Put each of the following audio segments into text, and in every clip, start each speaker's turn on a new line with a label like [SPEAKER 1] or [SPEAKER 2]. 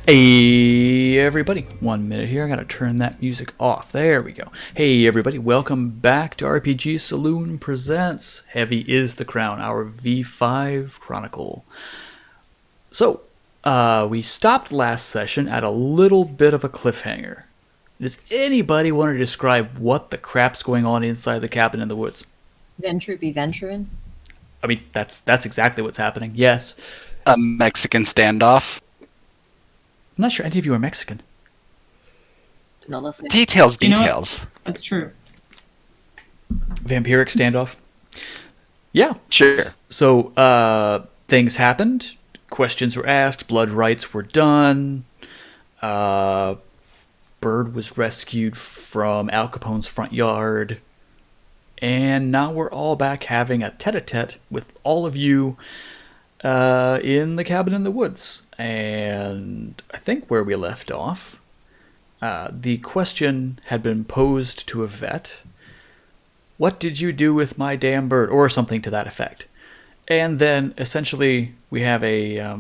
[SPEAKER 1] Hey everybody, 1 minute here. I gotta turn that music off. There we go. Hey everybody, welcome back to RPG Saloon Presents Heavy is the Crown, our V5 Chronicle. So, we stopped last session at a little bit of a cliffhanger. Does anybody want to describe what the crap's going on inside the cabin in the woods?
[SPEAKER 2] Venture be venturing.
[SPEAKER 1] I mean, that's exactly what's happening. Yes.
[SPEAKER 3] A Mexican standoff.
[SPEAKER 1] I'm not sure any of you are Mexican.
[SPEAKER 2] No, listen.
[SPEAKER 3] Details.
[SPEAKER 4] You know what? That's true.
[SPEAKER 1] Vampiric standoff. Yeah.
[SPEAKER 3] Sure.
[SPEAKER 1] So, things happened. Questions were asked. Blood rites were done. Bird was rescued from Al Capone's front yard. And now we're all back having a tete-a-tete with all of you in the cabin in the woods. And I think where we left off, the question had been posed to Yvette. What did you do with my damn bird? Or something to that effect. And then, essentially, we have a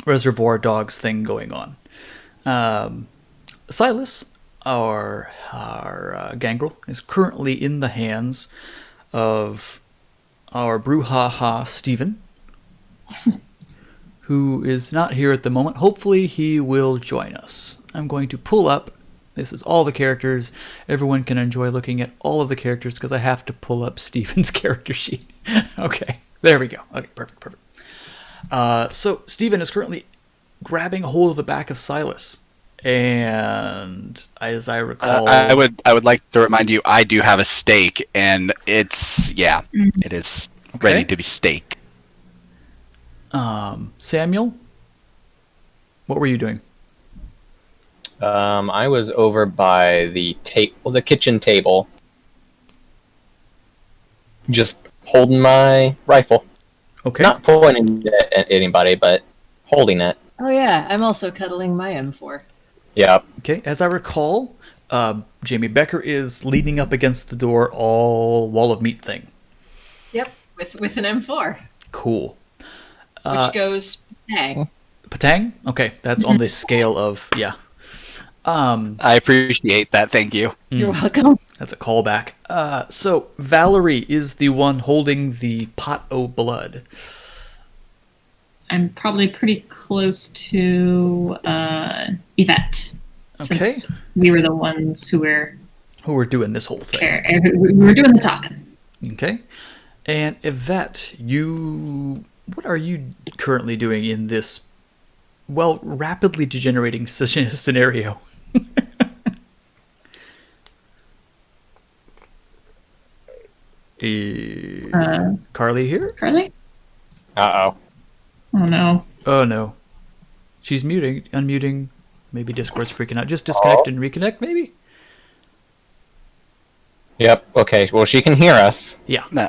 [SPEAKER 1] Reservoir Dogs thing going on. Silas, our gangrel, is currently in the hands of our brouhaha Stephen, who is not here at the moment. Hopefully he will join us. I'm going to pull up. This is all the characters. Everyone can enjoy looking at all of the characters because I have to pull up Stephen's character sheet. Okay, there we go. Okay, perfect. So Stephen is currently grabbing hold of the back of Silas. And as I recall...
[SPEAKER 3] I would like to remind you, I do have a stake, and it's, it is ready to be staked.
[SPEAKER 1] Samuel, what were you doing?
[SPEAKER 5] I was over by the kitchen table, just holding my rifle.
[SPEAKER 1] Okay.
[SPEAKER 5] Not pointing it at anybody, but holding it.
[SPEAKER 2] Oh yeah, I'm also cuddling my M4.
[SPEAKER 5] Yep.
[SPEAKER 1] Okay, as I recall, Jamie Becker is leaning up against the door, all wall of meat thing.
[SPEAKER 2] Yep, with an M4.
[SPEAKER 1] Cool.
[SPEAKER 2] Which goes patang.
[SPEAKER 1] Patang? Okay, that's on the scale of, yeah.
[SPEAKER 3] I appreciate that, thank you.
[SPEAKER 2] You're welcome.
[SPEAKER 1] That's a callback. So, Valerie is the one holding the pot o' blood.
[SPEAKER 4] I'm probably pretty close to Yvette.
[SPEAKER 1] Okay.
[SPEAKER 4] Since we were the ones who were
[SPEAKER 1] doing this whole thing.
[SPEAKER 4] We were doing the talking.
[SPEAKER 1] Okay. And Yvette, what are you currently doing in this, rapidly degenerating scenario? Carly here?
[SPEAKER 4] Carly?
[SPEAKER 5] Uh-oh.
[SPEAKER 4] Oh no.
[SPEAKER 1] Oh no. She's unmuting. Maybe Discord's freaking out. Just disconnect and reconnect, maybe?
[SPEAKER 5] Yep, okay. Well, she can hear us.
[SPEAKER 1] Yeah.
[SPEAKER 3] No.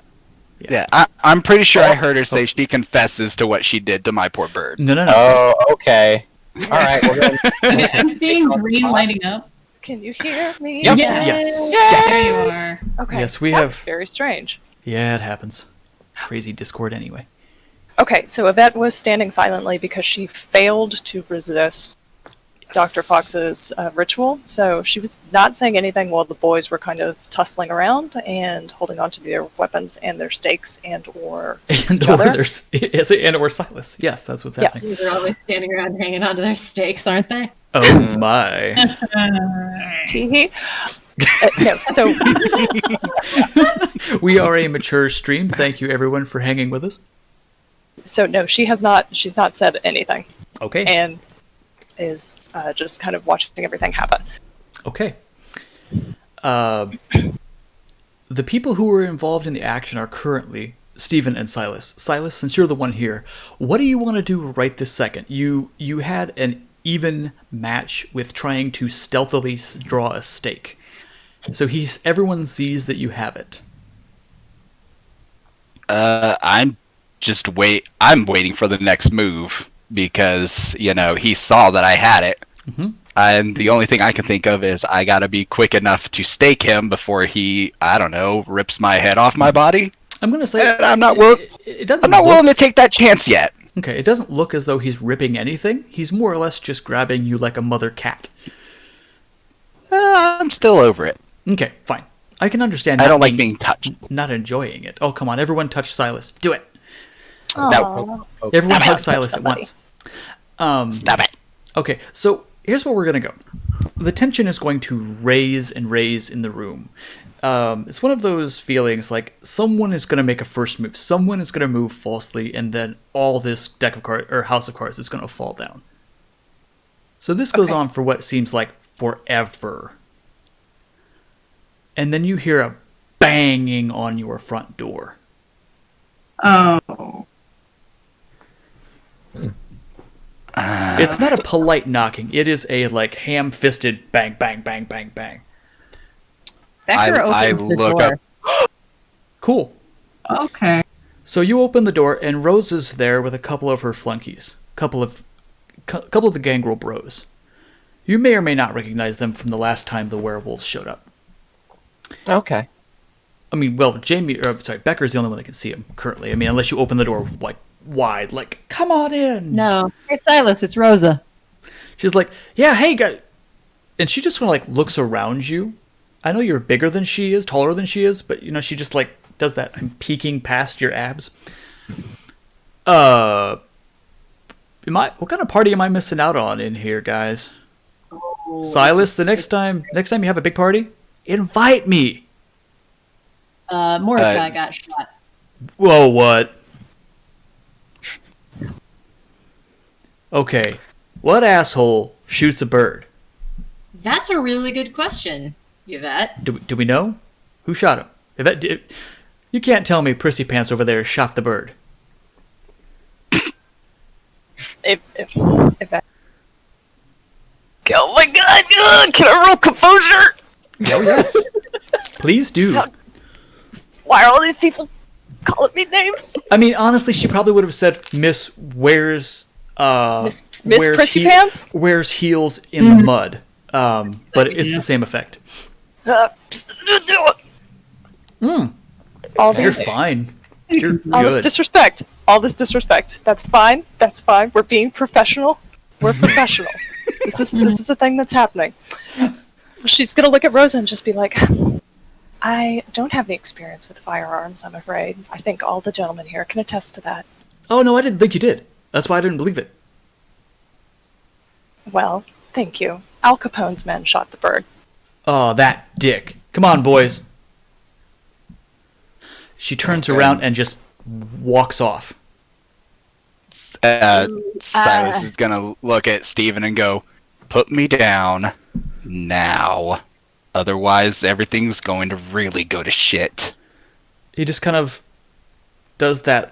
[SPEAKER 3] Yeah, I'm pretty sure I heard her say she confesses to what she did to my poor bird.
[SPEAKER 1] No.
[SPEAKER 5] Oh, okay. All right. Well, then.
[SPEAKER 4] Okay, I'm seeing green lighting up.
[SPEAKER 6] Can you hear me?
[SPEAKER 1] Yep.
[SPEAKER 4] Yes.
[SPEAKER 1] Yes.
[SPEAKER 4] There you are.
[SPEAKER 6] Okay.
[SPEAKER 1] Yes, we
[SPEAKER 6] That's
[SPEAKER 1] have.
[SPEAKER 6] very strange.
[SPEAKER 1] Yeah, it happens. Crazy Discord anyway.
[SPEAKER 6] Okay, so Yvette was standing silently because she failed to resist Dr. Fox's ritual. So she was not saying anything while the boys were kind of tussling around and holding on to their weapons and their stakes or each other.
[SPEAKER 1] Or Silas. Yes, that's what's happening.
[SPEAKER 6] Yes.
[SPEAKER 2] They're always standing around hanging onto their stakes, aren't they?
[SPEAKER 1] Oh my.
[SPEAKER 6] Teehee. No, so
[SPEAKER 1] We are a mature stream. Thank you everyone for hanging with us.
[SPEAKER 6] so no, she's not said anything
[SPEAKER 1] Okay.
[SPEAKER 6] and is just kind of watching everything happen.
[SPEAKER 1] Okay. The people who were involved in the action are currently Stephen and Silas. Silas, since you're the one here, what do you want to do right this second? You had an even match with trying to stealthily draw a stake. So everyone sees that you have it.
[SPEAKER 3] I'm waiting for the next move because, he saw that I had it.
[SPEAKER 1] Mm-hmm.
[SPEAKER 3] And the only thing I can think of is I gotta be quick enough to stake him before he, rips my head off my body.
[SPEAKER 1] I'm going to say
[SPEAKER 3] And I'm not willing to take that chance yet.
[SPEAKER 1] Okay, it doesn't look as though he's ripping anything. He's more or less just grabbing you like a mother cat.
[SPEAKER 3] I'm still over it.
[SPEAKER 1] Okay, fine. I can understand.
[SPEAKER 3] I don't like being touched.
[SPEAKER 1] not enjoying it. Oh, come on, everyone touch Silas. Do it.
[SPEAKER 3] No.
[SPEAKER 1] Everyone
[SPEAKER 6] Stop
[SPEAKER 1] hug
[SPEAKER 6] it.
[SPEAKER 1] Silas at
[SPEAKER 6] Somebody.
[SPEAKER 1] once.
[SPEAKER 3] Stop it.
[SPEAKER 1] Okay, so here's where we're gonna go. The tension is going to raise and raise in the room. It's one of those feelings like someone is going to make a first move. Someone is going to move falsely, and then all this deck of cards or house of cards is going to fall down. So this goes on for what seems like forever. And then you hear a banging on your front door.
[SPEAKER 4] Oh.
[SPEAKER 1] It's not a polite knocking. It is a like ham-fisted bang, bang, bang, bang, bang.
[SPEAKER 2] Becker
[SPEAKER 3] I
[SPEAKER 2] opens the
[SPEAKER 3] look
[SPEAKER 2] door.
[SPEAKER 3] up.
[SPEAKER 1] Cool.
[SPEAKER 4] Okay.
[SPEAKER 1] So you open the door, and Rose is there with a couple of her flunkies, couple of the Gangrel Bros. You may or may not recognize them from the last time the werewolves showed up.
[SPEAKER 5] Okay.
[SPEAKER 1] I mean, well, Becker's the only one that can see him currently. I mean, unless you open the door like wide, like, come on in.
[SPEAKER 2] No. Hey, Silas, it's Rosa.
[SPEAKER 1] She's like, yeah, hey, guy. And she just kind of like looks around you. I know you're bigger than she is, taller than she is, but you know, she just like does that. I'm peeking past your abs. What kind of party am I missing out on in here, guys?
[SPEAKER 2] Oh,
[SPEAKER 1] Silas, the next time you have a big party, invite me.
[SPEAKER 2] Mordecai got shot.
[SPEAKER 1] Whoa, what? Okay, what asshole shoots a bird?
[SPEAKER 2] That's a really good question, Yvette.
[SPEAKER 1] Do we know? Who shot him? You can't tell me Prissy Pants over there shot the bird.
[SPEAKER 6] If that... Oh my god! Can I roll composure?
[SPEAKER 1] Oh, yes. Please do.
[SPEAKER 6] Why are all these people calling me names?
[SPEAKER 1] I mean, honestly, she probably would have said Miss Wears...
[SPEAKER 6] Miss
[SPEAKER 1] wears
[SPEAKER 6] Prissy Pants?
[SPEAKER 1] Wears heels in the mud. But it's the same effect.
[SPEAKER 6] All
[SPEAKER 1] You're
[SPEAKER 6] these,
[SPEAKER 1] fine. You're
[SPEAKER 6] all this
[SPEAKER 1] good.
[SPEAKER 6] disrespect. All this disrespect. That's fine. That's fine. We're being professional. We're professional. This is a thing that's happening. She's gonna look at Rosa and just be like, I don't have the experience with firearms, I'm afraid. I think all the gentlemen here can attest to that.
[SPEAKER 1] Oh, no, I didn't think you did. That's why I didn't believe it.
[SPEAKER 6] Well, thank you. Al Capone's men shot the bird.
[SPEAKER 1] Oh, that dick. Come on, boys. She turns around and just walks off.
[SPEAKER 3] Silas is gonna look at Steven and go, "Put me down now. Otherwise, everything's going to really go to shit."
[SPEAKER 1] He just kind of does that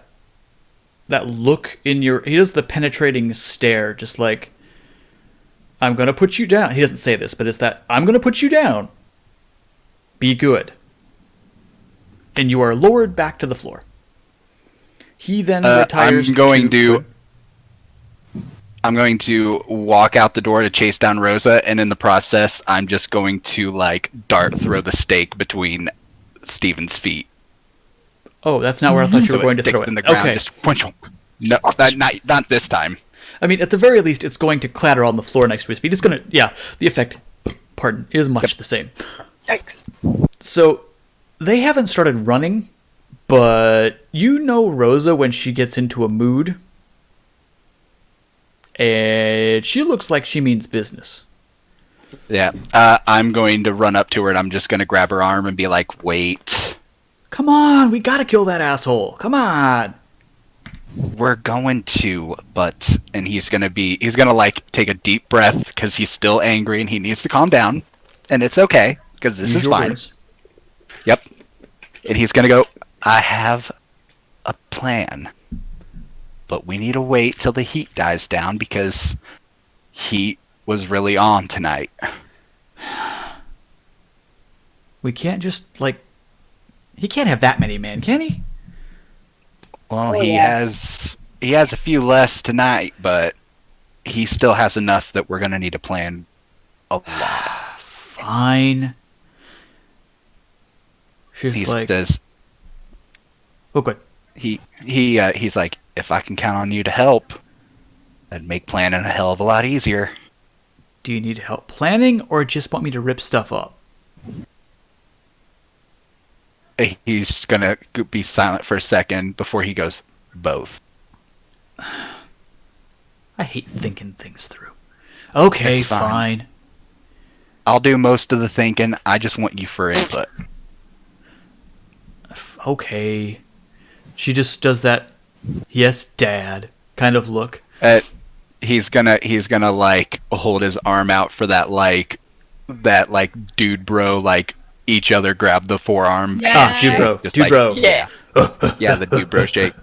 [SPEAKER 1] look in your... He does the penetrating stare, just like, I'm going to put you down. He doesn't say this, but it's that, I'm going to put you down. Be good. And you are lowered back to the floor. He then retires.
[SPEAKER 3] I'm going to walk out the door to chase down Rosa, and in the process, I'm just going to like throw the stake between Steven's feet.
[SPEAKER 1] Oh, that's not where I thought you
[SPEAKER 3] So
[SPEAKER 1] were going
[SPEAKER 3] it
[SPEAKER 1] to throw
[SPEAKER 3] sticks
[SPEAKER 1] it.
[SPEAKER 3] in the ground.
[SPEAKER 1] Okay.
[SPEAKER 3] Just punch him. No, not this time.
[SPEAKER 1] I mean, at the very least, it's going to clatter on the floor next to his feet. It's going to, the effect, is much the same.
[SPEAKER 6] Yikes.
[SPEAKER 1] So, they haven't started running, but you know Rosa when she gets into a mood. And she looks like she means business.
[SPEAKER 3] Yeah, I'm going to run up to her, and I'm just going to grab her arm and be like, "Wait,
[SPEAKER 1] Come on, we gotta kill that asshole. Come on.
[SPEAKER 3] we're going to," but and he's gonna like take a deep breath because he's still angry and he needs to calm down, and it's okay because this
[SPEAKER 1] Use
[SPEAKER 3] is
[SPEAKER 1] your
[SPEAKER 3] fine.
[SPEAKER 1] words.
[SPEAKER 3] Yep, and he's gonna go, "I have a plan, but we need to wait till the heat dies down because heat was really on tonight."
[SPEAKER 1] We can't just, he can't have that many men, can he?
[SPEAKER 3] Well,
[SPEAKER 2] Oh,
[SPEAKER 3] he
[SPEAKER 2] yeah.
[SPEAKER 3] has a few less tonight, but he still has enough that we're gonna need to plan a lot.
[SPEAKER 1] Fine. She's
[SPEAKER 3] He
[SPEAKER 1] like,
[SPEAKER 3] says
[SPEAKER 1] oh, good.
[SPEAKER 3] he's like, if I can count on you to help, that'd make planning a hell of a lot easier.
[SPEAKER 1] Do you need help planning or just want me to rip stuff up?
[SPEAKER 3] He's gonna be silent for a second before he goes, both.
[SPEAKER 1] I hate thinking things through. Okay,
[SPEAKER 3] It's fine.
[SPEAKER 1] fine.
[SPEAKER 3] I'll do most of the thinking. I just want you for input.
[SPEAKER 1] Okay. She just does that, yes, Dad, kind of look.
[SPEAKER 3] He's gonna like hold his arm out for that dude bro, like each other grab the forearm.
[SPEAKER 2] Yeah.
[SPEAKER 1] Dude bro,
[SPEAKER 3] Just
[SPEAKER 1] dude
[SPEAKER 3] like-
[SPEAKER 1] bro.
[SPEAKER 6] Yeah.
[SPEAKER 3] Yeah, the dude bro shake.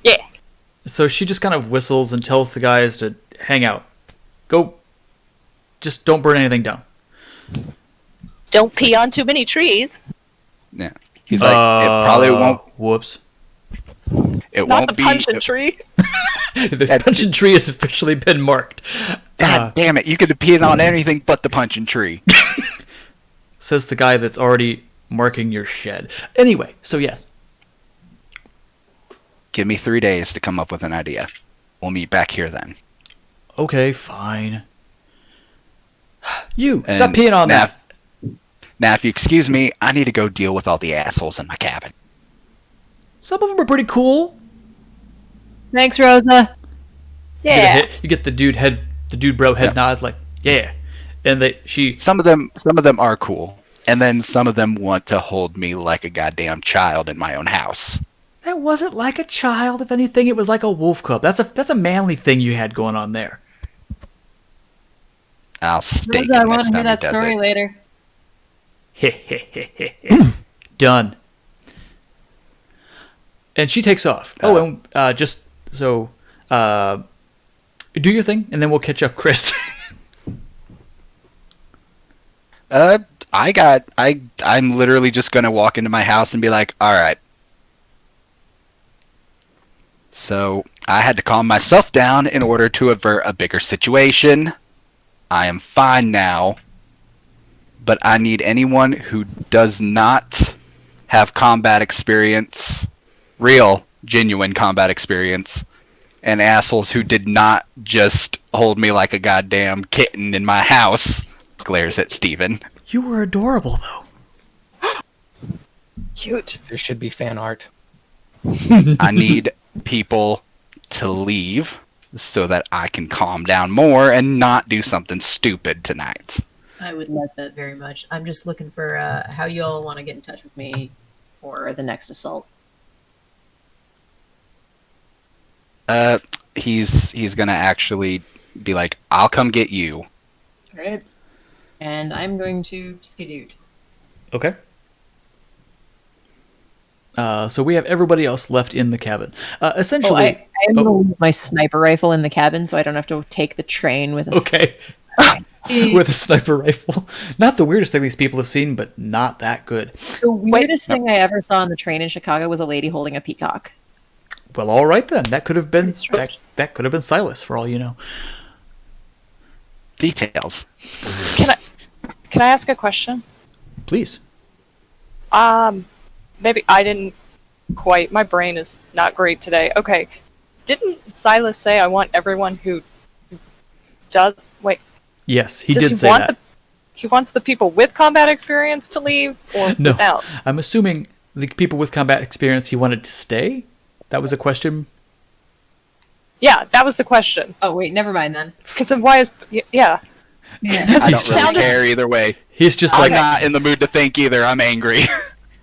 [SPEAKER 6] Yeah.
[SPEAKER 1] So she just kind of whistles and tells the guys to hang out. Go. Just don't burn anything down.
[SPEAKER 6] Don't pee on too many trees.
[SPEAKER 3] Yeah. He's like, it probably won't.
[SPEAKER 1] Whoops.
[SPEAKER 3] It
[SPEAKER 6] Not
[SPEAKER 3] won't
[SPEAKER 6] the
[SPEAKER 3] be.
[SPEAKER 6] puncheon tree.
[SPEAKER 1] The puncheon tree has officially been marked.
[SPEAKER 3] God damn it! You could have peed on anything but the puncheon tree.
[SPEAKER 1] Says the guy that's already marking your shed. Anyway, so yes.
[SPEAKER 3] Give me 3 days to come up with an idea. We'll meet back here then.
[SPEAKER 1] Okay, fine. You,
[SPEAKER 3] And
[SPEAKER 1] stop peeing on that.
[SPEAKER 3] Now, if you excuse me, I need to go deal with all the assholes in my cabin.
[SPEAKER 1] Some of them are pretty cool.
[SPEAKER 2] Thanks, Rosa.
[SPEAKER 6] Yeah.
[SPEAKER 1] You get the dude bro head nod like, yeah. And she
[SPEAKER 3] Some of them are cool, and then some of them want to hold me like a goddamn child in my own house.
[SPEAKER 1] that wasn't like a child. If anything, it was like a wolf cub. That's a manly thing you had going on there.
[SPEAKER 3] I'll stake
[SPEAKER 2] Rosa,
[SPEAKER 3] it
[SPEAKER 2] I want
[SPEAKER 3] next
[SPEAKER 2] to hear
[SPEAKER 3] time he
[SPEAKER 2] that
[SPEAKER 3] does
[SPEAKER 2] story
[SPEAKER 3] it.
[SPEAKER 2] later.
[SPEAKER 1] Done. And she takes off. And just so do your thing, and then we'll catch up, Chris.
[SPEAKER 3] I'm literally just gonna walk into my house and be like, all right. So I had to calm myself down in order to avert a bigger situation. I am fine now, but I need anyone who does not have combat experience, real, genuine combat experience, and assholes who did not just hold me like a goddamn kitten in my house. Glares at Steven.
[SPEAKER 1] You were adorable, though.
[SPEAKER 6] Cute.
[SPEAKER 5] There should be fan art.
[SPEAKER 3] I need people to leave so that I can calm down more and not do something stupid tonight.
[SPEAKER 2] I would like that very much. I'm just looking for how you all want to get in touch with me for the next assault.
[SPEAKER 3] He's gonna actually be like, I'll come get you.
[SPEAKER 2] All right. And I'm going to skedoot.
[SPEAKER 1] Okay. So we have everybody else left in the cabin. Essentially,
[SPEAKER 2] I am going to leave my sniper rifle in the cabin so I don't have to take the train with a
[SPEAKER 1] okay, with a sniper rifle. Not the weirdest thing these people have seen, but not that good.
[SPEAKER 2] The weirdest thing I ever saw on the train in Chicago was a lady holding a peacock.
[SPEAKER 1] Well, all right then. That could have been that could have been Silas, for all you know.
[SPEAKER 3] Details.
[SPEAKER 6] Can I ask a question?
[SPEAKER 1] Please.
[SPEAKER 6] Maybe I didn't quite. My brain is not great today. Okay. Didn't Silas say I want everyone who does... Wait.
[SPEAKER 1] Yes, he
[SPEAKER 6] does
[SPEAKER 1] did say that.
[SPEAKER 6] He wants the people with combat experience to leave or
[SPEAKER 1] No,
[SPEAKER 6] without?
[SPEAKER 1] I'm assuming the people with combat experience he wanted to stay. That was a question.
[SPEAKER 6] Yeah, that was the question.
[SPEAKER 2] Oh, wait, never mind then.
[SPEAKER 6] Because then why is... Yeah.
[SPEAKER 2] Yeah.
[SPEAKER 3] I don't really
[SPEAKER 6] sounded-
[SPEAKER 3] care either way.
[SPEAKER 1] He's just
[SPEAKER 3] I'm
[SPEAKER 1] like,
[SPEAKER 3] not in the mood to think either. I'm angry.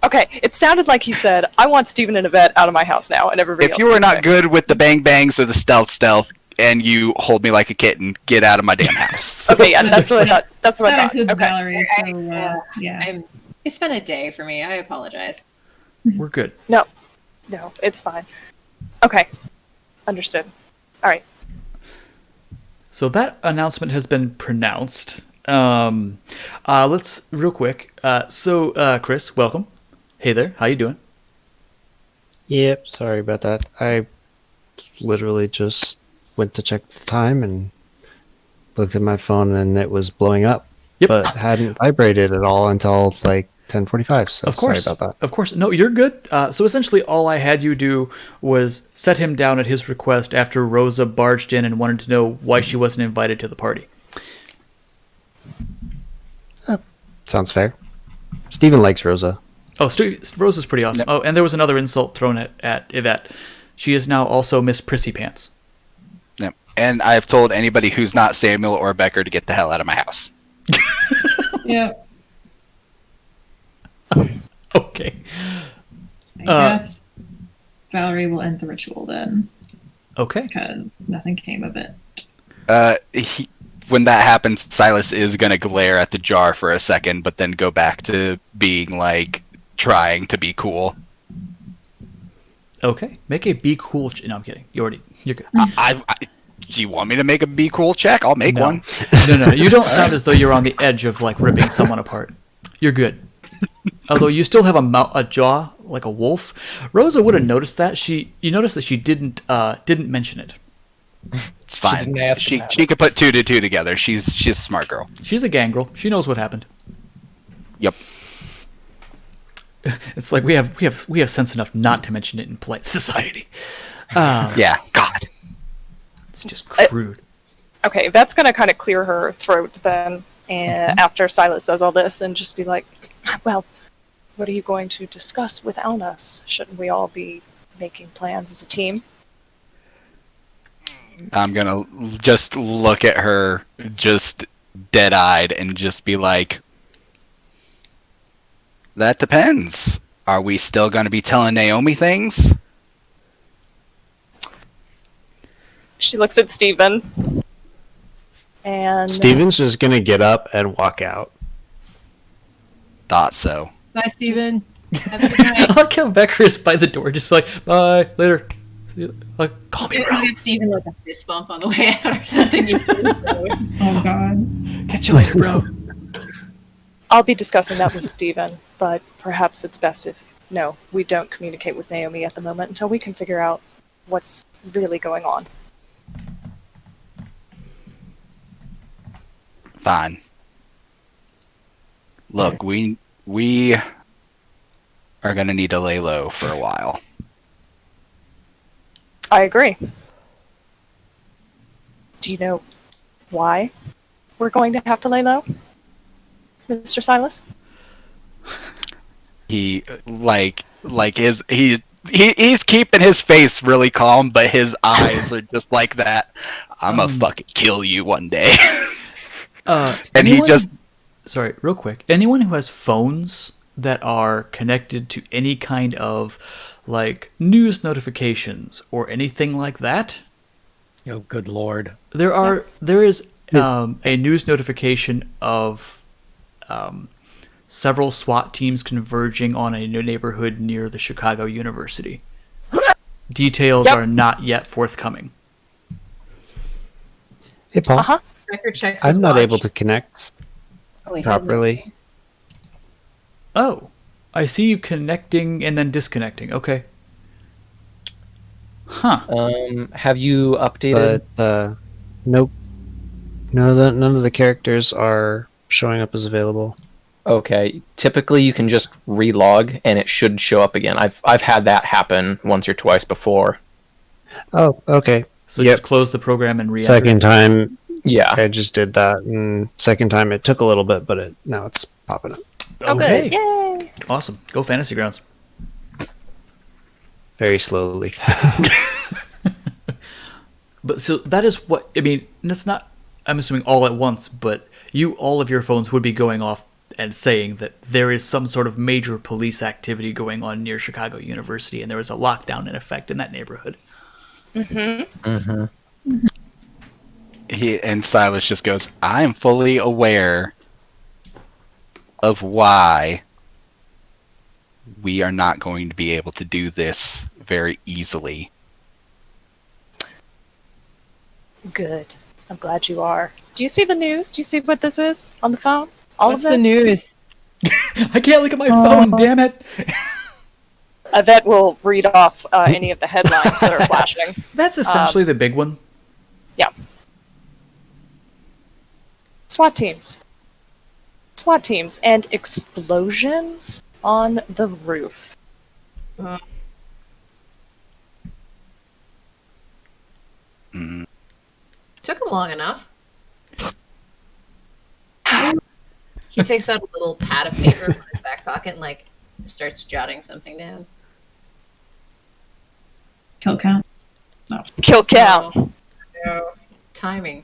[SPEAKER 6] Okay, it sounded like he said, I want Steven and Yvette out of my house now, and everybody
[SPEAKER 3] If
[SPEAKER 6] else
[SPEAKER 3] you are
[SPEAKER 6] can
[SPEAKER 3] not
[SPEAKER 6] stay."
[SPEAKER 3] good with the bang bangs or the stealth, and you hold me like a kitten, get out of my damn house.
[SPEAKER 6] Okay, yeah, that's what I thought. That's what I
[SPEAKER 4] That
[SPEAKER 6] thought.
[SPEAKER 4] includes
[SPEAKER 6] Okay.
[SPEAKER 4] Valerie, so yeah.
[SPEAKER 2] It's been a day for me. I apologize.
[SPEAKER 1] we're good.
[SPEAKER 6] No, it's fine. Okay, understood. All right.
[SPEAKER 1] So that announcement has been pronounced. Let's real quick. Chris, welcome. Hey there. How you doing?
[SPEAKER 7] Yep, sorry about that. I literally just went to check the time and looked at my phone and it was blowing up.
[SPEAKER 1] Yep.
[SPEAKER 7] But hadn't vibrated at all until like 10:45. So
[SPEAKER 1] Of course.
[SPEAKER 7] sorry about that.
[SPEAKER 1] Of course. No, you're good. So essentially, all I had you do was set him down at his request after Rosa barged in and wanted to know why she wasn't invited to the party.
[SPEAKER 7] Sounds fair. Steven likes Rosa.
[SPEAKER 1] Oh, Rosa's pretty awesome.
[SPEAKER 3] Yep.
[SPEAKER 1] Oh, and there was another insult thrown at Yvette. She is now also Miss Prissy Pants.
[SPEAKER 3] Yep. And I've told anybody who's not Samuel or Becker to get the hell out of my house.
[SPEAKER 8] Yeah.
[SPEAKER 1] Okay.
[SPEAKER 8] I guess Valerie will end the ritual then,
[SPEAKER 1] Okay.
[SPEAKER 8] because nothing came of it.
[SPEAKER 3] When that happens, Silas is going to glare at the jar for a second, but then go back to being like trying to be cool.
[SPEAKER 1] Okay. Make a be cool. No, I'm kidding. You're good.
[SPEAKER 3] Do you want me to make a be cool check? I'll make
[SPEAKER 1] No.
[SPEAKER 3] one.
[SPEAKER 1] No. You don't sound as though you're on the edge of like ripping someone apart. You're good. Although you still have a jaw like a wolf. Rosa would have noticed that. You noticed that she didn't mention it.
[SPEAKER 3] It's fine.
[SPEAKER 5] didn't ask
[SPEAKER 3] She
[SPEAKER 5] about it.
[SPEAKER 3] could put two to two together. She's a smart girl.
[SPEAKER 1] She's a gangrel. She knows what happened.
[SPEAKER 3] Yep.
[SPEAKER 1] It's like we have sense enough not to mention it in polite society.
[SPEAKER 3] Yeah. God.
[SPEAKER 1] It's just crude.
[SPEAKER 6] Okay, that's going to kind of clear her throat then, and after Silas says all this, and just be like, well, what are you going to discuss without us? Shouldn't we all be making plans as a team?
[SPEAKER 3] I'm gonna just look at her, just dead-eyed, and just be like, "That depends. Are we still gonna be telling Naomi things?"
[SPEAKER 6] She looks at Steven. And
[SPEAKER 7] Steven's just gonna get up and walk out.
[SPEAKER 3] Thought so.
[SPEAKER 8] Bye, Steven. Have a good night.
[SPEAKER 1] I like how Becker is by the door, just like, bye, later. See you. Like, call me, bro.
[SPEAKER 2] Give Steven like a fist bump on the way out or something.
[SPEAKER 8] Oh, God.
[SPEAKER 1] Catch you later, bro.
[SPEAKER 6] I'll be discussing that with Steven, but perhaps it's best if, no, we don't communicate with Naomi at the moment until we can figure out what's really going on.
[SPEAKER 3] Fine. Look, we are gonna need to lay low for a while.
[SPEAKER 6] I agree. Do you know why we're going to have to lay low, Mr. Silas?
[SPEAKER 3] He he's keeping his face really calm, but his eyes are just like that. I'm gonna fucking kill you one day. And he just
[SPEAKER 1] Sorry, real quick. Anyone who has phones that are connected to any kind of like news notifications or anything like that,
[SPEAKER 5] Oh, good lord.
[SPEAKER 1] there is a news notification of several SWAT teams converging on a new neighborhood near the Chicago University. Details
[SPEAKER 6] Yep.
[SPEAKER 1] are not yet forthcoming.
[SPEAKER 7] Hey, Paul.
[SPEAKER 6] Uh-huh.
[SPEAKER 2] Becker checks his
[SPEAKER 7] I'm not
[SPEAKER 2] watch.
[SPEAKER 7] able to connect
[SPEAKER 2] Oh, wait, he hasn't-
[SPEAKER 7] properly.
[SPEAKER 1] Oh, I see you connecting and then disconnecting. Okay. Huh.
[SPEAKER 5] Have you updated?
[SPEAKER 7] But nope. None of the characters are showing up as available.
[SPEAKER 5] Okay. Typically, you can just relog and it should show up again. I've had that happen once or twice before.
[SPEAKER 7] Oh, okay.
[SPEAKER 1] So
[SPEAKER 7] Yep.
[SPEAKER 1] just close the program and re-enter.
[SPEAKER 7] Second time
[SPEAKER 5] Yeah.
[SPEAKER 7] I just did that, and second time it took a little bit, but now it's popping up
[SPEAKER 6] Oh,
[SPEAKER 1] Okay.
[SPEAKER 6] good. Yay!
[SPEAKER 1] Awesome. Go Fantasy Grounds.
[SPEAKER 7] very slowly.
[SPEAKER 1] But so that is what I mean. That's not. I'm assuming all at once, but all of your phones would be going off and saying that there is some sort of major police activity going on near Chicago University, and there is a lockdown in effect in that neighborhood.
[SPEAKER 5] Mm-hmm.
[SPEAKER 3] and Silas just goes, "I'm fully aware of why we are not going to be able to do this very easily."
[SPEAKER 6] Good. I'm glad you are. Do you see the news? Do you see what this is on the phone? All
[SPEAKER 4] What's
[SPEAKER 6] of
[SPEAKER 4] the
[SPEAKER 6] this?
[SPEAKER 4] news?
[SPEAKER 1] I can't look at my phone. Damn it!
[SPEAKER 6] Yvette will read off any of the headlines that are flashing.
[SPEAKER 1] That's essentially the big one.
[SPEAKER 6] SWAT teams. SWAT teams and explosions on the roof.
[SPEAKER 2] Took him long enough. He takes out a little pad of paper from his back pocket and like starts jotting something down.
[SPEAKER 8] Kill count.
[SPEAKER 6] Kill count.
[SPEAKER 2] No. Timing.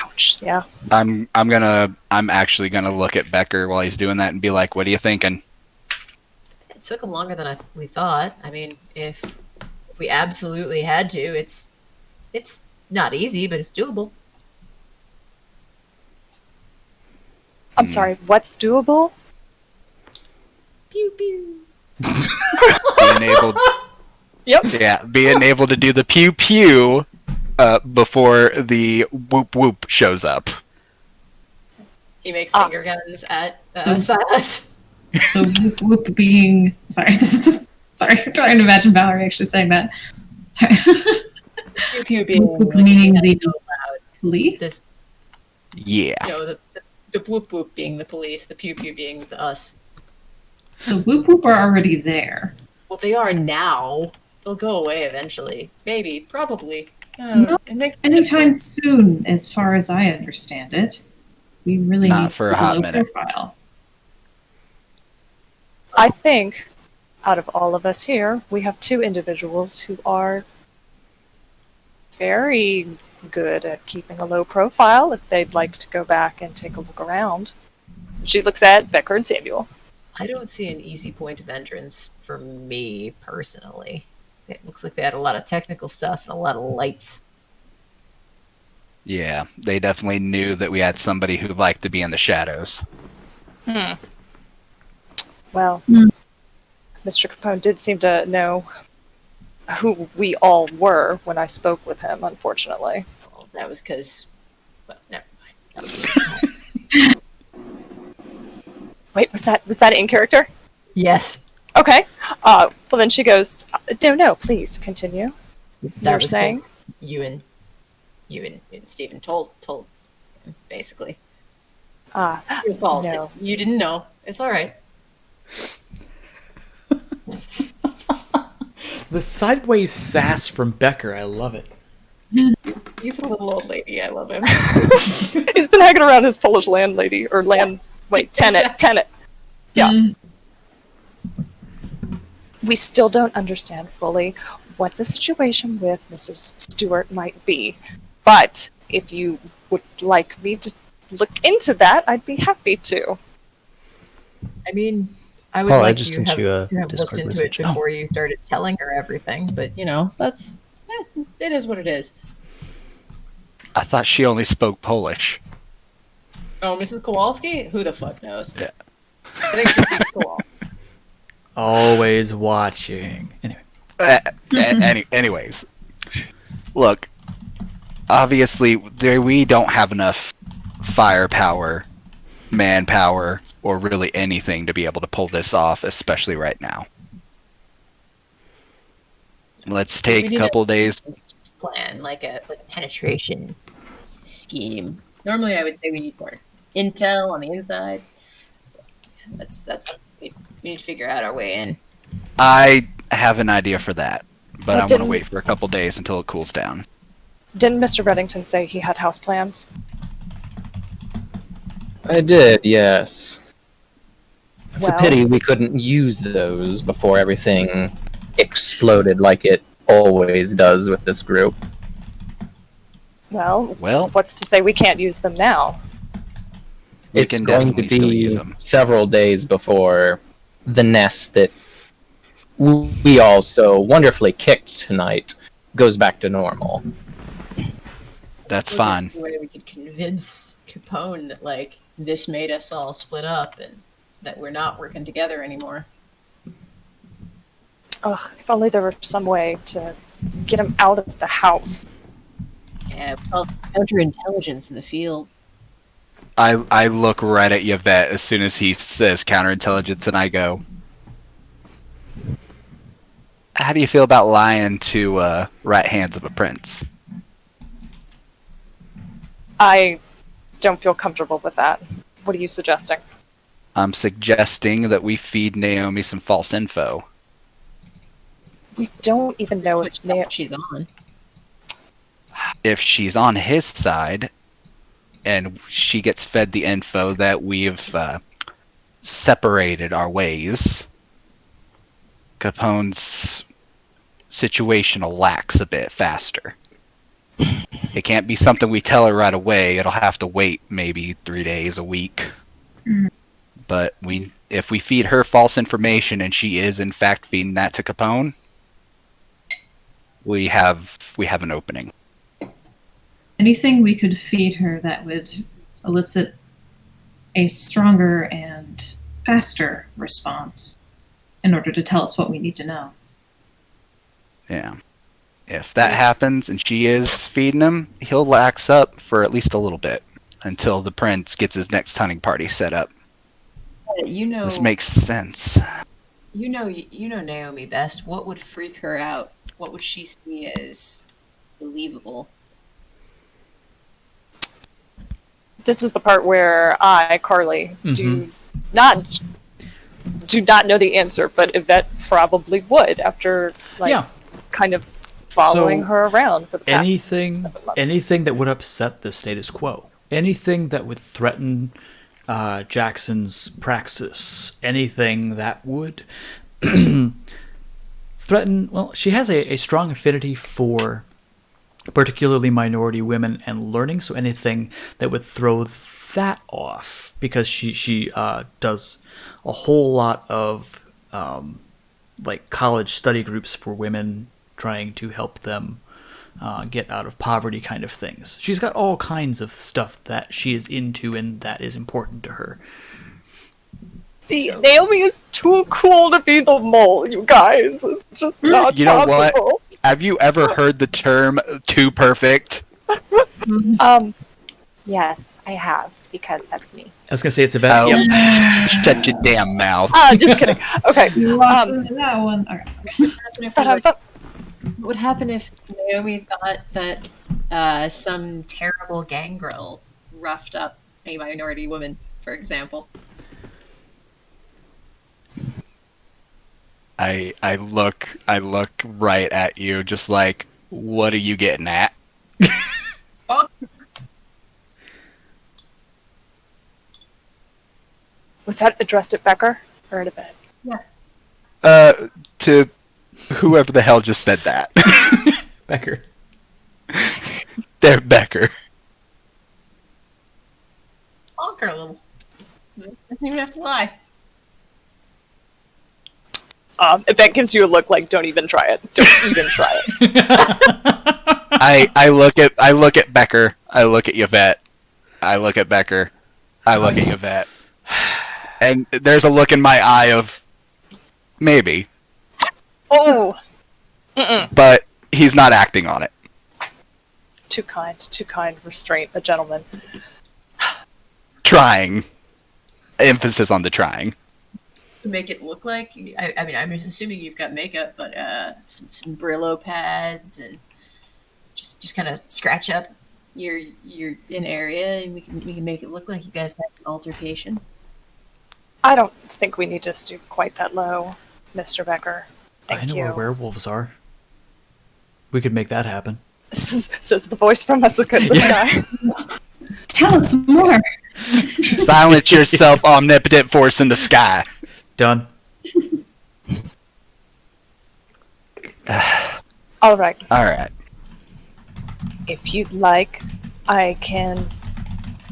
[SPEAKER 6] Ouch. Yeah.
[SPEAKER 3] I'm actually gonna look at Becker while he's doing that and be like, "What are you thinking?"
[SPEAKER 2] It took him longer than we thought. I mean, if we absolutely had to, it's not easy, but it's doable.
[SPEAKER 6] I'm sorry, what's doable?
[SPEAKER 2] Pew pew.
[SPEAKER 3] Being able,
[SPEAKER 6] Yep.
[SPEAKER 3] yeah, being able to do the pew pew before the whoop whoop shows up.
[SPEAKER 2] He makes finger guns at Silas.
[SPEAKER 8] So whoop being sorry, sorry, I'm trying to imagine Valerie actually saying that. Sorry.
[SPEAKER 2] Pew pew being
[SPEAKER 8] Whoop
[SPEAKER 2] like,
[SPEAKER 8] meaning
[SPEAKER 2] you
[SPEAKER 8] the
[SPEAKER 2] gotta know loud.
[SPEAKER 8] police.
[SPEAKER 2] This,
[SPEAKER 3] Yeah.
[SPEAKER 2] the whoop whoop being the police, the pew pew being the us.
[SPEAKER 8] The whoop whoop are already there.
[SPEAKER 2] Well, they are now. They'll go away eventually. Maybe, probably.
[SPEAKER 8] Not
[SPEAKER 2] It makes
[SPEAKER 8] anytime soon, as far as I understand it. We really
[SPEAKER 3] Not
[SPEAKER 8] need
[SPEAKER 3] for a
[SPEAKER 8] to
[SPEAKER 3] hot
[SPEAKER 8] low
[SPEAKER 3] minute.
[SPEAKER 8] profile.
[SPEAKER 6] I think out of all of us here, we have two individuals who are very good at keeping a low profile if they'd like to go back and take a look around. She looks at Becker and Samuel.
[SPEAKER 2] I don't see an easy point of entrance for me personally. It looks like they had a lot of technical stuff and a lot of lights.
[SPEAKER 3] Yeah, they definitely knew that we had somebody who liked to be in the shadows.
[SPEAKER 6] Well,
[SPEAKER 8] Hmm.
[SPEAKER 6] Mr. Capone did seem to know who we all were when I spoke with him, unfortunately.
[SPEAKER 2] Well, that was because, well, never mind.
[SPEAKER 6] Wait, was that in character?
[SPEAKER 2] Yes.
[SPEAKER 6] Okay. Well, then she goes, no, please continue.
[SPEAKER 2] That
[SPEAKER 6] You're
[SPEAKER 2] was
[SPEAKER 6] saying?
[SPEAKER 2] 'cause you and Stephen told him, basically. Your fault.
[SPEAKER 6] No.
[SPEAKER 2] You didn't know. It's all right.
[SPEAKER 1] The sideways sass from Becker, I love it.
[SPEAKER 2] He's a little old lady. I love him.
[SPEAKER 6] He's been hanging around his Polish landlady, or tenant. Yeah.
[SPEAKER 8] Mm.
[SPEAKER 6] We still don't understand fully what the situation with Mrs. Stewart might be. But if you would like me to look into that, I'd be happy to.
[SPEAKER 2] I mean, I would
[SPEAKER 7] Paul, I
[SPEAKER 2] like
[SPEAKER 7] just
[SPEAKER 2] you
[SPEAKER 7] sent
[SPEAKER 2] have,
[SPEAKER 7] you a
[SPEAKER 2] to have
[SPEAKER 7] Discord
[SPEAKER 2] looked into
[SPEAKER 7] message.
[SPEAKER 2] it before you started telling her everything. But that's it is what it is.
[SPEAKER 3] I thought she only spoke Polish.
[SPEAKER 2] Oh, Mrs. Kowalski? Who the fuck knows?
[SPEAKER 3] Yeah.
[SPEAKER 2] I think she speaks Kowal.
[SPEAKER 1] Always watching. Anyway.
[SPEAKER 3] Anyways, look, obviously we don't have enough firepower, manpower, or really anything to be able to pull this off, especially right now. Let's take
[SPEAKER 2] We
[SPEAKER 3] a
[SPEAKER 2] need
[SPEAKER 3] couple days.
[SPEAKER 2] Plan like a penetration scheme. Normally, I would say we need more intel on the inside. That's we need to figure out our way in.
[SPEAKER 3] I have an idea for that, but I'm going to
[SPEAKER 6] didn't-
[SPEAKER 3] wait for a couple days until it cools down.
[SPEAKER 6] Didn't Mr. Reddington say he had house plans?
[SPEAKER 5] I did, yes. It's
[SPEAKER 6] Well-
[SPEAKER 5] a pity we couldn't use those before everything exploded like it always does with this group.
[SPEAKER 6] Well,
[SPEAKER 3] Well,
[SPEAKER 6] what's to say we can't use them now?
[SPEAKER 3] we
[SPEAKER 5] It's
[SPEAKER 3] can
[SPEAKER 5] going to
[SPEAKER 3] definitely still use
[SPEAKER 5] be
[SPEAKER 3] them.
[SPEAKER 5] several days before the nest that we all so wonderfully kicked tonight goes back to normal.
[SPEAKER 3] That's
[SPEAKER 2] What's
[SPEAKER 3] fine.
[SPEAKER 2] the way we could convince Capone that like this made us all split up and that we're not working together anymore.
[SPEAKER 6] Ugh, if only there were some way to get him out of the house.
[SPEAKER 2] Yeah, well, counterintelligence in the field.
[SPEAKER 3] I look right at Yvette as soon as he says counterintelligence, and I go, "How do you feel about lying to right hands of a prince?"
[SPEAKER 6] I don't feel comfortable with that. What are you suggesting?
[SPEAKER 3] I'm suggesting that we feed Naomi some false info.
[SPEAKER 6] We don't even know
[SPEAKER 2] Which
[SPEAKER 6] if
[SPEAKER 2] side she's on.
[SPEAKER 3] If she's on his side, and she gets fed the info that we've separated our ways, Capone's situation will lax a bit faster. It can't be something we tell her right away. It'll have to wait maybe 3 days, a week. But if we feed her false information and she is in fact feeding that to Capone, we have an opening.
[SPEAKER 8] Anything we could feed her that would elicit a stronger and faster response in order to tell us what we need to know.
[SPEAKER 3] Yeah. If that happens and she is feeding him, he'll lax up for at least a little bit until the prince gets his next hunting party set up.
[SPEAKER 2] You know,
[SPEAKER 3] This makes sense.
[SPEAKER 2] you know Naomi best. What would freak her out? What would she see as believable?
[SPEAKER 6] This is the part where I, Carly, do not know the answer, but Yvette probably would after kind of following
[SPEAKER 1] So,
[SPEAKER 6] her around for the past
[SPEAKER 1] anything
[SPEAKER 6] 7 months.
[SPEAKER 1] anything that would upset the status quo, anything that would threaten Jackson's praxis, anything that would threaten, well, she has a strong affinity for particularly minority women and learning, so anything that would throw that off, because she does a whole lot of like college study groups for women, trying to help them get out of poverty kind of things. She's got all kinds of stuff that she is into and that is important to her.
[SPEAKER 6] See, Naomi is too cool to be the mole, you guys. It's just not
[SPEAKER 3] You know what?
[SPEAKER 6] possible.
[SPEAKER 3] Have you ever heard the term too perfect?
[SPEAKER 4] Yes, I have, because that's me.
[SPEAKER 1] I was gonna say it's Yvette.
[SPEAKER 3] Oh,
[SPEAKER 1] Yep.
[SPEAKER 3] shut your damn mouth.
[SPEAKER 6] Just kidding. Okay.
[SPEAKER 8] That one. Okay, sorry.
[SPEAKER 2] What would happen if Naomi thought that some terrible gangrel roughed up a minority woman, for example?
[SPEAKER 3] I look right at you, just like, what are you getting at?
[SPEAKER 6] Was that addressed at Becker or at Yvette?
[SPEAKER 3] To whoever the hell just said that.
[SPEAKER 1] Becker.
[SPEAKER 3] They're Becker.
[SPEAKER 2] Honk her a little. Doesn't even have to lie.
[SPEAKER 6] Yvette gives you a look like, don't even try it. Don't even try it.
[SPEAKER 3] I look at Becker. I look at Yvette. I look at Becker. I look at Yvette. And there's a look in my eye of maybe,
[SPEAKER 6] Oh!
[SPEAKER 3] but he's not acting on it.
[SPEAKER 6] Too kind. Restraint, a gentleman.
[SPEAKER 3] Trying. Emphasis on the trying.
[SPEAKER 2] To make it look like, I mean, I'm assuming you've got makeup, but some Brillo pads and just kind of scratch up your an area, and we can make it look like you guys had an altercation.
[SPEAKER 6] I don't think we need to stoop quite that low, Mr. Becker. Thank
[SPEAKER 1] I know
[SPEAKER 6] you.
[SPEAKER 1] where werewolves are. We could make that happen.
[SPEAKER 6] Says the voice from the sky.
[SPEAKER 8] Tell us more.
[SPEAKER 3] Silence yourself, omnipotent force in the sky.
[SPEAKER 1] Done.
[SPEAKER 6] All right.
[SPEAKER 3] All right.
[SPEAKER 6] If you'd like, I can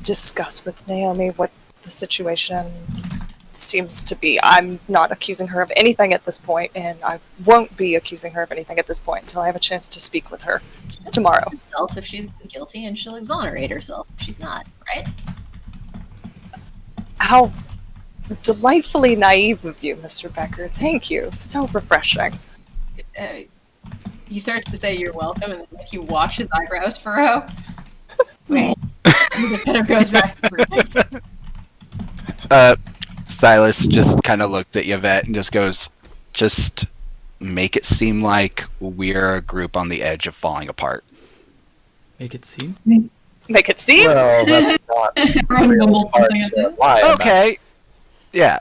[SPEAKER 6] discuss with Naomi what the situation seems to be. I'm not accusing her of anything at this point, and I won't be accusing her of anything at this point until I have a chance to speak with her tomorrow.
[SPEAKER 2] Herself if she's guilty, and she'll exonerate herself if she's not, right?
[SPEAKER 6] How delightfully naive of you, Mr. Becker. Thank you. So refreshing.
[SPEAKER 2] He starts to say you're welcome, and then you watch his eyebrows furrow. Wait. He just kind of goes back to
[SPEAKER 3] Silas just kind of looked at Yvette and just goes, just make it seem like we're a group on the edge of falling apart.
[SPEAKER 1] Make it seem.
[SPEAKER 6] Make it seem.
[SPEAKER 5] Well, that's not
[SPEAKER 8] Everyone mumbles
[SPEAKER 5] hard
[SPEAKER 8] something at
[SPEAKER 5] to
[SPEAKER 8] the
[SPEAKER 5] lie about.
[SPEAKER 3] Okay. Yeah.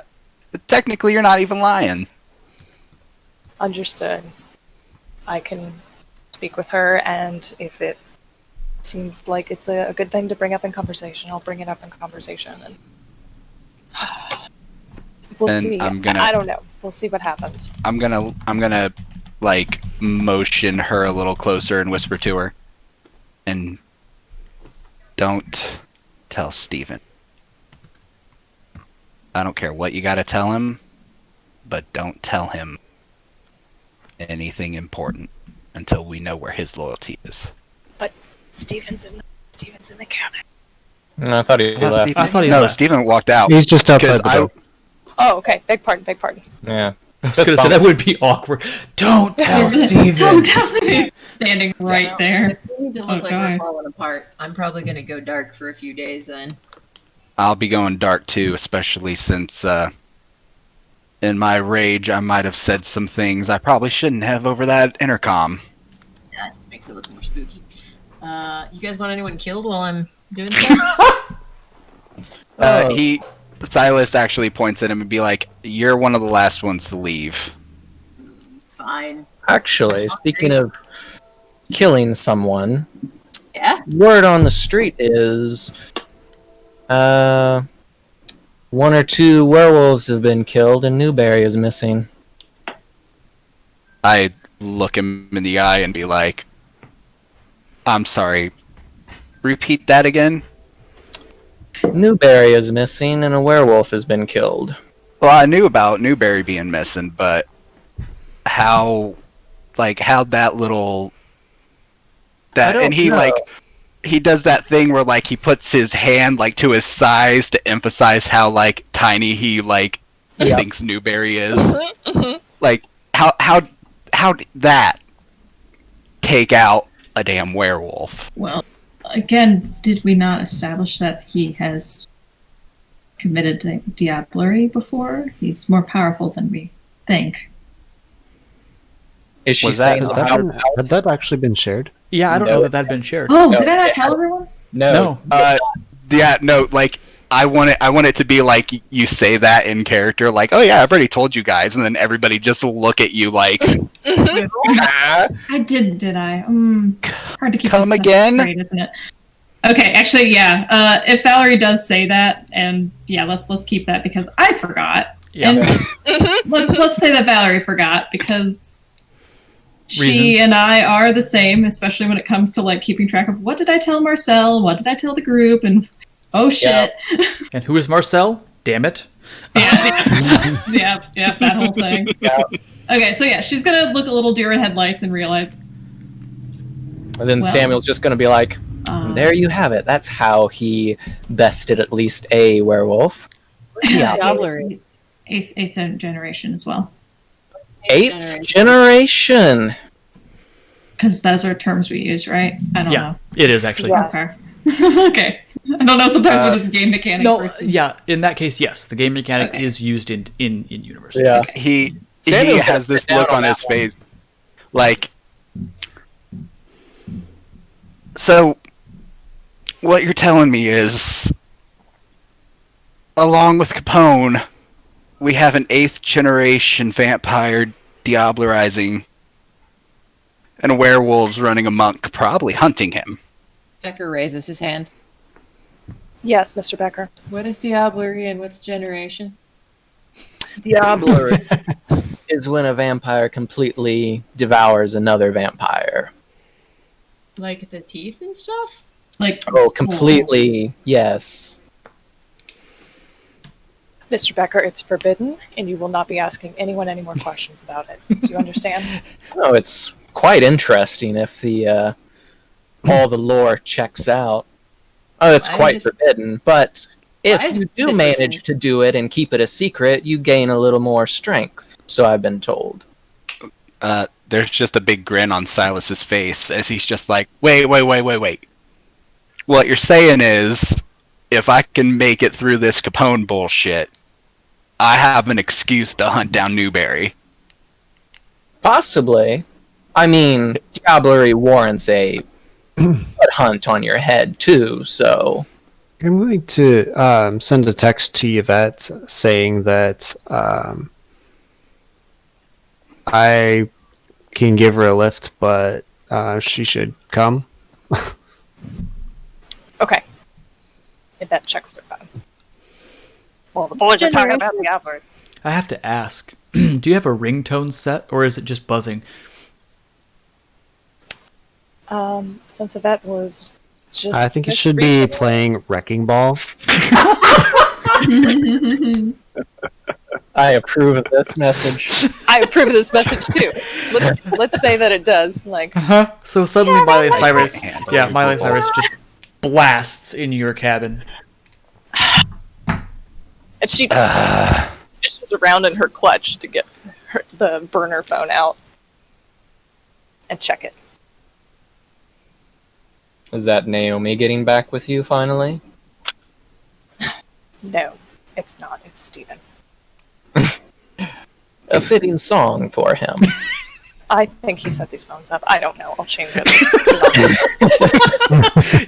[SPEAKER 3] Technically, you're not even lying.
[SPEAKER 6] Understood. I can speak with her, and if it seems like it's a good thing to bring up in conversation, I'll bring it up in conversation, and we'll
[SPEAKER 3] And
[SPEAKER 6] see.
[SPEAKER 3] I'm gonna-
[SPEAKER 6] I don't know. We'll see what happens.
[SPEAKER 3] I'm gonna like motion her a little closer and whisper to her. And don't tell Steven. I don't care what you gotta tell him, but don't tell him anything important until we know where his loyalty is.
[SPEAKER 6] Steven's in the cabin.
[SPEAKER 5] No, I thought he
[SPEAKER 3] Well,
[SPEAKER 5] left.
[SPEAKER 3] Steven-
[SPEAKER 1] I thought he
[SPEAKER 3] no,
[SPEAKER 1] left.
[SPEAKER 3] Steven walked out.
[SPEAKER 7] He's just outside the
[SPEAKER 3] Because
[SPEAKER 7] door.
[SPEAKER 6] Oh, okay. Beg pardon.
[SPEAKER 5] Yeah.
[SPEAKER 1] I was gonna say that would be awkward. Don't tell
[SPEAKER 8] Don't
[SPEAKER 1] Steven.
[SPEAKER 8] tell Steven. Standing right
[SPEAKER 2] Now,
[SPEAKER 8] there.
[SPEAKER 2] If we need to look
[SPEAKER 8] Oh,
[SPEAKER 2] like
[SPEAKER 8] guys.
[SPEAKER 2] we're falling apart, I'm probably gonna go dark for a few days then.
[SPEAKER 3] I'll be going dark too, especially since in my rage I might have said some things I probably shouldn't have over that intercom.
[SPEAKER 2] Yeah, it just makes me look more spooky. You guys want anyone killed while I'm doing that?
[SPEAKER 3] He Silas actually points at him and be like, "You're one of the last ones to leave."
[SPEAKER 2] Fine.
[SPEAKER 5] Actually, speaking of killing someone,
[SPEAKER 2] Yeah?
[SPEAKER 5] word on the street is one or two werewolves have been killed and Newberry is missing.
[SPEAKER 3] I look him in the eye and be like, "I'm sorry. Repeat that again."
[SPEAKER 5] Newberry is missing and a werewolf has been killed.
[SPEAKER 3] Well, I knew about Newberry being missing, but how'd that little
[SPEAKER 5] I don't
[SPEAKER 3] and he
[SPEAKER 5] know.
[SPEAKER 3] he does that thing where like he puts his hand like to his size to emphasize how like tiny he like
[SPEAKER 5] Yep.
[SPEAKER 3] thinks Newberry is. Like how'd that take out a damn werewolf?
[SPEAKER 8] Well, again, did we not establish that he has committed diablerie before? He's more powerful than we think.
[SPEAKER 5] Is she
[SPEAKER 3] Was that-
[SPEAKER 5] saying
[SPEAKER 7] Has
[SPEAKER 5] how
[SPEAKER 7] that,
[SPEAKER 5] powerful?
[SPEAKER 7] had that actually been shared?
[SPEAKER 1] Yeah, I don't
[SPEAKER 5] No.
[SPEAKER 1] know that had been shared.
[SPEAKER 8] Oh,
[SPEAKER 5] No,
[SPEAKER 8] did I not
[SPEAKER 5] it
[SPEAKER 8] tell everyone?
[SPEAKER 5] No.
[SPEAKER 3] Yeah, no, like I want it to be like you say that in character, like, "Oh yeah, I've already told you guys," and then everybody just look at you like,
[SPEAKER 8] I did I? Hard to keep
[SPEAKER 3] Come
[SPEAKER 8] this stuff
[SPEAKER 3] again?
[SPEAKER 8] straight, isn't it? Okay, actually, yeah. If Valerie does say that, and yeah, let's keep that because I forgot.
[SPEAKER 1] Yeah.
[SPEAKER 8] And let's say that Valerie forgot because she
[SPEAKER 1] Reasons.
[SPEAKER 8] and I are the same, especially when it comes to like keeping track of what did I tell Marcel, what did I tell the group, and oh shit,
[SPEAKER 1] And who is Marcel? Damn it.
[SPEAKER 8] yeah, that whole thing.
[SPEAKER 5] Yeah.
[SPEAKER 8] Okay, so yeah, she's gonna look a little deer in headlights and realize
[SPEAKER 5] And then
[SPEAKER 8] Well-
[SPEAKER 5] Samuel's just going to be like, there you have it. That's how he bested at least a werewolf.
[SPEAKER 2] Diablerie.
[SPEAKER 8] eighth generation as well,
[SPEAKER 5] Eighth generation.
[SPEAKER 8] because those are terms we use, right? I don't
[SPEAKER 1] Yeah,
[SPEAKER 8] know.
[SPEAKER 1] it is actually.
[SPEAKER 6] Yes.
[SPEAKER 8] Okay. Okay. I don't know sometimes when it's a game mechanic
[SPEAKER 1] No,
[SPEAKER 8] versus...
[SPEAKER 1] yeah, in that case, yes. The game mechanic
[SPEAKER 8] Okay.
[SPEAKER 1] is used in universe.
[SPEAKER 5] Yeah.
[SPEAKER 3] he
[SPEAKER 5] Samuel's
[SPEAKER 3] has
[SPEAKER 5] gonna
[SPEAKER 3] this
[SPEAKER 5] sit down
[SPEAKER 3] look
[SPEAKER 5] on
[SPEAKER 3] on his
[SPEAKER 5] that one.
[SPEAKER 3] face, like. So, what you're telling me is, along with Capone, we have an 8th generation vampire diablerizing, and werewolves running amok, probably hunting him.
[SPEAKER 2] Becker raises his hand.
[SPEAKER 6] Yes, Mr. Becker.
[SPEAKER 2] What is diablerie and what's generation?
[SPEAKER 5] Diablerie is when a vampire completely devours another vampire.
[SPEAKER 2] Like the teeth and stuff?
[SPEAKER 8] Like,
[SPEAKER 5] Oh, completely, yes.
[SPEAKER 6] Mr. Becker, it's forbidden, and you will not be asking anyone any more questions about it. Do you understand?
[SPEAKER 5] No, it's quite interesting if the all the lore checks out. Oh, it's
[SPEAKER 2] Why is
[SPEAKER 5] quite
[SPEAKER 2] it-
[SPEAKER 5] forbidden, but if
[SPEAKER 2] Why is
[SPEAKER 5] you
[SPEAKER 2] it
[SPEAKER 5] do
[SPEAKER 2] different?
[SPEAKER 5] manage to do it and keep it a secret, you gain a little more strength. So I've been told.
[SPEAKER 3] There's just a big grin on Silas's face as he's just like, wait. What you're saying is, if I can make it through this Capone bullshit, I have an excuse to hunt down Newberry.
[SPEAKER 5] Possibly. I mean, diablerie warrants a blood hunt on your head too. So
[SPEAKER 7] I'm going to send a text to Yvette saying that I can give her a lift, but she should come.
[SPEAKER 6] Okay. If that checks their phone. Well, the boys are talking about the outward.
[SPEAKER 1] I have to ask, do you have a ringtone set, or is it just buzzing?
[SPEAKER 6] Since Yvette was just...
[SPEAKER 7] I think it
[SPEAKER 6] just
[SPEAKER 7] should be
[SPEAKER 6] recently-
[SPEAKER 7] playing Wrecking Ball.
[SPEAKER 5] I approve of this message.
[SPEAKER 6] I approve of this message too. Let's say that it does. Like,
[SPEAKER 1] Huh? So suddenly Miley Cyrus,
[SPEAKER 3] handle
[SPEAKER 1] yeah,
[SPEAKER 3] it.
[SPEAKER 1] Miley Cyrus just blasts in your cabin.
[SPEAKER 6] and she she's around in her clutch to get the burner phone out and check it.
[SPEAKER 5] Is that Naomi getting back with you finally?
[SPEAKER 6] No, it's not. It's Steven.
[SPEAKER 5] A fitting song for him.
[SPEAKER 6] I think he set these phones up. I don't know. I'll change it.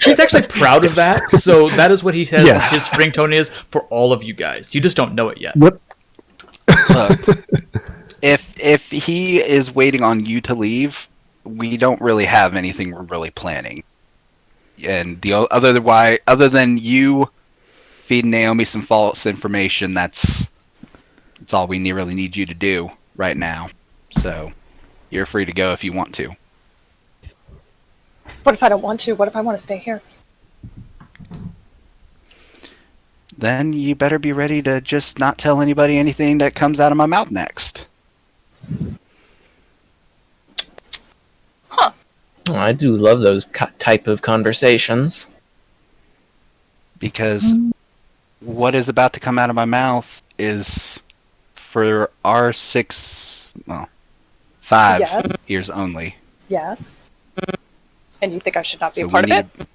[SPEAKER 1] He's actually proud of that, so that is what he says
[SPEAKER 7] Yes.
[SPEAKER 1] his ringtone is for all of you guys. You just don't know it yet.
[SPEAKER 3] Look, if he is waiting on you to leave, we don't really have anything we're really planning. And other than you feeding Naomi some false information, that's all we really need you to do right now. So you're free to go if you want to.
[SPEAKER 6] What if I don't want to? What if I want to stay here?
[SPEAKER 3] Then you better be ready to just not tell anybody anything that comes out of my mouth next.
[SPEAKER 5] I do love those type of conversations.
[SPEAKER 3] Because what is about to come out of my mouth is for our 5
[SPEAKER 6] Yes.
[SPEAKER 3] ears only.
[SPEAKER 6] Yes. And you think I should not be
[SPEAKER 3] So
[SPEAKER 6] a part
[SPEAKER 3] we
[SPEAKER 6] of it?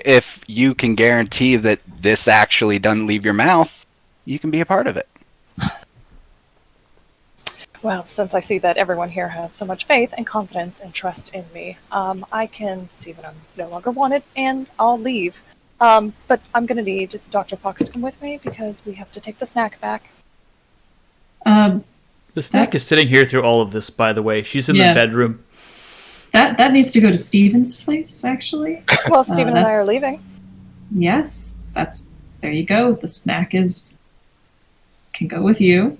[SPEAKER 3] If you can guarantee that this actually doesn't leave your mouth, you can be a part of it.
[SPEAKER 6] Well, since I see that everyone here has so much faith and confidence and trust in me, I can see that I'm no longer wanted, and I'll leave. But I'm going to need Dr. Fox to come with me because we have to take the snack back.
[SPEAKER 8] Um,
[SPEAKER 1] The snack is
[SPEAKER 8] That's-
[SPEAKER 1] sitting here through all of this, by the way. She's in
[SPEAKER 8] Yeah.
[SPEAKER 1] the bedroom.
[SPEAKER 8] that needs to go to Steven's place, actually.
[SPEAKER 6] Well, Stephen and I are
[SPEAKER 8] that's-
[SPEAKER 6] leaving.
[SPEAKER 8] Yes, there you go. The snack can go with you.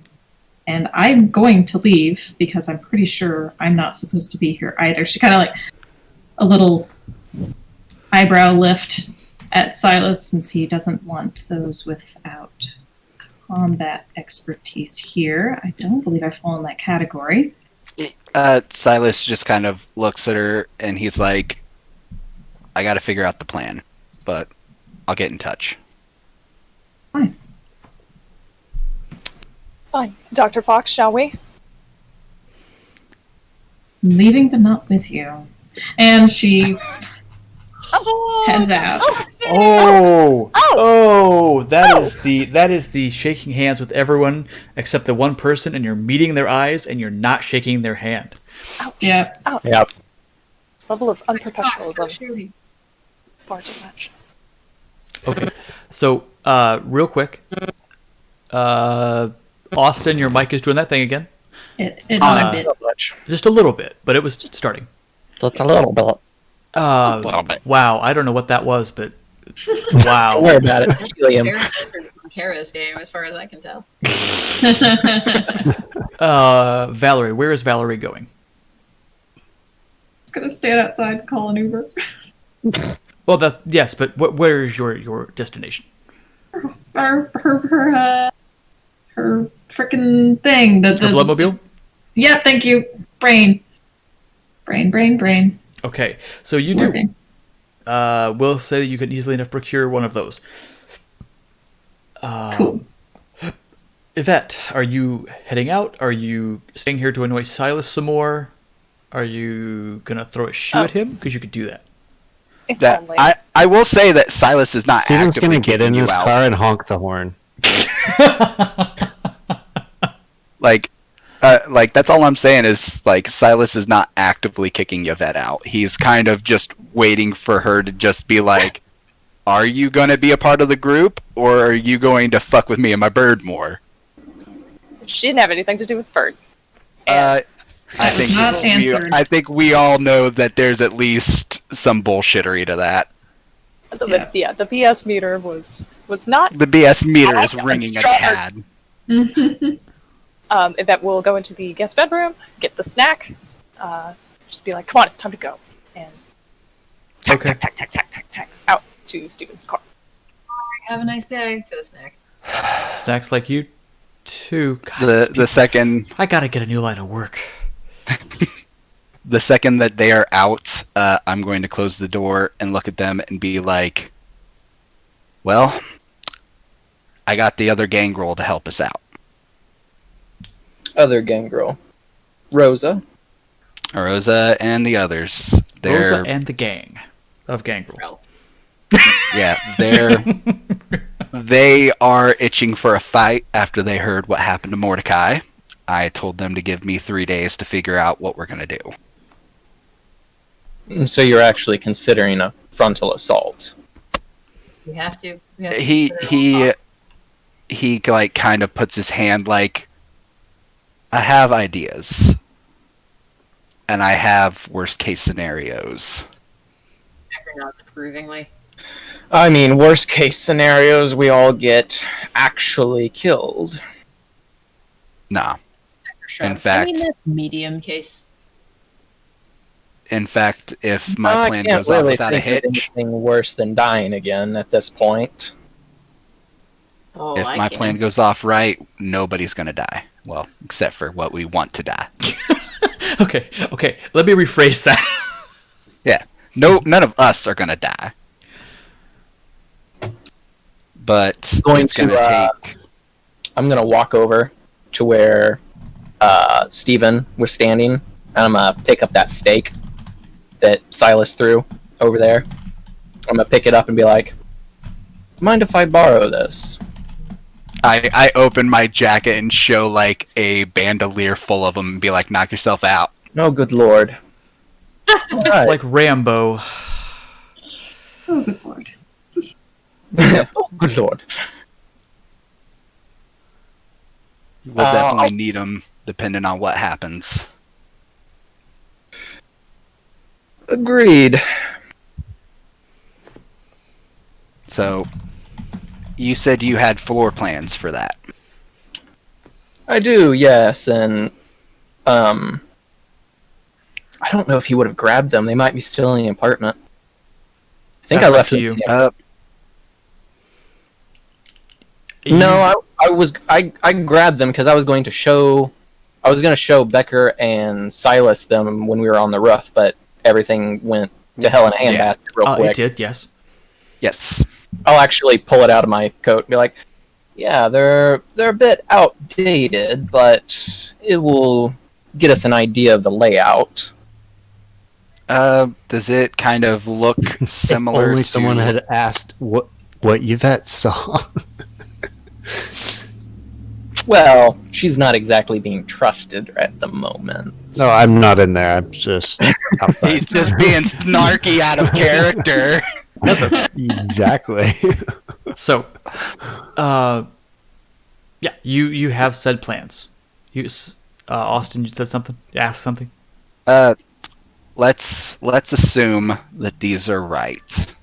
[SPEAKER 8] And I'm going to leave because I'm pretty sure I'm not supposed to be here either. She kind of like a little eyebrow lift at Silas since he doesn't want those without combat expertise here. I don't believe I fall in that category.
[SPEAKER 3] Silas just kind of looks at her and he's like, I got to figure out the plan, but I'll get in touch.
[SPEAKER 6] Fine. Dr. Fox, shall we?
[SPEAKER 8] I'm leaving, but not with you. And she heads out.
[SPEAKER 1] That is the shaking hands with everyone except the one person, and you're meeting their eyes and you're not shaking their hand.
[SPEAKER 8] Yeah.
[SPEAKER 5] Yep.
[SPEAKER 6] Level of
[SPEAKER 2] Oh, so
[SPEAKER 6] unprofessionalism.
[SPEAKER 2] surely.
[SPEAKER 6] Far too much.
[SPEAKER 1] Okay. So, real quick, Austin, your mic is doing that thing again.
[SPEAKER 8] It
[SPEAKER 5] Not much.
[SPEAKER 1] Just a little bit, but it was just starting.
[SPEAKER 5] Just a little bit.
[SPEAKER 3] A little bit.
[SPEAKER 1] Wow, I don't know what that was, but
[SPEAKER 5] Don't
[SPEAKER 1] wow.
[SPEAKER 5] worry about it. Helium.
[SPEAKER 2] Kara's game, as far as I can tell.
[SPEAKER 1] Valerie, where is Valerie going?
[SPEAKER 8] Just gonna stand outside and call an Uber.
[SPEAKER 1] Well, yes, but where is your destination?
[SPEAKER 8] Her frickin' thing. The
[SPEAKER 1] The Bloodmobile?
[SPEAKER 8] Yeah, thank you. Brain.
[SPEAKER 1] Okay, so you do.
[SPEAKER 8] Working.
[SPEAKER 1] We'll say that you can easily enough procure one of those.
[SPEAKER 8] Cool.
[SPEAKER 1] Yvette, are you heading out? Are you staying here to annoy Silas some more? Are you gonna throw a shoe at him? Because you could do that.
[SPEAKER 6] If
[SPEAKER 3] That
[SPEAKER 6] only.
[SPEAKER 3] I will say that Silas is not
[SPEAKER 7] Steven's
[SPEAKER 3] actively
[SPEAKER 7] gonna get
[SPEAKER 3] kicking
[SPEAKER 7] in
[SPEAKER 3] you
[SPEAKER 7] his
[SPEAKER 3] out.
[SPEAKER 7] car and honk the horn.
[SPEAKER 3] Like, like that's all I'm saying is like Silas is not actively kicking Yvette out. He's kind of just waiting for her to just be like, "Are you going to be a part of the group, or are you going to fuck with me and my bird more?"
[SPEAKER 6] She didn't have anything to do with Bird.
[SPEAKER 3] I
[SPEAKER 8] That was
[SPEAKER 3] think
[SPEAKER 8] not answered.
[SPEAKER 3] I think we all know that there's at least some bullshittery to that.
[SPEAKER 6] Yeah, the BS meter was not.
[SPEAKER 3] The BS meter is
[SPEAKER 6] Oh,
[SPEAKER 3] ringing a
[SPEAKER 6] sure.
[SPEAKER 3] cad.
[SPEAKER 6] Yvette will go into the guest bedroom, get the snack, just be like, "Come on, it's time to go," and tack,
[SPEAKER 1] Okay.
[SPEAKER 6] tack, tack, tack, tack, tack, tack, out to Steven's car.
[SPEAKER 2] Have a nice day to the snack.
[SPEAKER 1] Snacks like you too. God,
[SPEAKER 3] The second
[SPEAKER 1] I gotta get a new line of work.
[SPEAKER 3] the second that they are out, I'm going to close the door and look at them and be like, "Well, I got the other gangrel to help us out."
[SPEAKER 5] Other gangrel. Rosa.
[SPEAKER 3] Rosa and the others.
[SPEAKER 1] Rosa and the gang of gangrels.
[SPEAKER 3] Yeah, they are itching for a fight after they heard what happened to Mordecai. I told them to give me 3 days to figure out what we're gonna do.
[SPEAKER 5] So you're actually considering a frontal assault.
[SPEAKER 2] We have to. We have to
[SPEAKER 3] He
[SPEAKER 2] consider all
[SPEAKER 3] he like kind of puts his hand like, I have ideas, and I have worst case scenarios.
[SPEAKER 2] Becker nods approvingly.
[SPEAKER 5] I mean, worst case scenarios, we all get actually killed.
[SPEAKER 3] Nah.
[SPEAKER 2] Becker shrugs.
[SPEAKER 3] fact-
[SPEAKER 2] I mean, that's medium case.
[SPEAKER 3] In fact, if my
[SPEAKER 5] I
[SPEAKER 3] plan
[SPEAKER 5] can't
[SPEAKER 3] goes off
[SPEAKER 5] really
[SPEAKER 3] without a
[SPEAKER 5] think of
[SPEAKER 3] hitch,
[SPEAKER 5] anything worse than dying again at this point.
[SPEAKER 2] Oh,
[SPEAKER 3] if
[SPEAKER 2] I
[SPEAKER 3] my
[SPEAKER 2] can.
[SPEAKER 3] plan goes off right, nobody's gonna die. Well, except for what we want to die.
[SPEAKER 1] Okay. Let me rephrase that.
[SPEAKER 3] No, none of us are gonna die. But
[SPEAKER 5] Going
[SPEAKER 3] it's gonna
[SPEAKER 5] to,
[SPEAKER 3] take.
[SPEAKER 5] I'm gonna walk over to where Steven was standing, and I'm gonna pick up that stake that Silas threw over there. I'm gonna pick it up and be like, "Mind if I borrow this?"
[SPEAKER 3] I open my jacket and show like a bandolier full of them and be like, "Knock yourself out."
[SPEAKER 5] No, good lord.
[SPEAKER 1] It's like Rambo.
[SPEAKER 8] Oh, good lord.
[SPEAKER 5] Oh, good lord.
[SPEAKER 3] We'll
[SPEAKER 5] Uh,
[SPEAKER 3] definitely need them depending on what happens.
[SPEAKER 5] Agreed.
[SPEAKER 3] So, you said you had floor plans for that.
[SPEAKER 5] I do, yes, and I don't know if he would have grabbed them. They might be still in the apartment. I think
[SPEAKER 1] That's
[SPEAKER 5] I
[SPEAKER 1] up
[SPEAKER 5] left
[SPEAKER 1] to
[SPEAKER 5] them.
[SPEAKER 1] you.
[SPEAKER 5] No, I grabbed them because I was going to show Becker and Silas them when we were on the roof, but everything went to hell in a handbasket real
[SPEAKER 1] It
[SPEAKER 5] quick.
[SPEAKER 1] did, yes.
[SPEAKER 3] Yes.
[SPEAKER 5] I'll actually pull it out of my coat and be like, "Yeah, they're a bit outdated, but it will get us an idea of the layout."
[SPEAKER 3] Does it kind of look similar
[SPEAKER 7] If only
[SPEAKER 3] to...
[SPEAKER 7] someone had asked what Yvette saw.
[SPEAKER 5] Well, she's not exactly being trusted at the moment.
[SPEAKER 7] No, I'm not in there. I'm just outside.
[SPEAKER 3] He's just being snarky out of character.
[SPEAKER 1] That's okay.
[SPEAKER 7] Exactly.
[SPEAKER 1] So, yeah, you have said plans. Austin, you said something? You asked something?
[SPEAKER 3] Let's assume that these are right.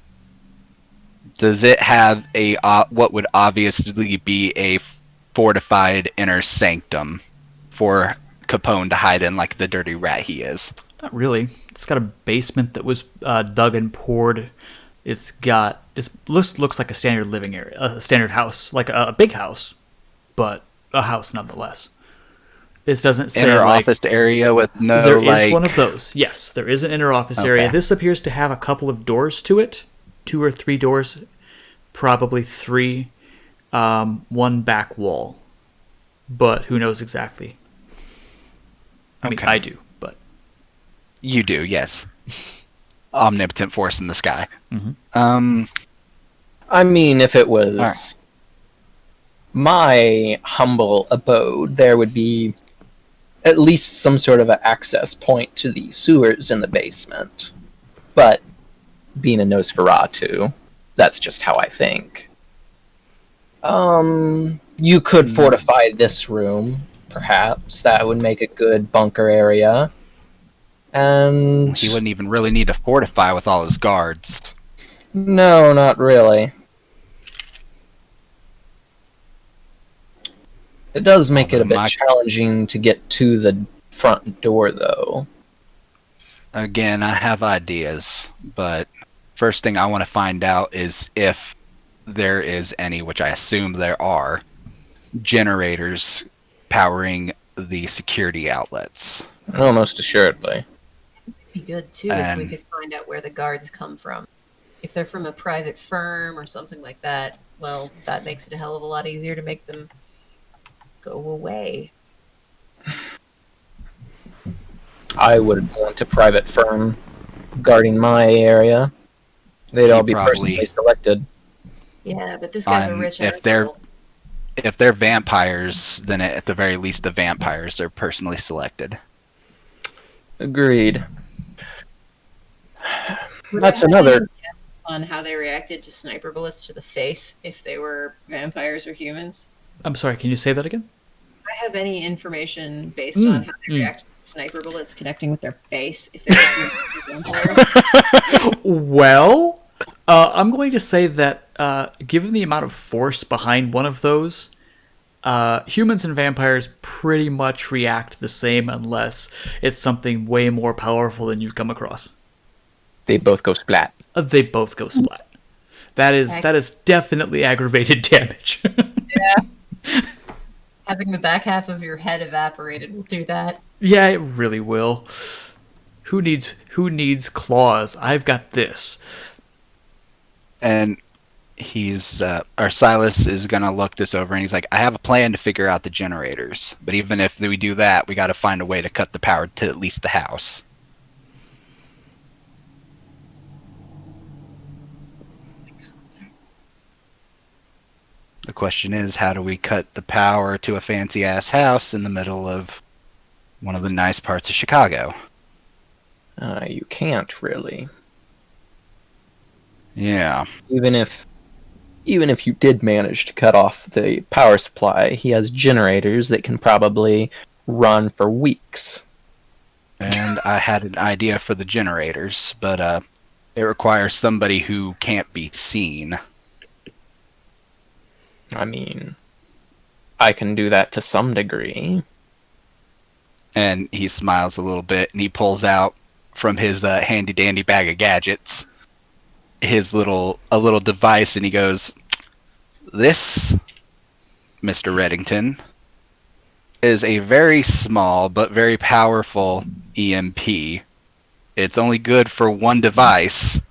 [SPEAKER 3] Does it have a what would obviously be a fortified inner sanctum for Capone to hide in like the dirty rat he is?
[SPEAKER 1] Not really. It's got a basement that was dug and poured. It looks like a standard living area, a standard house, like a big house, but a house nonetheless. This doesn't say
[SPEAKER 3] Inner
[SPEAKER 1] like,
[SPEAKER 3] office area with no
[SPEAKER 1] there is
[SPEAKER 3] like...
[SPEAKER 1] one of those. Yes, there is an inner office area.
[SPEAKER 3] Okay.
[SPEAKER 1] This appears to have a couple of doors to it, 2 or 3 doors, probably 3, one back wall, but who knows exactly? I mean,
[SPEAKER 3] Okay.
[SPEAKER 1] I do, but
[SPEAKER 3] You do, yes. Omnipotent force in the sky.
[SPEAKER 1] Mhm.
[SPEAKER 5] I mean, if it was
[SPEAKER 3] Alright.
[SPEAKER 5] my humble abode, there would be at least some sort of an access point to the sewers in the basement. But being a Nosferatu, that's just how I think. You could fortify this room, perhaps. That would make a good bunker area. And
[SPEAKER 3] He wouldn't even really need to fortify with all his guards.
[SPEAKER 5] no, not really. It does make it a bit challenging to get to the front door, though.
[SPEAKER 3] Again, I have ideas, but first thing I want to find out is if there is any, which I assume there are, generators powering the security outlets.
[SPEAKER 5] Almost assuredly.
[SPEAKER 2] Be good too if we could find out where the guards come from. If they're from a private firm or something like that, well, that makes it a hell of a lot easier to make them go away.
[SPEAKER 5] I wouldn't want a private firm guarding my area. They'd all be personally selected.
[SPEAKER 2] Yeah, but this guy's a rich asshole.
[SPEAKER 3] If they're vampires, then at the very least the vampires are personally selected.
[SPEAKER 5] Agreed.
[SPEAKER 2] Would
[SPEAKER 5] That's
[SPEAKER 2] I have
[SPEAKER 5] another.
[SPEAKER 2] any guesses on how they reacted to sniper bullets to the face if they were vampires or humans?
[SPEAKER 1] I'm sorry, can you say that again?
[SPEAKER 2] Do I have any information based on how they react to sniper bullets connecting with their face if they're humans or vampires?
[SPEAKER 1] Well, I'm going to say that given the amount of force behind one of those, humans and vampires pretty much react the same unless it's something way more powerful than you've come across.
[SPEAKER 5] They both go splat.
[SPEAKER 1] They both go splat. That is definitely aggravated damage.
[SPEAKER 2] Yeah. Having the back half of your head evaporated will do that.
[SPEAKER 1] Yeah, it really will. Who needs claws? I've got this.
[SPEAKER 3] And Silas is gonna look this over and he's like, I have a plan to figure out the generators. But even if we do that, we gotta find a way to cut the power to at least the house. The question is, how do we cut the power to a fancy ass house in the middle of one of the nice parts of Chicago?
[SPEAKER 5] You can't really.
[SPEAKER 3] Yeah.
[SPEAKER 5] Even if you did manage to cut off the power supply, he has generators that can probably run for weeks.
[SPEAKER 3] And I had an idea for the generators, but it requires somebody who can't be seen.
[SPEAKER 5] I mean, I can do that to some degree.
[SPEAKER 3] And he smiles a little bit, and he pulls out from his handy-dandy bag of gadgets a little device, and he goes, "This, Mr. Reddington, is a very small but very powerful EMP. It's only good for one device,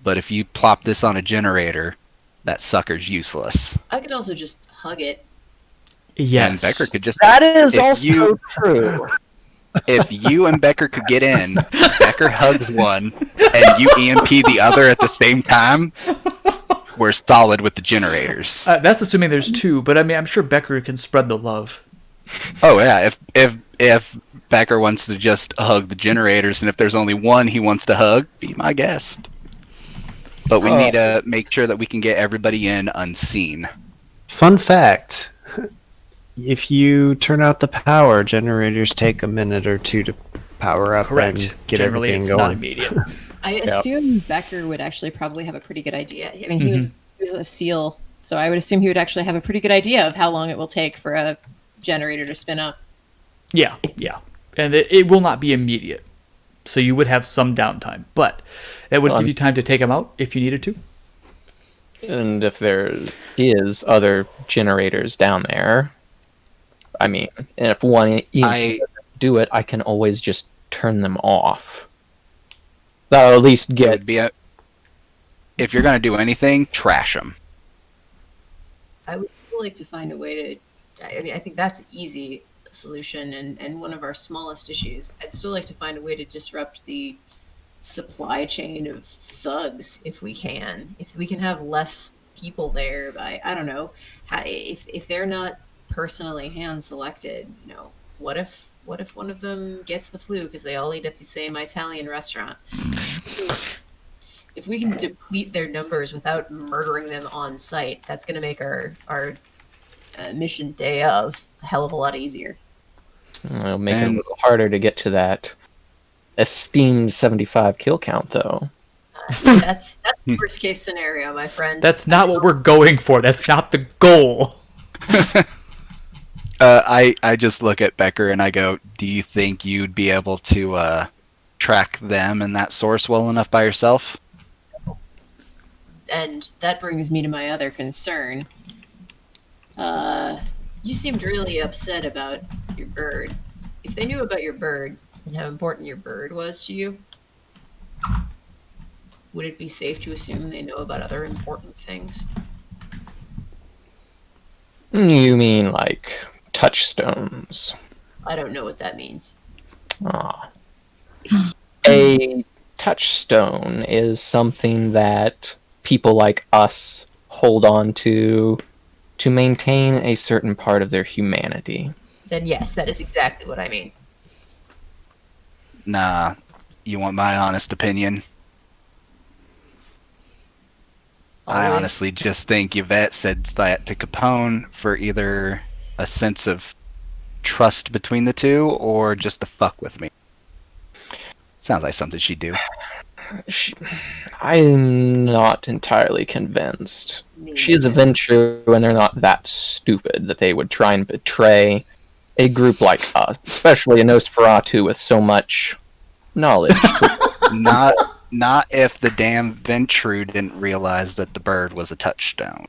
[SPEAKER 3] but if you plop this on a generator, that sucker's useless."
[SPEAKER 2] I could also just hug it.
[SPEAKER 1] Yes.
[SPEAKER 3] And Becker could just...
[SPEAKER 5] That is also true.
[SPEAKER 3] If you and Becker could get in, Becker hugs one, and you EMP the other at the same time, we're solid with the generators.
[SPEAKER 1] That's assuming there's two, but I mean, I'm sure Becker can spread the love.
[SPEAKER 3] Oh yeah, if Becker wants to just hug the generators, and if there's only one he wants to hug, be my guest. But we need to make sure that we can get everybody in unseen.
[SPEAKER 7] Fun fact. If you turn out the power, generators take a minute or two to power up
[SPEAKER 1] Correct.
[SPEAKER 7] and get
[SPEAKER 1] Generally,
[SPEAKER 7] everything
[SPEAKER 1] it's
[SPEAKER 7] going.
[SPEAKER 1] not immediate.
[SPEAKER 2] I assume Becker would actually probably have a pretty good idea. I mean, he was a SEAL, so I would assume he would actually have a pretty good idea of how long it will take for a generator to spin up.
[SPEAKER 1] Yeah. And it will not be immediate. So you would have some downtime. But that would give you time to take them out if you needed to.
[SPEAKER 5] And if there is other generators down there, I mean, and if one doesn't do it, I can always just turn them off. That'll at least get...
[SPEAKER 3] If you're going to do anything, trash them.
[SPEAKER 2] I would still like to find a way to... I mean, I think that's an easy solution and one of our smallest issues. I'd still like to find a way to disrupt the supply chain of thugs if we can. If we can have less people there, I don't know. If they're not personally hand selected, what if What if one of them gets the flu because they all eat at the same Italian restaurant? If we can deplete their numbers without murdering them on site, that's going to make our mission day of a hell of a lot easier.
[SPEAKER 5] It'll make it a
[SPEAKER 3] And-
[SPEAKER 5] little harder to get to that esteemed 75 kill count, though.
[SPEAKER 2] That's the worst case scenario, my friend.
[SPEAKER 1] That's not what we're going for. That's not the goal.
[SPEAKER 3] I just look at Becker and I go, do you think you'd be able to track them and that source well enough by yourself?
[SPEAKER 2] And that brings me to my other concern. You seemed really upset about your bird. If they knew about your bird and how important your bird was to you, would it be safe to assume they know about other important things?
[SPEAKER 5] You mean like touchstones?
[SPEAKER 2] I don't know what that means.
[SPEAKER 5] Ah. A touchstone is something that people like us hold on to maintain a certain part of their humanity.
[SPEAKER 2] Then yes, that is exactly what I mean.
[SPEAKER 3] Nah, you want my honest opinion? I
[SPEAKER 2] Always.
[SPEAKER 3] honestly just think Yvette said that to Capone for either a sense of trust between the two or just to fuck with me. Sounds like something she'd do.
[SPEAKER 5] I'm not entirely convinced.
[SPEAKER 2] Me
[SPEAKER 5] She is a
[SPEAKER 2] neither.
[SPEAKER 5] Ventrue, and they're not that stupid that they would try and betray a group like us, especially a Nosferatu with so much knowledge.
[SPEAKER 3] Not if the damn Ventrue didn't realize that the bird was a touchstone.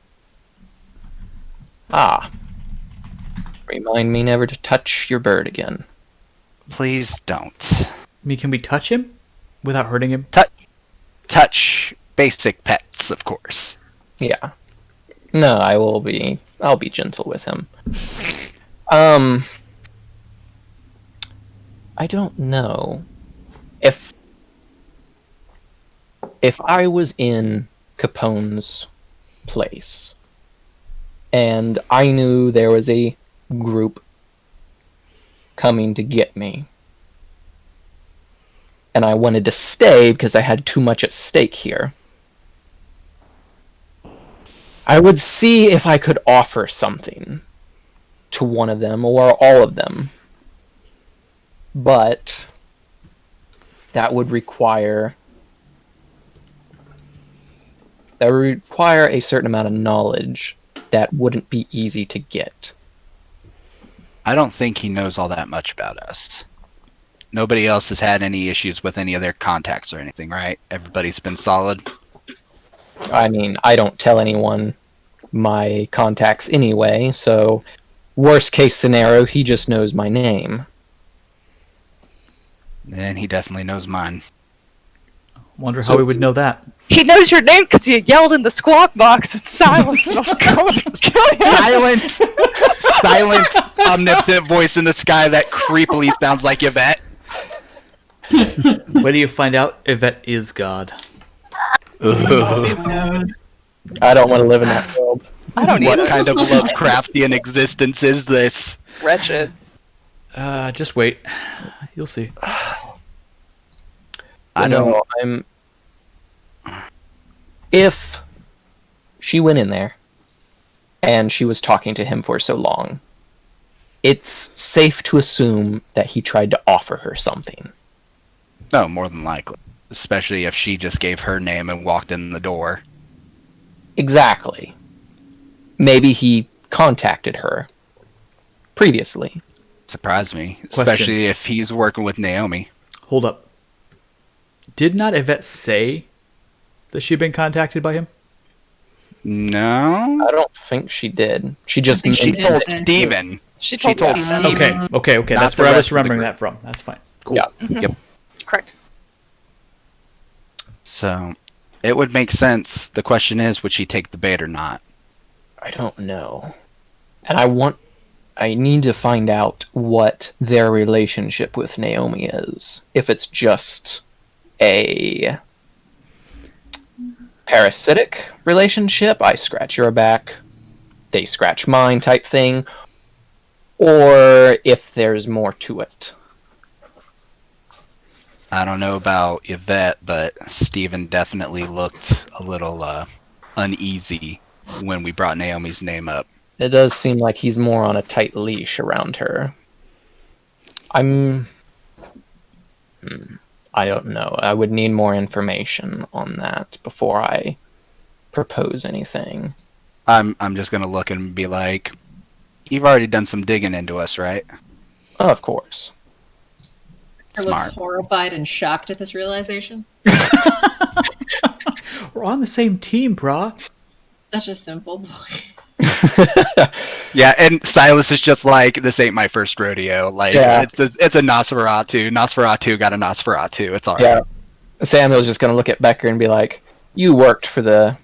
[SPEAKER 5] Ah. Remind me never to touch your bird again.
[SPEAKER 3] Please don't.
[SPEAKER 1] I mean, can we touch him without hurting him?
[SPEAKER 3] Touch basic pets, of course.
[SPEAKER 5] Yeah. No, I'll be gentle with him. I don't know. If I was in Capone's place and I knew there was a group coming to get me and I wanted to stay because I had too much at stake here, I would see if I could offer something to one of them or all of them. But that would require a certain amount of knowledge that wouldn't be easy to get.
[SPEAKER 3] I don't think he knows all that much about us. Nobody else has had any issues with any of their contacts or anything, right? Everybody's been solid.
[SPEAKER 5] I mean, I don't tell anyone my contacts anyway, so worst case scenario, he just knows my name.
[SPEAKER 3] And he definitely knows mine.
[SPEAKER 1] Wonder how we would know that.
[SPEAKER 6] He knows your name because you yelled in the squawk box at Silas. And I'm going to kill you.
[SPEAKER 3] Silent, omnipotent voice in the sky that creepily sounds like Yvette.
[SPEAKER 1] Where do you find out Yvette is God?
[SPEAKER 8] No.
[SPEAKER 5] I don't want to live in that world.
[SPEAKER 6] I don't
[SPEAKER 3] What
[SPEAKER 6] either.
[SPEAKER 3] kind of Lovecraftian existence is this?
[SPEAKER 6] Wretched.
[SPEAKER 1] Just wait. You'll see.
[SPEAKER 3] I
[SPEAKER 5] know
[SPEAKER 3] don't.
[SPEAKER 5] If she went in there and she was talking to him for so long, it's safe to assume that he tried to offer her something.
[SPEAKER 3] No, more than likely. Especially if she just gave her name and walked in the door.
[SPEAKER 5] Exactly. Maybe he contacted her previously.
[SPEAKER 3] Surprised me. Especially if he's working with Naomi.
[SPEAKER 1] Hold up. Did not Yvette say that she'd been contacted by him?
[SPEAKER 3] No?
[SPEAKER 5] I don't think she did. She just
[SPEAKER 8] think
[SPEAKER 3] She
[SPEAKER 8] did
[SPEAKER 3] told
[SPEAKER 8] say.
[SPEAKER 3] Steven.
[SPEAKER 6] She
[SPEAKER 3] She
[SPEAKER 6] told
[SPEAKER 3] told
[SPEAKER 6] Steven.
[SPEAKER 3] Steven.
[SPEAKER 1] Okay.
[SPEAKER 3] Not
[SPEAKER 1] That's
[SPEAKER 3] the
[SPEAKER 1] where I was
[SPEAKER 3] rest of the
[SPEAKER 1] remembering
[SPEAKER 3] group.
[SPEAKER 1] that from. That's fine. Cool.
[SPEAKER 5] Yeah.
[SPEAKER 6] Correct.
[SPEAKER 3] So, it would make sense. The question is, would she take the bait or not?
[SPEAKER 5] I don't know. And I need to find out what their relationship with Naomi is. If it's just a parasitic relationship, I scratch your back, they scratch mine type thing, or if there's more to it.
[SPEAKER 3] I don't know about Yvette, but Steven definitely looked a little uneasy when we brought Naomi's name up.
[SPEAKER 5] It does seem like he's more on a tight leash around her. I don't know. I would need more information on that before I propose anything.
[SPEAKER 3] I'm just gonna look and be like, "You've already done some digging into us, right?"
[SPEAKER 5] Oh, of course.
[SPEAKER 2] He looks
[SPEAKER 3] Smart.
[SPEAKER 2] horrified and shocked at this realization.
[SPEAKER 1] We're on the same team, brah.
[SPEAKER 2] Such a simple boy.
[SPEAKER 3] Yeah, and Silas is just like, "This ain't my first rodeo. Like,
[SPEAKER 5] Yeah.
[SPEAKER 3] it's a Nosferatu. Nosferatu got a Nosferatu. It's all right."
[SPEAKER 5] Yeah. Samuel's just gonna look at Becker and be like, "You worked for the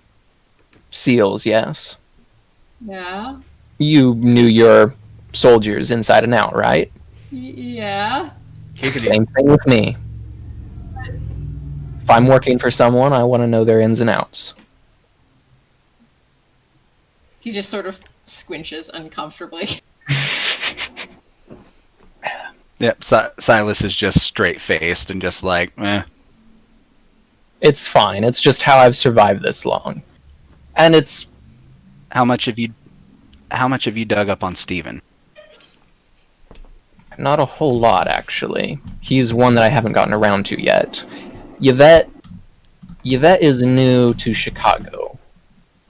[SPEAKER 5] SEALs, yes?
[SPEAKER 2] Yeah.
[SPEAKER 5] You knew your soldiers inside and out, right?"
[SPEAKER 2] Yeah.
[SPEAKER 5] Same thing with me. If I'm working for someone, I want to know their ins and outs.
[SPEAKER 2] He just sort of squinches uncomfortably.
[SPEAKER 3] Yep. Silas is just straight faced and just like, "Eh."
[SPEAKER 5] It's fine. It's just how I've survived this long. And it's
[SPEAKER 3] How much have you dug up on Steven?
[SPEAKER 5] not a whole lot, actually. He's one that I haven't gotten around to yet. Yvette is new to Chicago.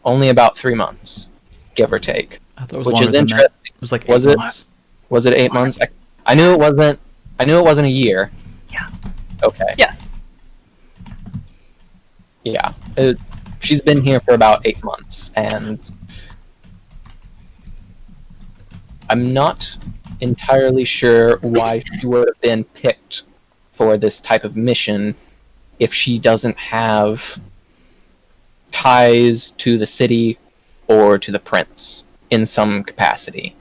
[SPEAKER 5] Only about 3 months, give or take.
[SPEAKER 1] I thought it was
[SPEAKER 5] Which
[SPEAKER 1] longer
[SPEAKER 5] is
[SPEAKER 1] than that.
[SPEAKER 5] interesting.
[SPEAKER 1] It was like
[SPEAKER 5] Was
[SPEAKER 1] 8
[SPEAKER 5] it?
[SPEAKER 1] months.
[SPEAKER 5] Was it 8 months? I knew it wasn't. I knew it wasn't a year.
[SPEAKER 6] Yeah.
[SPEAKER 5] Okay.
[SPEAKER 6] Yes.
[SPEAKER 5] Yeah. She's been here for about 8 months, and I'm not entirely sure why she would have been picked for this type of mission if she doesn't have ties to the city or to the prince in some capacity.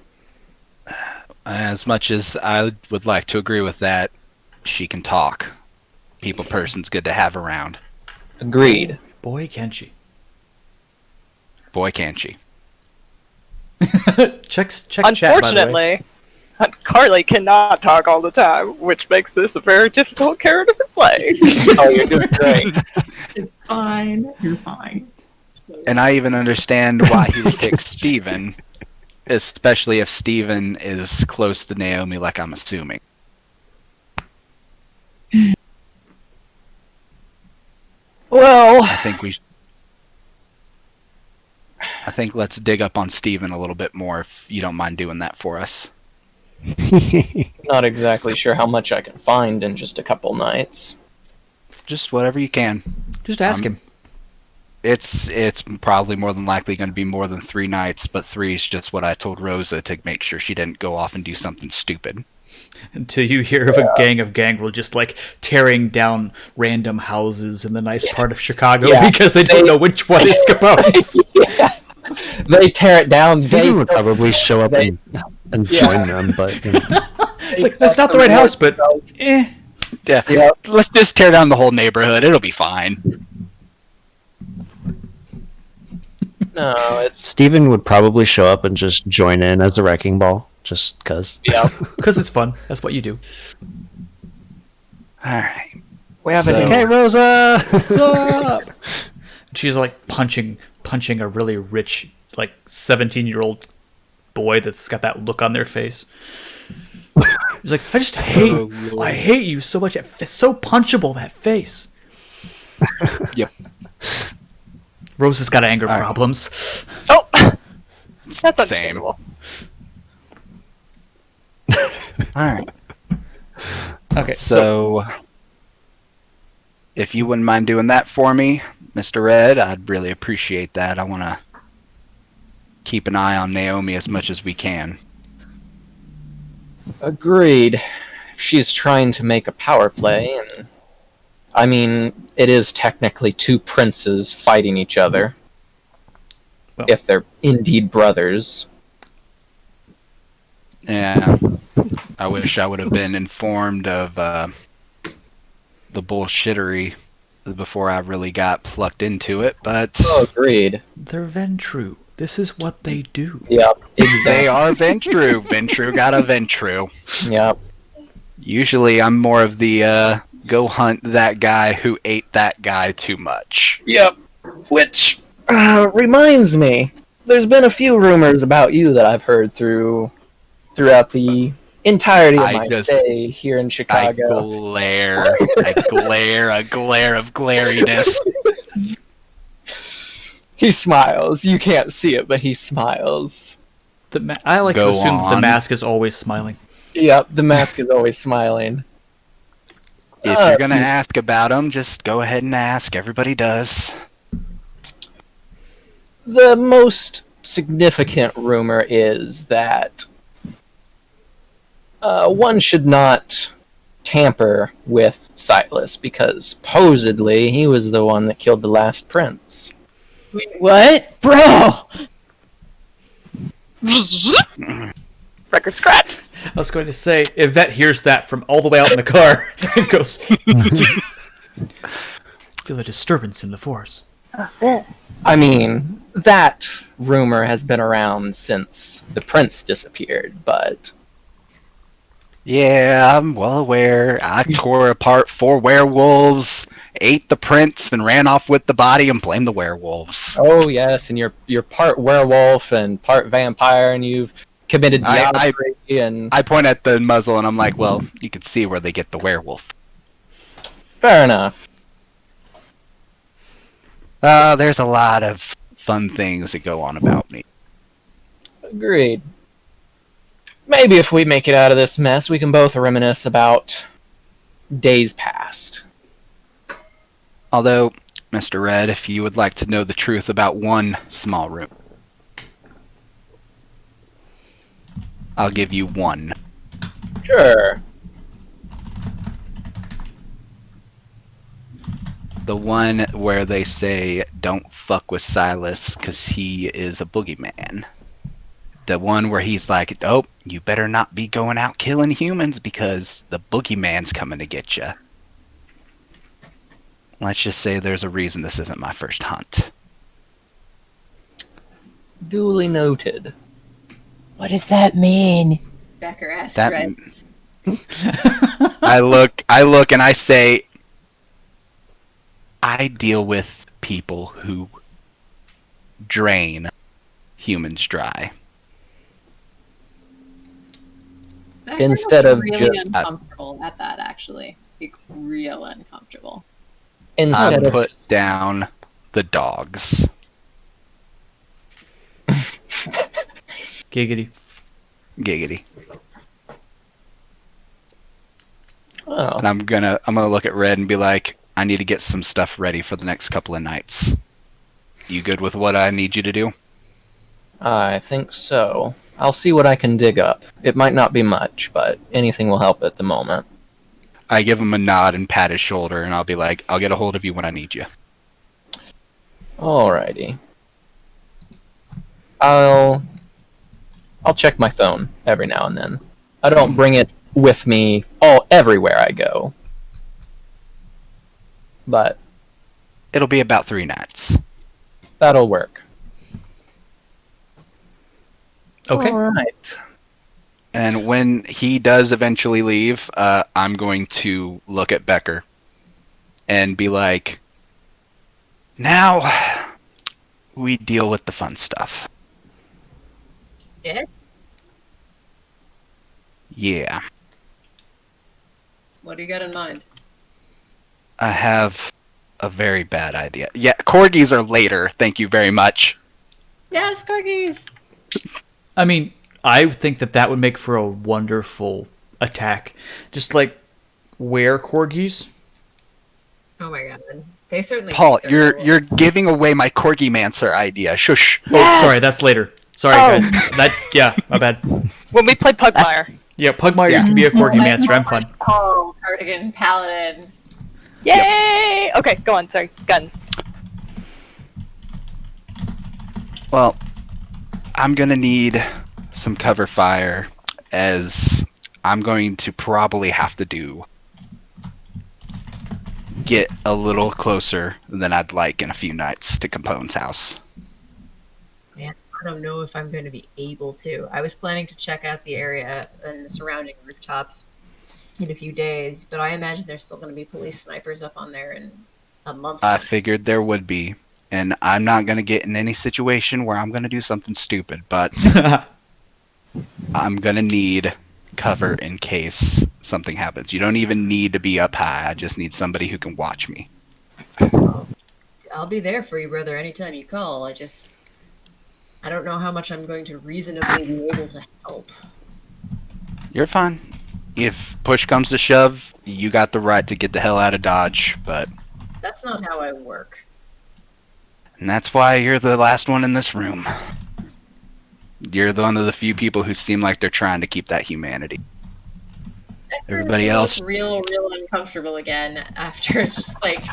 [SPEAKER 3] As much as I would like to agree with that, she can talk. People person's good to have around.
[SPEAKER 5] Agreed.
[SPEAKER 1] Boy, can she.
[SPEAKER 3] Boy, can she.
[SPEAKER 1] check chat, by the way.
[SPEAKER 6] Unfortunately, Carly cannot talk all the time, which makes this a very difficult character to play.
[SPEAKER 5] Oh, you're doing great.
[SPEAKER 8] It's fine. You're fine.
[SPEAKER 3] And I even understand why he would pick Steven, especially if Steven is close to Naomi, like I'm assuming.
[SPEAKER 5] Well,
[SPEAKER 3] I think let's dig up on Steven a little bit more if you don't mind doing that for us.
[SPEAKER 5] not exactly sure how much I can find in just a couple nights.
[SPEAKER 3] Just whatever you can.
[SPEAKER 1] Just ask him.
[SPEAKER 3] It's probably more than likely going to be more than 3 nights, but 3 is just what I told Rosa to make sure she didn't go off and do something stupid.
[SPEAKER 1] Until you hear of a gang of gangrel just like tearing down random houses in the nice part of Chicago
[SPEAKER 5] Yeah.
[SPEAKER 1] because they don't know which one is Capone's.
[SPEAKER 5] Yeah. They tear it down.
[SPEAKER 7] Steven would probably show up and
[SPEAKER 5] Yeah.
[SPEAKER 7] join them, but you know.
[SPEAKER 1] It's like, that's not the right house, but eh.
[SPEAKER 3] Yeah.
[SPEAKER 5] Yeah.
[SPEAKER 3] Let's just tear down the whole neighborhood. It'll be fine.
[SPEAKER 5] No, it's
[SPEAKER 7] Steven would probably show up and just join in as a wrecking ball, just because.
[SPEAKER 5] yeah.
[SPEAKER 1] Because it's fun. That's what you do.
[SPEAKER 3] All right.
[SPEAKER 5] We have
[SPEAKER 3] So-
[SPEAKER 5] it.
[SPEAKER 7] Hey, Rosa!
[SPEAKER 1] What's up? She's like punching a really rich, like 17-year-old boy that's got that look on their face. He's like, I hate you so much. It's so punchable, that face.
[SPEAKER 3] Yep.
[SPEAKER 1] Rose has got anger
[SPEAKER 3] All right.
[SPEAKER 1] problems.
[SPEAKER 6] Oh, that's
[SPEAKER 3] Same.
[SPEAKER 6] understandable.
[SPEAKER 3] All right.
[SPEAKER 1] Okay, so
[SPEAKER 3] So, if you wouldn't mind doing that for me, Mr. Red, I'd really appreciate that. I want to keep an eye on Naomi as much as we can.
[SPEAKER 5] Agreed. She's trying to make a power play, and I mean, it is technically 2 princes fighting each other.
[SPEAKER 1] Well.
[SPEAKER 5] If they're indeed brothers.
[SPEAKER 3] Yeah. I wish I would have been informed of the bullshittery before I really got plucked into it, but
[SPEAKER 5] Oh, agreed.
[SPEAKER 1] they're Ventrue. This is what they do.
[SPEAKER 5] Yep,
[SPEAKER 3] They
[SPEAKER 5] exactly.
[SPEAKER 3] are Ventru. Ventru got a Ventru.
[SPEAKER 5] Yep.
[SPEAKER 3] Usually I'm more of the go hunt that guy who ate that guy too much.
[SPEAKER 5] Yep. Which reminds me, there's been a few rumors about you that I've heard throughout the entirety of
[SPEAKER 3] I
[SPEAKER 5] my
[SPEAKER 3] just-
[SPEAKER 5] stay here in
[SPEAKER 3] I
[SPEAKER 5] Chicago.
[SPEAKER 3] glare. I glare a glare of glariness.
[SPEAKER 5] He smiles. You can't see it, but he smiles.
[SPEAKER 1] I like to
[SPEAKER 3] Go
[SPEAKER 1] assume that the
[SPEAKER 3] on.
[SPEAKER 1] mask is always smiling.
[SPEAKER 5] Yep, the mask is always smiling.
[SPEAKER 3] If you're gonna ask about him, just go ahead and ask. Everybody does.
[SPEAKER 5] The most significant rumor is that one should not tamper with Silas because supposedly he was the one that killed the last prince.
[SPEAKER 2] Wait, what? Bro!
[SPEAKER 6] Record scratch.
[SPEAKER 1] I was going to say, Yvette hears that from all the way out in the car and goes, feel a disturbance in the force.
[SPEAKER 5] I mean, that rumor has been around since the prince disappeared, but
[SPEAKER 3] Yeah, I'm well aware. I tore apart 4 werewolves, ate the prince, and ran off with the body and blamed the werewolves.
[SPEAKER 5] oh yes, and you're part werewolf and part vampire, and you've committed
[SPEAKER 3] I-
[SPEAKER 5] diablerie and
[SPEAKER 3] I point at the muzzle and I'm like, well, you can see where they get the werewolf.
[SPEAKER 5] fair enough.
[SPEAKER 3] There's a lot of fun things that go on about me.
[SPEAKER 5] Agreed. Maybe if we make it out of this mess, we can both reminisce about days past.
[SPEAKER 3] Although, Mr. Red, if you would like to know the truth about one small room, I'll give you one.
[SPEAKER 5] Sure.
[SPEAKER 3] The one where they say, don't fuck with Silas because he is a boogeyman. The one where he's like, oh, you better not be going out killing humans because the boogeyman's coming to get you. Let's just say there's a reason this isn't my first hunt.
[SPEAKER 5] Duly noted.
[SPEAKER 2] What does that mean? Becker asked
[SPEAKER 3] That
[SPEAKER 2] Red.
[SPEAKER 3] I look and I say, I deal with people who drain humans dry.
[SPEAKER 2] Becker
[SPEAKER 5] Instead
[SPEAKER 2] looks
[SPEAKER 5] of
[SPEAKER 2] really
[SPEAKER 5] just-
[SPEAKER 2] uncomfortable at that, actually. Like, real uncomfortable.
[SPEAKER 3] I
[SPEAKER 5] Instead of
[SPEAKER 3] put down the dogs.
[SPEAKER 1] Giggity.
[SPEAKER 3] Giggity.
[SPEAKER 5] oh,
[SPEAKER 3] And I'm gonna look at Red and be like, I need to get some stuff ready for the next couple of nights. You good with what I need you to do?
[SPEAKER 5] I think so. I'll see what I can dig up. It might not be much, but anything will help at the moment.
[SPEAKER 3] I give him a nod and pat his shoulder, and I'll be like, I'll get a hold of you when I need you.
[SPEAKER 5] Alrighty. I'll check my phone every now and then. I don't bring it with me everywhere I go. But
[SPEAKER 3] It'll be about 3 nights.
[SPEAKER 5] that'll work.
[SPEAKER 1] Okay.
[SPEAKER 5] Alright.
[SPEAKER 3] And when he does eventually leave, I'm going to look at Becker and be like, now we deal with the fun stuff.
[SPEAKER 2] Yeah?
[SPEAKER 3] Yeah.
[SPEAKER 2] What do you got in mind?
[SPEAKER 3] I have a very bad idea. Yeah, corgis are later. Thank you very much.
[SPEAKER 2] Yes, cookies!
[SPEAKER 1] I mean, I think that would make for a wonderful attack. Just like corgis.
[SPEAKER 2] Oh my god. They certainly
[SPEAKER 3] Paul,
[SPEAKER 2] think they're
[SPEAKER 3] you're giving away my corgi mancer idea. Shush.
[SPEAKER 1] Oh, sorry, that's later. Sorry, guys. My bad.
[SPEAKER 6] When we play Pugmire.
[SPEAKER 1] Yeah, Pugmire,
[SPEAKER 3] Yeah.
[SPEAKER 1] you can be a corgi mancer. I'm fine.
[SPEAKER 2] Oh, Cardigan Paladin.
[SPEAKER 6] Yay! Okay, go on. Sorry, guns.
[SPEAKER 3] Well, I'm gonna need some cover fire, as I'm going to probably have to get a little closer than I'd like in a few nights to Capone's house.
[SPEAKER 2] don't know if I'm going to be able to. I was planning to check out the area and the surrounding rooftops in a few days, but I imagine there's still going to be police snipers up on there in a month.
[SPEAKER 3] I figured there would be, and I'm not going to get in any situation where I'm going to do something stupid, but I'm going to need cover in case something happens. You don't even need to be up high. I just need somebody who can watch me.
[SPEAKER 2] I'll be there for you, brother, anytime you call. I don't know how much I'm going to reasonably be able to help.
[SPEAKER 3] You're fine. If push comes to shove, you got the right to get the hell out of Dodge, but...
[SPEAKER 2] That's not how I work.
[SPEAKER 3] And that's why you're the last one in this room. You're one of the few people who seem like they're trying to keep that humanity. Everybody else...
[SPEAKER 2] Real uncomfortable again after just, like,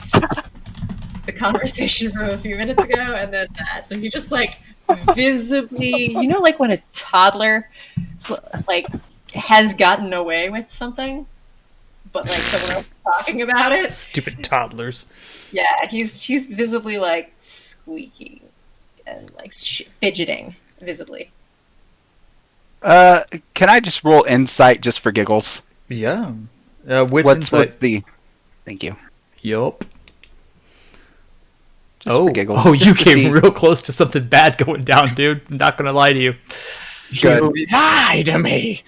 [SPEAKER 2] the conversation from a few minutes ago and then that. So he just, like, visibly... You know, like, when a toddler, like, has gotten away with something, but, like, someone else is talking about it?
[SPEAKER 1] Stupid toddlers.
[SPEAKER 2] Yeah, he's visibly, like, squeaking and, like, fidgeting visibly.
[SPEAKER 3] Can I just roll insight just for giggles?
[SPEAKER 1] Yeah. Wits
[SPEAKER 3] What's
[SPEAKER 1] insight.
[SPEAKER 3] the... Thank you.
[SPEAKER 1] Yup.
[SPEAKER 3] Just for giggles.
[SPEAKER 1] Oh, you
[SPEAKER 3] Just to
[SPEAKER 1] came
[SPEAKER 3] see-
[SPEAKER 1] real close to something bad going down, dude. I'm not gonna lie to you.
[SPEAKER 3] Good.
[SPEAKER 5] You lied to me.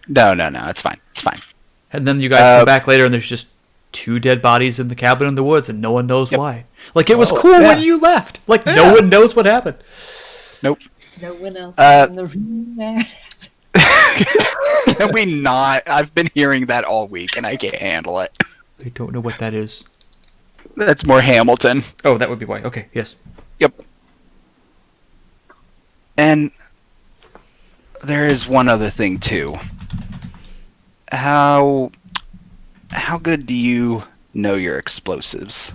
[SPEAKER 3] No, it's fine. It's fine.
[SPEAKER 1] And then you guys come back later, and there's just 2 dead bodies in the cabin in the woods, and no one knows why. Like, it was cool when you left. Like, no one knows what happened.
[SPEAKER 2] No one else is in the room there.
[SPEAKER 3] Can we not? I've been hearing that all week, and I can't handle it.
[SPEAKER 1] I don't know what that is.
[SPEAKER 3] That's more Hamilton.
[SPEAKER 1] Oh, that would be why. Okay, yes.
[SPEAKER 3] Yep. And there is one other thing too. How good do you know your explosives?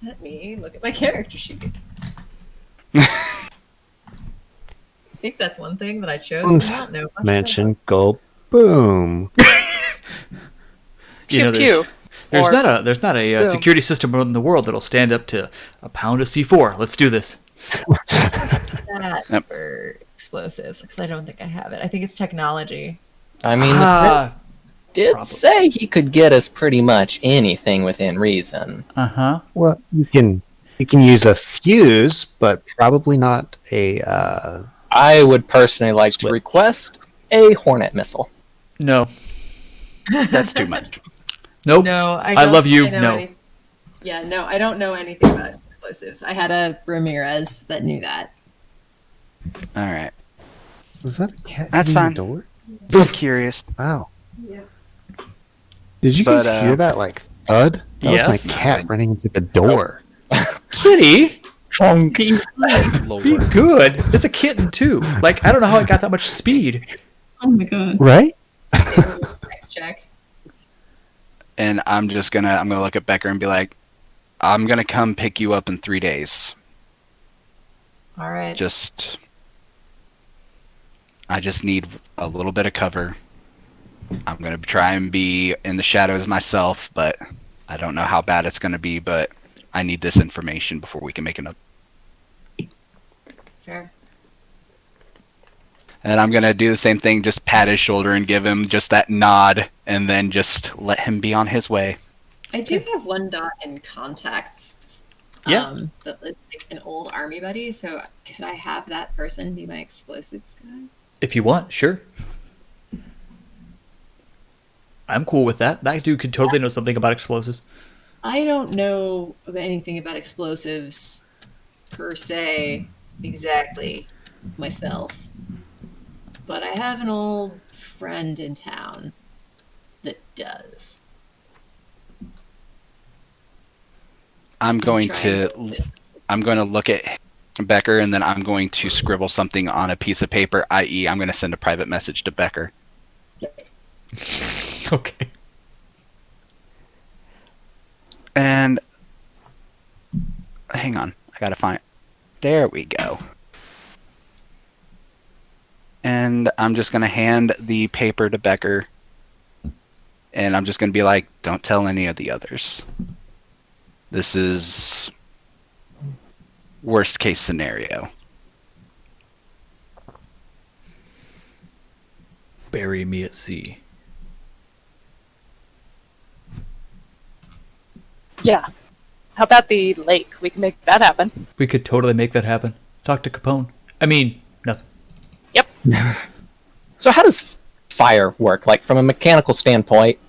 [SPEAKER 2] Let me look at my character sheet. I think that's one thing that I chose to not know much
[SPEAKER 7] Mansion, go boom.
[SPEAKER 1] You know,
[SPEAKER 6] Pew pew.
[SPEAKER 1] There's
[SPEAKER 6] Or-
[SPEAKER 1] not a
[SPEAKER 6] Boom.
[SPEAKER 1] security system in the world that'll stand up to a pound of C4. Let's do this.
[SPEAKER 2] that
[SPEAKER 3] Yep.
[SPEAKER 2] for explosives because I don't think I have it. I think it's technology.
[SPEAKER 5] I mean, the
[SPEAKER 1] Ah,
[SPEAKER 5] prince did
[SPEAKER 1] probably.
[SPEAKER 5] say he could get us pretty much anything within reason.
[SPEAKER 1] uh-huh.
[SPEAKER 7] Well, you can use a fuse, but probably not a.
[SPEAKER 5] I would personally like to request a Hornet missile.
[SPEAKER 1] No.
[SPEAKER 3] That's too much.
[SPEAKER 1] Nope.
[SPEAKER 2] No,
[SPEAKER 1] I
[SPEAKER 2] don't
[SPEAKER 1] love
[SPEAKER 2] think
[SPEAKER 1] you,
[SPEAKER 2] I know
[SPEAKER 1] no.
[SPEAKER 2] any- Yeah, no, I don't know anything about explosives. I had a Ramirez that knew that.
[SPEAKER 3] All right.
[SPEAKER 7] Was that a cat?
[SPEAKER 3] That's
[SPEAKER 7] hitting
[SPEAKER 3] fine.
[SPEAKER 7] the door?
[SPEAKER 3] Just curious.
[SPEAKER 7] Wow. Did you
[SPEAKER 3] But,
[SPEAKER 7] guys hear that? Like thud? That
[SPEAKER 1] Yes.
[SPEAKER 7] was my cat running into the door.
[SPEAKER 1] Kitty,
[SPEAKER 5] Chunky.
[SPEAKER 1] be good. It's a kitten too. Like, I don't know how it got that much speed.
[SPEAKER 8] Oh my god.
[SPEAKER 7] Right?
[SPEAKER 2] Next check.
[SPEAKER 3] And I'm gonna look at Becker and be like, I'm gonna come pick you up in 3 days.
[SPEAKER 2] All right.
[SPEAKER 3] I just need a little bit of cover. I'm gonna try and be in the shadows myself, but I don't know how bad it's gonna be, but I need this information before we can make another.
[SPEAKER 2] Fair.
[SPEAKER 3] And I'm gonna do the same thing, just pat his shoulder and give him just that nod, and then just let him be on his way.
[SPEAKER 2] I do have one dot in contacts.
[SPEAKER 1] Yeah.
[SPEAKER 2] That is like an old army buddy. So could I have that person be my explosives guy?
[SPEAKER 1] If you want, sure. I'm cool with that. That dude could totally know something about explosives.
[SPEAKER 2] I don't know anything about explosives per se exactly myself, but I have an old friend in town that does.
[SPEAKER 3] I'm going
[SPEAKER 2] try
[SPEAKER 3] to look at Becker, and then I'm going to scribble something on a piece of paper, i.e. I'm going to send a private message to Becker.
[SPEAKER 1] Okay.
[SPEAKER 3] And hang on, I gotta find. There we go. And I'm just gonna hand the paper to Becker, and I'm just gonna be like, "Don't tell any of the others. This is worst case scenario.
[SPEAKER 1] Bury me at sea.
[SPEAKER 6] Yeah. How about the lake? We can make that happen.
[SPEAKER 1] We could totally make that happen. Talk to Capone. I mean, nothing.
[SPEAKER 6] Yep.
[SPEAKER 5] So how does fire work? Like from a mechanical standpoint?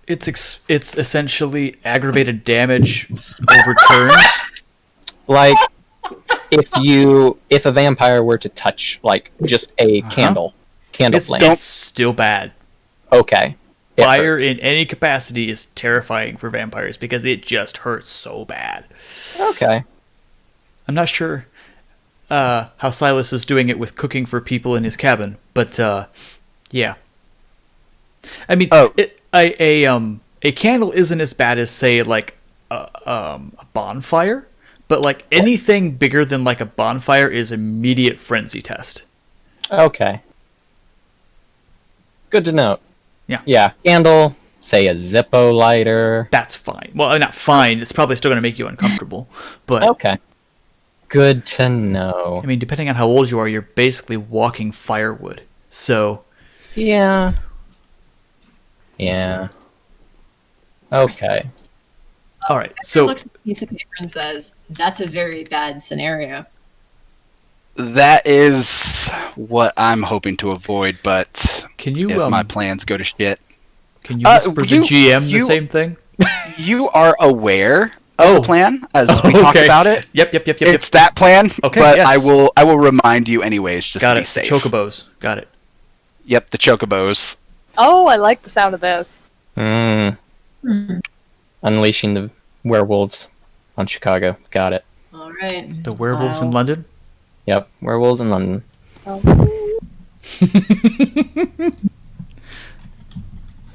[SPEAKER 1] It's essentially aggravated damage overturned.
[SPEAKER 5] Like if a vampire were to touch like just a candle flame.
[SPEAKER 1] It's still bad.
[SPEAKER 5] Okay. It
[SPEAKER 1] Fire
[SPEAKER 5] hurts.
[SPEAKER 1] in any capacity is terrifying for vampires because it just hurts so bad.
[SPEAKER 5] Okay.
[SPEAKER 1] I'm not sure how Silas is doing it with cooking for people in his cabin, but yeah. I mean, a candle isn't as bad as say like a bonfire, but like anything bigger than like a bonfire is immediate frenzy test.
[SPEAKER 5] Okay. Good to know.
[SPEAKER 1] Yeah.
[SPEAKER 5] Yeah. Candle, say a Zippo lighter.
[SPEAKER 1] That's fine. Well, not fine. It's probably still going to make you uncomfortable, but
[SPEAKER 5] Okay. Good to know.
[SPEAKER 1] I mean, depending on how old you are, you're basically walking firewood. So
[SPEAKER 5] Yeah. Yeah. Okay.
[SPEAKER 1] all right.
[SPEAKER 2] So
[SPEAKER 1] So
[SPEAKER 2] looks at the piece of paper and says, "That's a very bad scenario."
[SPEAKER 3] That is what I'm hoping to avoid, but
[SPEAKER 1] can you
[SPEAKER 3] if my plans go to shit,
[SPEAKER 1] can you whisper the GM the
[SPEAKER 3] you-
[SPEAKER 1] same thing?
[SPEAKER 3] you are aware of the plan as we talked
[SPEAKER 1] okay.
[SPEAKER 3] about it.
[SPEAKER 1] Yep.
[SPEAKER 3] It's that plan,
[SPEAKER 1] Okay,
[SPEAKER 3] but
[SPEAKER 1] yes.
[SPEAKER 3] I will remind you anyways, just
[SPEAKER 1] Got
[SPEAKER 3] to
[SPEAKER 1] it.
[SPEAKER 3] be safe.
[SPEAKER 1] Chocobos. Got it.
[SPEAKER 3] Yep, the chocobos.
[SPEAKER 6] Oh, I like the sound of this.
[SPEAKER 5] Unleashing the werewolves on Chicago. Got it.
[SPEAKER 2] All right.
[SPEAKER 1] The werewolves in
[SPEAKER 2] Wow.
[SPEAKER 1] London.
[SPEAKER 5] Yep. Werewolves in London.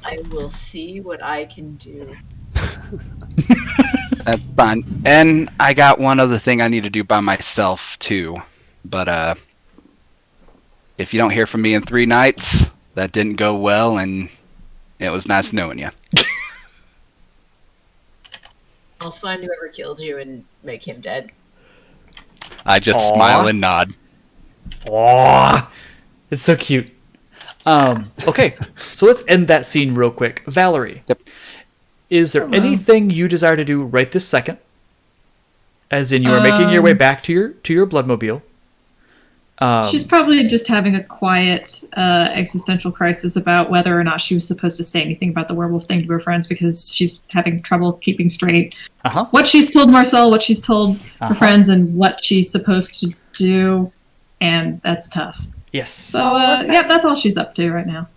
[SPEAKER 2] I will see what I can do.
[SPEAKER 3] That's fine. And I got one other thing I need to do by myself too. But if you don't hear from me in 3 nights, that didn't go well, and it was nice knowing you.
[SPEAKER 2] I'll find whoever killed you and make him dead.
[SPEAKER 3] I just
[SPEAKER 1] Aw.
[SPEAKER 3] smile and nod.
[SPEAKER 1] Aww. It's so cute. Okay, so let's end that scene real quick. Valerie,
[SPEAKER 3] Yep.
[SPEAKER 1] is there anything you desire to do right this second? As in, you are making your way back to your bloodmobile.
[SPEAKER 8] She's probably just having a quiet existential crisis about whether or not she was supposed to say anything about the werewolf thing to her friends because she's having trouble keeping straight
[SPEAKER 1] Uh-huh.
[SPEAKER 8] what she's told Marcel, what she's told
[SPEAKER 1] Uh-huh.
[SPEAKER 8] her friends, and what she's supposed to do, and that's tough.
[SPEAKER 1] Yes.
[SPEAKER 8] So, yeah, that's all she's up to right now.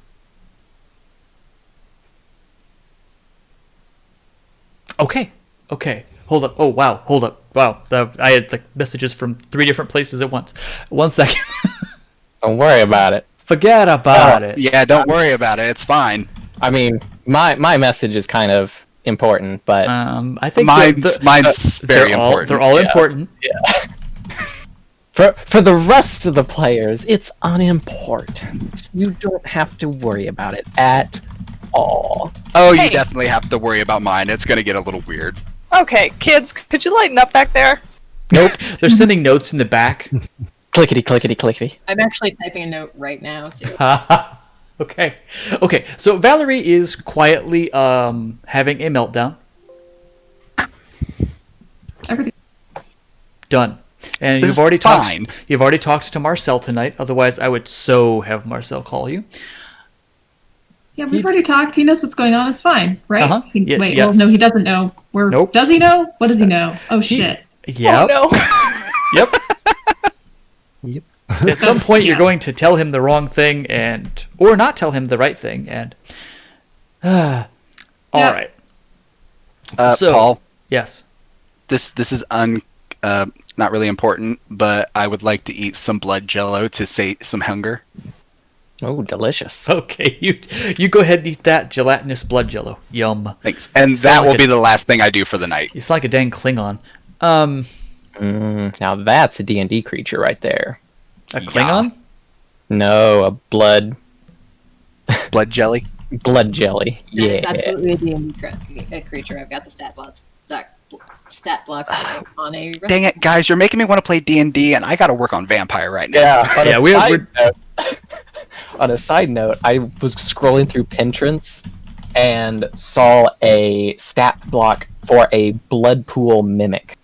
[SPEAKER 1] Okay. Hold up. Oh, wow. Hold up. Wow. I had like messages from 3 different places at once. 1 second.
[SPEAKER 5] Don't worry about it.
[SPEAKER 1] Forget about it.
[SPEAKER 3] Yeah, don't worry about it. It's fine.
[SPEAKER 5] I mean, my message is kind of important, but
[SPEAKER 1] I think
[SPEAKER 3] Mine's very important.
[SPEAKER 1] They're all important.
[SPEAKER 5] for the rest of the players, it's unimportant. You don't have to worry about it at all.
[SPEAKER 3] Oh,
[SPEAKER 6] Hey.
[SPEAKER 3] you definitely have to worry about mine. It's gonna get a little weird.
[SPEAKER 6] Okay, kids, could you lighten up back there?
[SPEAKER 1] Nope. They're sending notes in the back.
[SPEAKER 5] Clickety, clickety, clickety.
[SPEAKER 2] I'm actually typing a note right now too.
[SPEAKER 1] Okay. So Valerie is quietly having a meltdown.
[SPEAKER 8] Everything.
[SPEAKER 1] Done. And
[SPEAKER 3] This
[SPEAKER 1] you've already
[SPEAKER 3] is fine.
[SPEAKER 1] talked. You've already talked to Marcel tonight. Otherwise, I would so have Marcel call you.
[SPEAKER 8] Yeah, we've already talked. He knows what's going on. It's fine, right?
[SPEAKER 1] Uh-huh.
[SPEAKER 8] Wait, well,
[SPEAKER 1] Yes.
[SPEAKER 8] no, he doesn't know.
[SPEAKER 1] Nope.
[SPEAKER 8] Does he know? What does he know? Oh, shit.
[SPEAKER 1] Yep.
[SPEAKER 6] Oh no.
[SPEAKER 1] Yep.
[SPEAKER 7] Yep.
[SPEAKER 1] At some point, you're
[SPEAKER 8] Yeah.
[SPEAKER 1] going to tell him the wrong thing, or not tell him the right thing, and all
[SPEAKER 8] Yeah.
[SPEAKER 1] right. So-
[SPEAKER 3] Paul,
[SPEAKER 1] Yes.
[SPEAKER 3] this is not really important, but I would like to eat some blood jello to sate some hunger.
[SPEAKER 5] Oh, delicious.
[SPEAKER 1] Okay. You go ahead and eat that gelatinous blood jello. Yum.
[SPEAKER 3] Thanks. And
[SPEAKER 1] Sound
[SPEAKER 3] that
[SPEAKER 1] like
[SPEAKER 3] will
[SPEAKER 1] a-
[SPEAKER 3] be the last thing I do for the night.
[SPEAKER 1] It's like a dang Klingon.
[SPEAKER 5] Now that's a D&D creature right there.
[SPEAKER 1] A Klingon?
[SPEAKER 5] No, a blood
[SPEAKER 3] Blood jelly.
[SPEAKER 5] jelly.
[SPEAKER 2] That is
[SPEAKER 5] Yeah.
[SPEAKER 2] absolutely a D&D creature. I've got the stat block stat blocks on a.
[SPEAKER 3] Dang it, guys! You're making me want to play D&D, and I got to work on vampire right now.
[SPEAKER 5] Yeah,
[SPEAKER 1] Yeah, we're
[SPEAKER 5] on a side note, I was scrolling through Pinterest and saw a stat block for a blood pool mimic.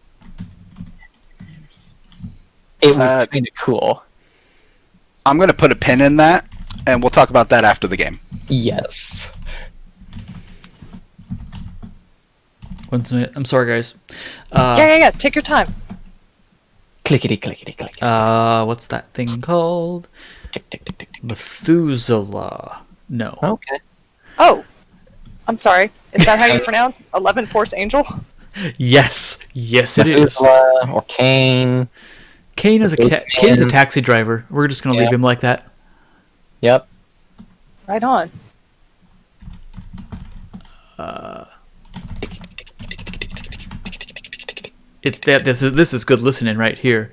[SPEAKER 5] It was kind of cool.
[SPEAKER 3] I'm gonna put a pin in that, and we'll talk about that after the game.
[SPEAKER 5] Yes.
[SPEAKER 1] I'm sorry, guys.
[SPEAKER 6] Yeah. Take your time.
[SPEAKER 5] Clickety clickety click.
[SPEAKER 1] What's that thing called?
[SPEAKER 5] Tick, tick, tick, tick, tick.
[SPEAKER 1] Methuselah. No.
[SPEAKER 5] Okay.
[SPEAKER 6] Oh, I'm sorry. Is that how you pronounce 11 Force Angel?
[SPEAKER 1] Yes, it is.
[SPEAKER 5] Methuselah or Cain.
[SPEAKER 1] Kane's a taxi driver. We're just gonna leave
[SPEAKER 5] Yeah.
[SPEAKER 1] him like that.
[SPEAKER 5] Yep.
[SPEAKER 6] Right on.
[SPEAKER 1] It's that. This is good listening right here.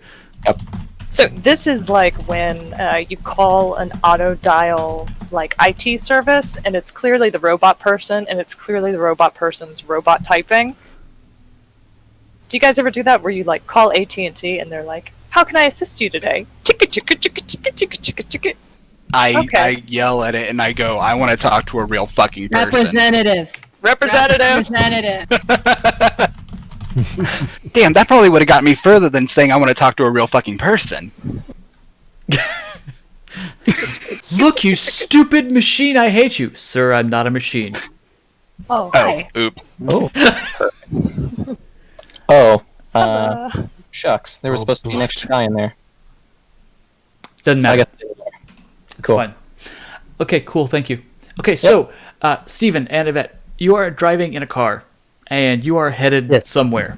[SPEAKER 6] So this is like when you call an auto dial like IT service, and it's clearly the robot person, and it's clearly the robot person's robot typing. Do you guys ever do that where you like call AT&T and they're like, "How can I assist you today?" Chicka chicka chicka chicka chicka chicka chicka. Okay.
[SPEAKER 3] I yell at it and I go, I want to talk to a real fucking person.
[SPEAKER 6] Representative.
[SPEAKER 3] Damn, that probably would have got me further than saying I want to talk to a real fucking person.
[SPEAKER 1] Look, you stupid machine! I hate you, sir. I'm not a machine.
[SPEAKER 2] Oh,
[SPEAKER 3] Oh,
[SPEAKER 2] hi.
[SPEAKER 3] oops.
[SPEAKER 5] Oh. Shucks. There was supposed to be an extra guy in there.
[SPEAKER 1] Doesn't
[SPEAKER 5] I
[SPEAKER 1] matter.
[SPEAKER 5] got it.
[SPEAKER 1] It's
[SPEAKER 5] Cool.
[SPEAKER 1] fine. Okay, cool. Thank you. Okay, so Stephen and Yvette, you are driving in a car, and you are headed
[SPEAKER 7] Yes.
[SPEAKER 1] somewhere.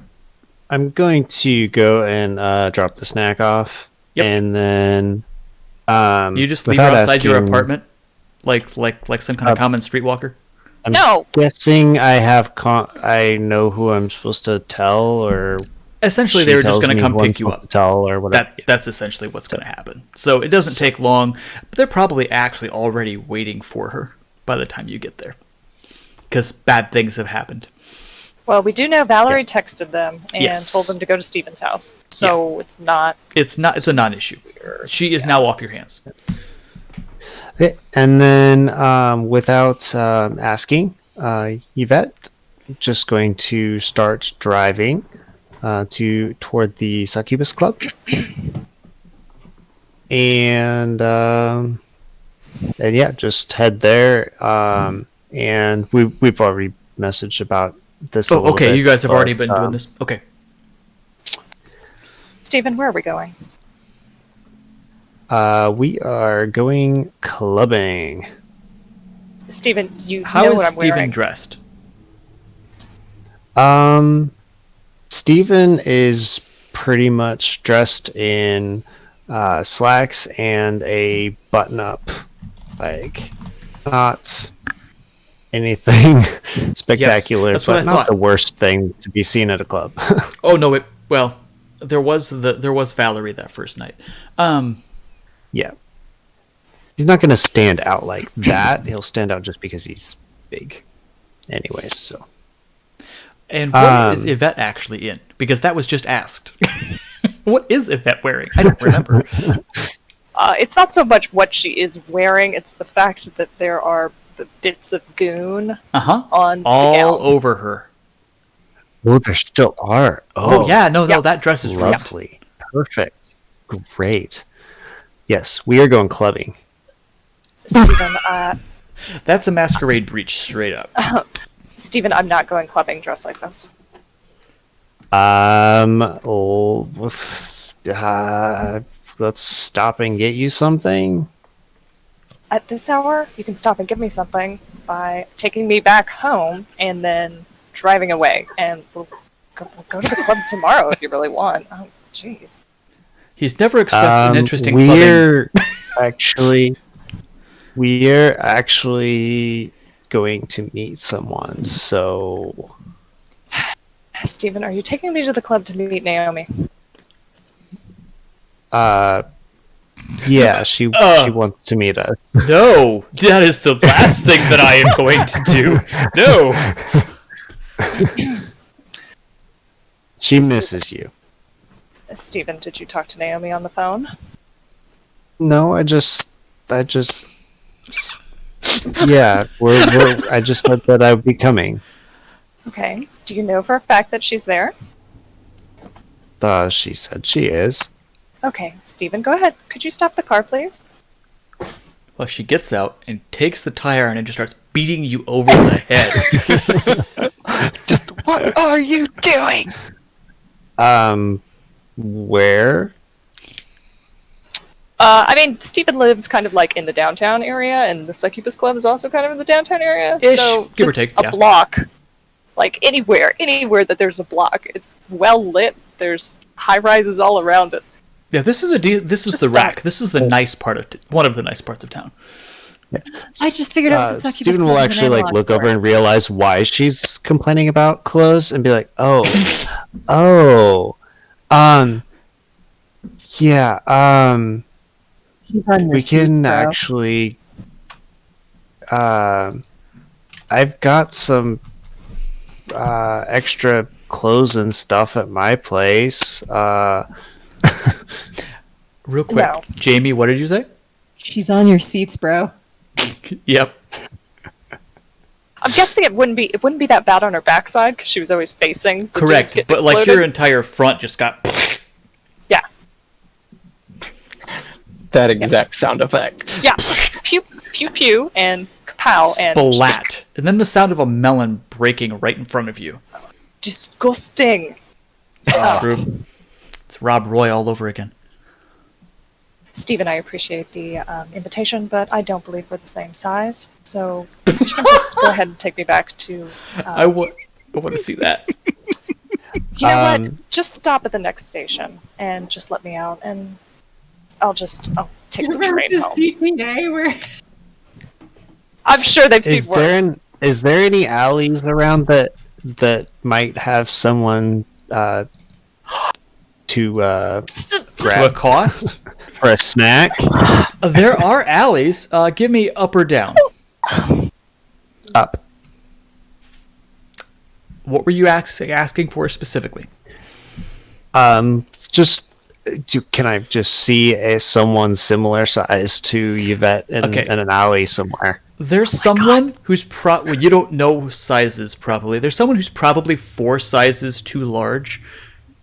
[SPEAKER 7] I'm going to go and drop the snack off,
[SPEAKER 1] Yep.
[SPEAKER 7] and then
[SPEAKER 1] You just leave her
[SPEAKER 7] without
[SPEAKER 1] outside your
[SPEAKER 7] asking-
[SPEAKER 1] apartment, like some kind of common streetwalker.
[SPEAKER 7] I'm
[SPEAKER 6] No.
[SPEAKER 7] guessing I know who I'm supposed to tell, or
[SPEAKER 1] Essentially,
[SPEAKER 7] she
[SPEAKER 1] they were just
[SPEAKER 7] tells
[SPEAKER 1] going to
[SPEAKER 7] me
[SPEAKER 1] come
[SPEAKER 7] who I'm
[SPEAKER 1] pick you
[SPEAKER 7] supposed
[SPEAKER 1] up.
[SPEAKER 7] to tell, or whatever.
[SPEAKER 1] That's essentially what's going to happen. So it doesn't take long, but they're probably actually already waiting for her by the time you get there, because bad things have happened.
[SPEAKER 6] Well, we do know Valerie texted them and
[SPEAKER 1] Yes.
[SPEAKER 6] told them to go to Steven's house, so it's not.
[SPEAKER 1] It's a non-issue. She is now off your hands.
[SPEAKER 7] Okay, and then without asking, Yvette, just going to start driving toward the Succubus Club, and yeah, just head there. And we've already messaged about this. a
[SPEAKER 1] Oh,
[SPEAKER 7] little
[SPEAKER 1] okay.
[SPEAKER 7] bit,
[SPEAKER 1] You guys have already
[SPEAKER 7] but,
[SPEAKER 1] been doing this. Okay.
[SPEAKER 6] Steven, where are we going?
[SPEAKER 7] We are going clubbing.
[SPEAKER 6] Steven, you
[SPEAKER 1] How
[SPEAKER 6] know
[SPEAKER 1] is
[SPEAKER 6] what I'm
[SPEAKER 1] Stephen
[SPEAKER 6] wearing.
[SPEAKER 1] dressed?
[SPEAKER 7] Steven is pretty much dressed in slacks and a button-up, like not anything spectacular,
[SPEAKER 1] that's what
[SPEAKER 7] but
[SPEAKER 1] I
[SPEAKER 7] not
[SPEAKER 1] thought.
[SPEAKER 7] the worst thing to be seen at a club.
[SPEAKER 1] Oh no! Well, there was Valerie that first night.
[SPEAKER 7] Yeah, he's not going to stand out like that. He'll stand out just because he's big, anyways. So.
[SPEAKER 1] And what is Yvette actually in? Because that was just asked. What is Yvette wearing? I don't remember.
[SPEAKER 6] It's not so much what she is wearing; it's the fact that there are the bits of goon on the
[SPEAKER 1] All
[SPEAKER 6] gown.
[SPEAKER 1] over her.
[SPEAKER 7] Oh, there still are.
[SPEAKER 1] Oh, yeah, no,
[SPEAKER 6] Yeah.
[SPEAKER 1] that dress is real.
[SPEAKER 7] Lovely. Perfect. Great. Yes, we are going clubbing.
[SPEAKER 6] Steven,
[SPEAKER 1] That's a masquerade breach, straight up.
[SPEAKER 6] Steven, I'm not going clubbing dressed like this.
[SPEAKER 7] Let's stop and get you something.
[SPEAKER 6] At this hour, you can stop and give me something by taking me back home and then driving away. And we'll go to the club tomorrow if you really want. Oh, jeez.
[SPEAKER 1] He's never expressed an interest in clubbing.
[SPEAKER 7] We're actually going to meet someone. So
[SPEAKER 6] Steven, are you taking me to the club to meet Naomi?
[SPEAKER 7] yeah, she wants to meet us.
[SPEAKER 1] No, that is the last thing that I am going to do. No.
[SPEAKER 7] She misses you.
[SPEAKER 6] Stephen, did you talk to Naomi on the phone?
[SPEAKER 7] No, I just, yeah, I just said that I would be coming.
[SPEAKER 6] Okay. Do you know for a fact that she's there?
[SPEAKER 7] She said she is.
[SPEAKER 6] Okay, Stephen, go ahead. Could you stop the car, please?
[SPEAKER 1] Well, she gets out and takes the tire iron and just starts beating you over the head.
[SPEAKER 3] Just what are you doing?
[SPEAKER 7] Where?
[SPEAKER 6] I mean, Stephen lives kind of like in the downtown area, and the Succubus Club is also kind of in the downtown area.
[SPEAKER 1] Ish,
[SPEAKER 6] so
[SPEAKER 1] give or
[SPEAKER 6] just
[SPEAKER 1] take,
[SPEAKER 6] a
[SPEAKER 1] yeah.
[SPEAKER 6] block. Like anywhere that there's a block. It's well lit. There's high rises all around it.
[SPEAKER 1] Yeah, this is this is
[SPEAKER 6] just
[SPEAKER 1] the
[SPEAKER 6] stop.
[SPEAKER 1] rack. This is the nice part of one of the nice parts of town.
[SPEAKER 9] I just figured out what the Succubus
[SPEAKER 7] Stephen will
[SPEAKER 9] Club
[SPEAKER 7] actually like
[SPEAKER 9] analog
[SPEAKER 7] look
[SPEAKER 9] for
[SPEAKER 7] over
[SPEAKER 9] it.
[SPEAKER 7] and realize why she's complaining about clothes and be like, yeah,
[SPEAKER 9] She's on your
[SPEAKER 7] we
[SPEAKER 9] seats,
[SPEAKER 7] can
[SPEAKER 9] bro.
[SPEAKER 7] actually, I've got some extra clothes and stuff at my place.
[SPEAKER 1] Real quick,
[SPEAKER 6] No.
[SPEAKER 1] Jamie, what did you say?
[SPEAKER 9] She's on your seats, bro.
[SPEAKER 1] Yep.
[SPEAKER 6] I'm guessing it wouldn't be that bad on her backside because she was always facing. The dudes
[SPEAKER 1] Correct,
[SPEAKER 6] getting
[SPEAKER 1] but like
[SPEAKER 6] exploded.
[SPEAKER 1] your entire front just got.
[SPEAKER 6] Yeah.
[SPEAKER 5] That exact sound effect.
[SPEAKER 6] Yeah. Pew pew pew and kapow and
[SPEAKER 1] Splat. And then the sound of a melon breaking right in front of you.
[SPEAKER 6] disgusting.
[SPEAKER 1] It's Rob Roy all over again.
[SPEAKER 6] Stephen, I appreciate the invitation, but I don't believe we're the same size. So you can just go ahead and take me back to.
[SPEAKER 1] I want to see that.
[SPEAKER 6] You know what? Just stop at the next station and just let me out, and I'll take the
[SPEAKER 2] Remember
[SPEAKER 6] train
[SPEAKER 2] this
[SPEAKER 6] home.
[SPEAKER 2] CTA where
[SPEAKER 6] I'm sure they've seen worse.
[SPEAKER 7] Is there any alleys around that might have someone to
[SPEAKER 1] To
[SPEAKER 7] grab
[SPEAKER 1] accost?
[SPEAKER 7] for a snack?
[SPEAKER 1] There are alleys. Give me up or down.
[SPEAKER 7] Up.
[SPEAKER 1] What were you asking for specifically?
[SPEAKER 7] Just can I just see someone similar size to Yvette in an alley somewhere?
[SPEAKER 1] There's someone who's well, you don't know sizes probably. There's someone who's probably 4 sizes too large,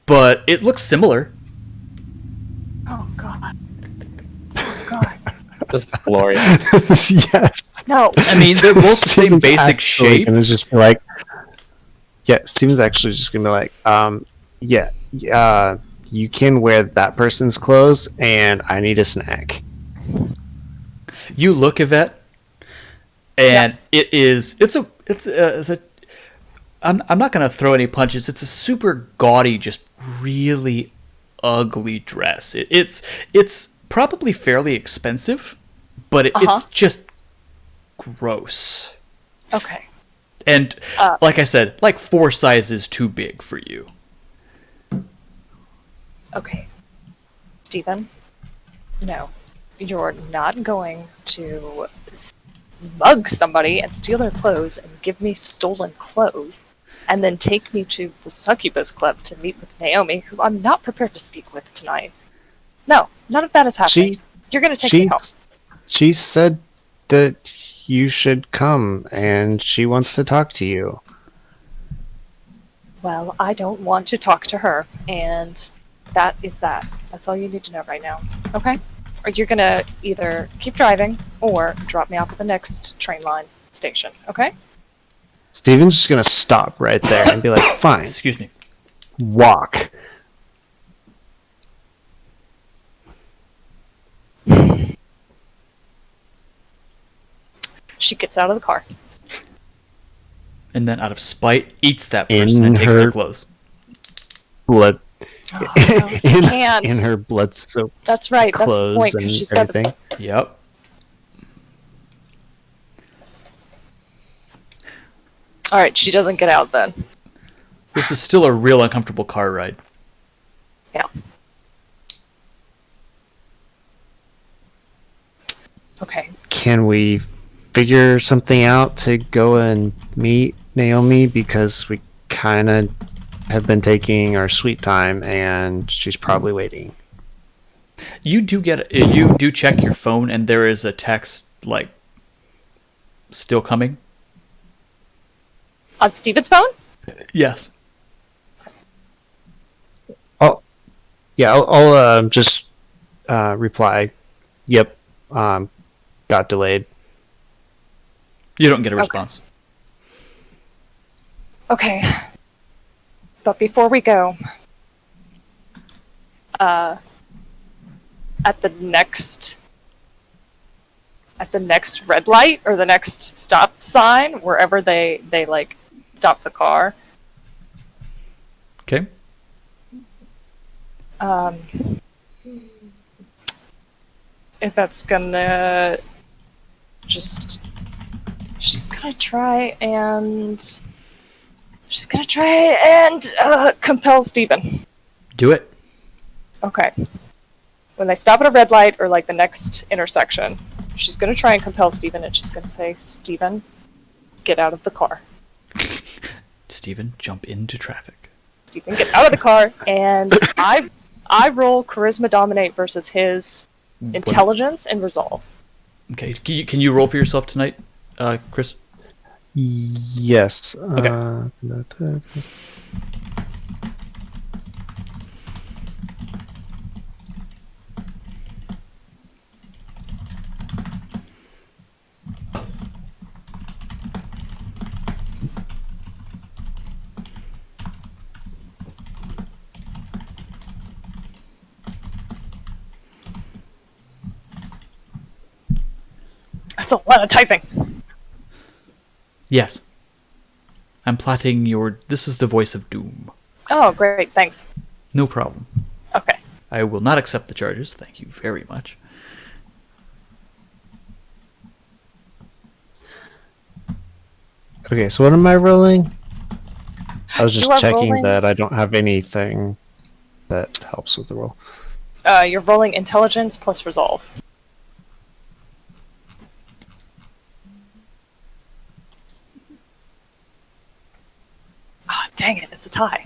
[SPEAKER 1] but it looks similar.
[SPEAKER 6] Oh God. Oh God.
[SPEAKER 5] This is glorious.
[SPEAKER 7] Yes.
[SPEAKER 6] No.
[SPEAKER 1] I mean, they're both the same
[SPEAKER 7] Steven's
[SPEAKER 1] basic
[SPEAKER 7] actually
[SPEAKER 1] shape.
[SPEAKER 7] gonna just be like, yeah. Steven's actually just gonna be like, you can wear that person's clothes, and I need a snack.
[SPEAKER 1] You look, Yvette, and it's a I'm not gonna throw any punches. It's a super gaudy, just really ugly dress. It's probably fairly expensive, but it's just gross.
[SPEAKER 6] Okay.
[SPEAKER 1] And like I said, like 4 sizes too big for you.
[SPEAKER 6] Okay. Stephen, no. You're not going to mug somebody and steal their clothes and give me stolen clothes and then take me to the Succubus Club to meet with Naomi, who I'm not prepared to speak with tonight. No, none of that is happening. You're going to take me home.
[SPEAKER 7] She said that you should come, and she wants to talk to you.
[SPEAKER 6] Well, I don't want to talk to her, and that is that. That's all you need to know right now. Okay? Or you're going to either keep driving or drop me off at the next train line station. Okay?
[SPEAKER 7] Steven's just gonna stop right there and be like, fine,
[SPEAKER 1] Excuse me.
[SPEAKER 7] walk.
[SPEAKER 6] She gets out of the car.
[SPEAKER 1] And then out of spite, eats that
[SPEAKER 7] In
[SPEAKER 1] person and takes their
[SPEAKER 7] her-
[SPEAKER 1] clothes.
[SPEAKER 7] Blood
[SPEAKER 6] Oh, no, you can't.
[SPEAKER 7] in her blood soaked
[SPEAKER 6] That's right. That's the
[SPEAKER 7] clothes
[SPEAKER 6] point.
[SPEAKER 7] and
[SPEAKER 6] Because she's got
[SPEAKER 7] everything.
[SPEAKER 6] the.
[SPEAKER 1] Yep.
[SPEAKER 6] All right, she doesn't get out then.
[SPEAKER 1] This is still a real uncomfortable car ride.
[SPEAKER 6] Yeah. Okay.
[SPEAKER 7] Can we figure something out to go and meet Naomi? Because we kind of have been taking our sweet time, and she's probably waiting.
[SPEAKER 1] You do check your phone, and there is a text like still coming.
[SPEAKER 6] On Steven's phone?
[SPEAKER 1] Yes.
[SPEAKER 7] I'll just reply. Yep. Got delayed.
[SPEAKER 1] You don't get a response.
[SPEAKER 6] Okay. But before we go, at the next red light or the next stop sign, wherever they like stop the car.
[SPEAKER 1] Okay.
[SPEAKER 6] If that's gonna she's gonna try and compel Steven.
[SPEAKER 1] Do it.
[SPEAKER 6] Okay. When they stop at a red light or like the next intersection, she's gonna try and compel Steven, and she's gonna say, "Steven, get out of the car.
[SPEAKER 1] Steven, jump into traffic.
[SPEAKER 6] Steven, get out of the car." And I roll charisma dominate versus his intelligence and resolve.
[SPEAKER 1] Okay. Can you roll for yourself tonight, Chris?
[SPEAKER 7] Yes.
[SPEAKER 1] Okay.
[SPEAKER 6] That's a lot of typing.
[SPEAKER 1] Yes. I'm plotting This is the voice of doom.
[SPEAKER 6] Oh, great. Thanks.
[SPEAKER 1] No problem.
[SPEAKER 6] Okay.
[SPEAKER 1] I will not accept the charges. Thank you very much.
[SPEAKER 7] Okay, so what am I rolling? I was
[SPEAKER 6] You
[SPEAKER 7] just
[SPEAKER 6] are
[SPEAKER 7] checking
[SPEAKER 6] rolling-
[SPEAKER 7] that I don't have anything that helps with the roll.
[SPEAKER 6] You're rolling intelligence plus resolve. Ah, dang it. It's a tie.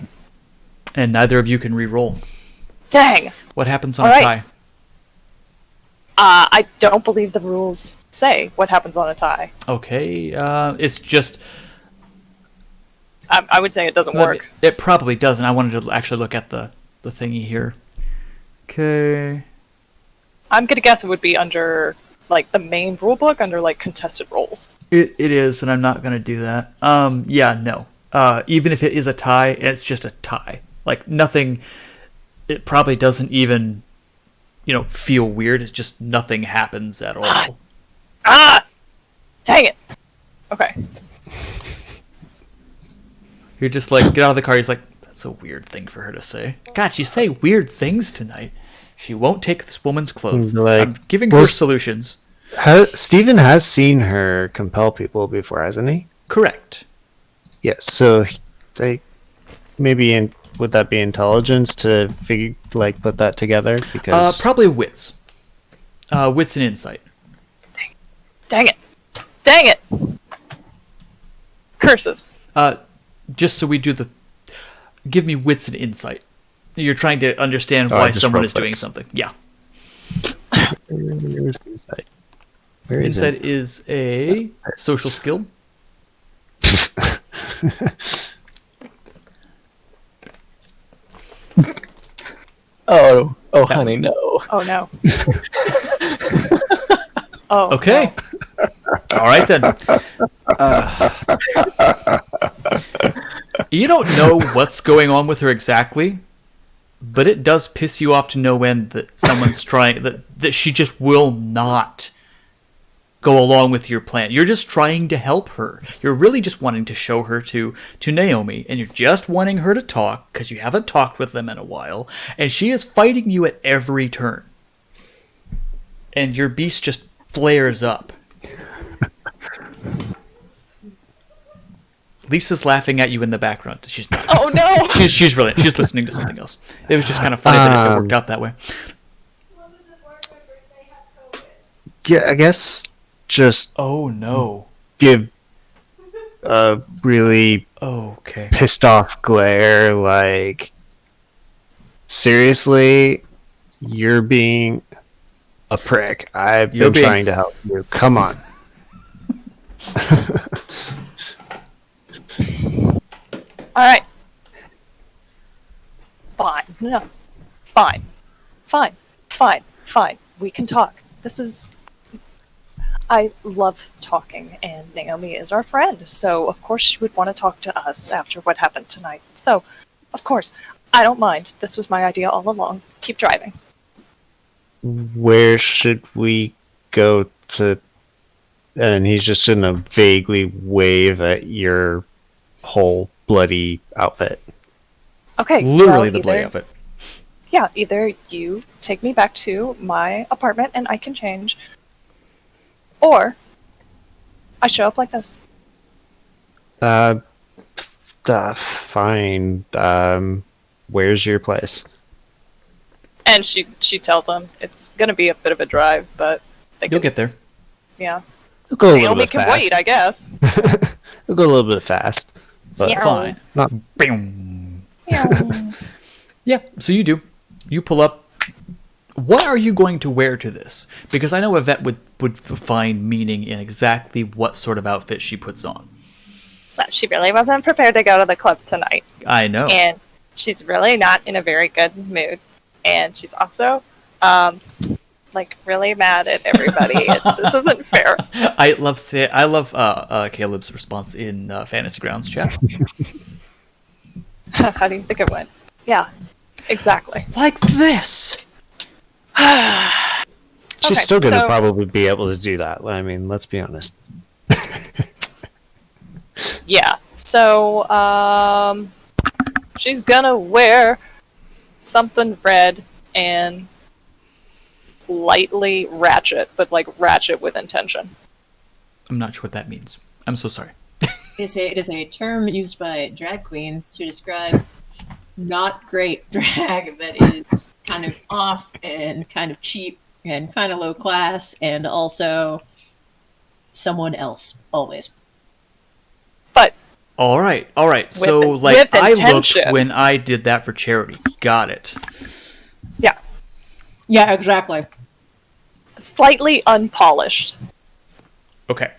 [SPEAKER 1] And neither of you can re-roll.
[SPEAKER 6] Dang.
[SPEAKER 1] What happens on
[SPEAKER 6] All
[SPEAKER 1] a
[SPEAKER 6] right.
[SPEAKER 1] tie?
[SPEAKER 6] I don't believe the rules say what happens on a tie.
[SPEAKER 1] Okay. It's just...
[SPEAKER 6] I would say it doesn't work.
[SPEAKER 1] It probably doesn't. I wanted to actually look at the thingy here. Okay.
[SPEAKER 6] I'm gonna guess it would be under like the main rule book under like contested roles.
[SPEAKER 1] It is, and I'm not gonna do that. Yeah, no. Even if it is a tie, it's just a tie. Like nothing. It probably doesn't even, feel weird. It's just nothing happens at all.
[SPEAKER 6] Ah! Dang it. Okay.
[SPEAKER 1] You're just like, get out of the car. He's like, that's a weird thing for her to say. God, you say weird things tonight. She won't take this woman's clothes.
[SPEAKER 7] Like,
[SPEAKER 1] I'm giving her
[SPEAKER 7] well,
[SPEAKER 1] solutions.
[SPEAKER 7] Steven has seen her compel people before, hasn't he?
[SPEAKER 1] Correct.
[SPEAKER 7] Yes. So, maybe would that be intelligence to put that together? Because
[SPEAKER 1] Probably wits. Wits and insight.
[SPEAKER 6] Dang it. Dang it. Curses.
[SPEAKER 1] Just so we do give me wits and insight. You're trying to understand
[SPEAKER 7] I
[SPEAKER 1] why
[SPEAKER 7] just
[SPEAKER 1] someone
[SPEAKER 7] rolled
[SPEAKER 1] is doing
[SPEAKER 7] wits.
[SPEAKER 1] something. Yeah.
[SPEAKER 7] Where's insight? Where is
[SPEAKER 1] Insight
[SPEAKER 7] it?
[SPEAKER 1] is a social skill.
[SPEAKER 5] Oh, honey, no.
[SPEAKER 6] Oh no. Oh.
[SPEAKER 1] Okay. All right then. You don't know what's going on with her exactly, but it does piss you off to no end that someone's trying that she just will not go along with your plan. You're just trying to help her. You're really just wanting to show her to Naomi, and you're just wanting her to talk because you haven't talked with them in a while, and she is fighting you at every turn. And your beast just flares up. Lisa's laughing at you in the background. She's not.
[SPEAKER 6] Oh no.
[SPEAKER 1] She's listening to something else. It was just kind of funny that it worked out that way.
[SPEAKER 7] Yeah, I guess just
[SPEAKER 1] Oh no.
[SPEAKER 7] give a really
[SPEAKER 1] Okay.
[SPEAKER 7] pissed off glare, like, seriously, you're being a prick. I've
[SPEAKER 1] You're
[SPEAKER 7] been
[SPEAKER 1] being
[SPEAKER 7] trying to help you. Come on.
[SPEAKER 6] All right. Fine. No. Fine. Fine. Fine. Fine. We can talk. This is. I love talking, and Naomi is our friend, so of course she would want to talk to us after what happened tonight. So, of course, I don't mind. This was my idea all along. Keep driving.
[SPEAKER 7] Where should we go to? And he's just gonna vaguely wave at your whole bloody outfit.
[SPEAKER 6] Okay.
[SPEAKER 1] Literally
[SPEAKER 6] well,
[SPEAKER 1] the bloody
[SPEAKER 6] either-
[SPEAKER 1] outfit.
[SPEAKER 6] Yeah, either you take me back to my apartment and I can change, or I show up like this.
[SPEAKER 7] Fine. Where's your place?
[SPEAKER 6] And she tells him it's gonna be a bit of a drive, but they
[SPEAKER 1] You'll
[SPEAKER 6] can,
[SPEAKER 1] get there.
[SPEAKER 6] yeah.
[SPEAKER 7] We'll go a little
[SPEAKER 6] Naomi
[SPEAKER 7] bit
[SPEAKER 6] can
[SPEAKER 7] fast.
[SPEAKER 6] wait, I guess.
[SPEAKER 7] We'll go a little bit fast. But
[SPEAKER 6] Yeah.
[SPEAKER 1] Fine.
[SPEAKER 7] Not-
[SPEAKER 1] Boom. Yeah, so you do. You pull up. What are you going to wear to this? Because I know Yvette would find meaning in exactly what sort of outfit she puts on.
[SPEAKER 6] But she really wasn't prepared to go to the club tonight,
[SPEAKER 1] I know.
[SPEAKER 6] and she's really not in a very good mood. And she's also, like, really mad at everybody. This isn't fair.
[SPEAKER 1] I love Caleb's response in Fantasy Grounds chat.
[SPEAKER 6] How do you think it went? Yeah, exactly.
[SPEAKER 1] Like this.
[SPEAKER 7] She's
[SPEAKER 6] Okay,
[SPEAKER 7] still gonna
[SPEAKER 6] so-
[SPEAKER 7] probably be able to do that. I mean, let's be honest.
[SPEAKER 6] Yeah. So, she's gonna wear something red and slightly ratchet, but like ratchet with intention.
[SPEAKER 1] I'm not sure what that means. I'm so sorry.
[SPEAKER 2] It is a term used by drag queens to describe not great drag that is kind of off and kind of cheap and kind of low class and also someone else always.
[SPEAKER 6] But
[SPEAKER 1] All right. So,
[SPEAKER 6] With-
[SPEAKER 1] like,
[SPEAKER 6] with
[SPEAKER 1] I looked
[SPEAKER 6] intention.
[SPEAKER 1] when I did that for charity. Got it.
[SPEAKER 6] yeah,
[SPEAKER 2] Yeah, exactly.
[SPEAKER 6] slightly unpolished.
[SPEAKER 1] Okay.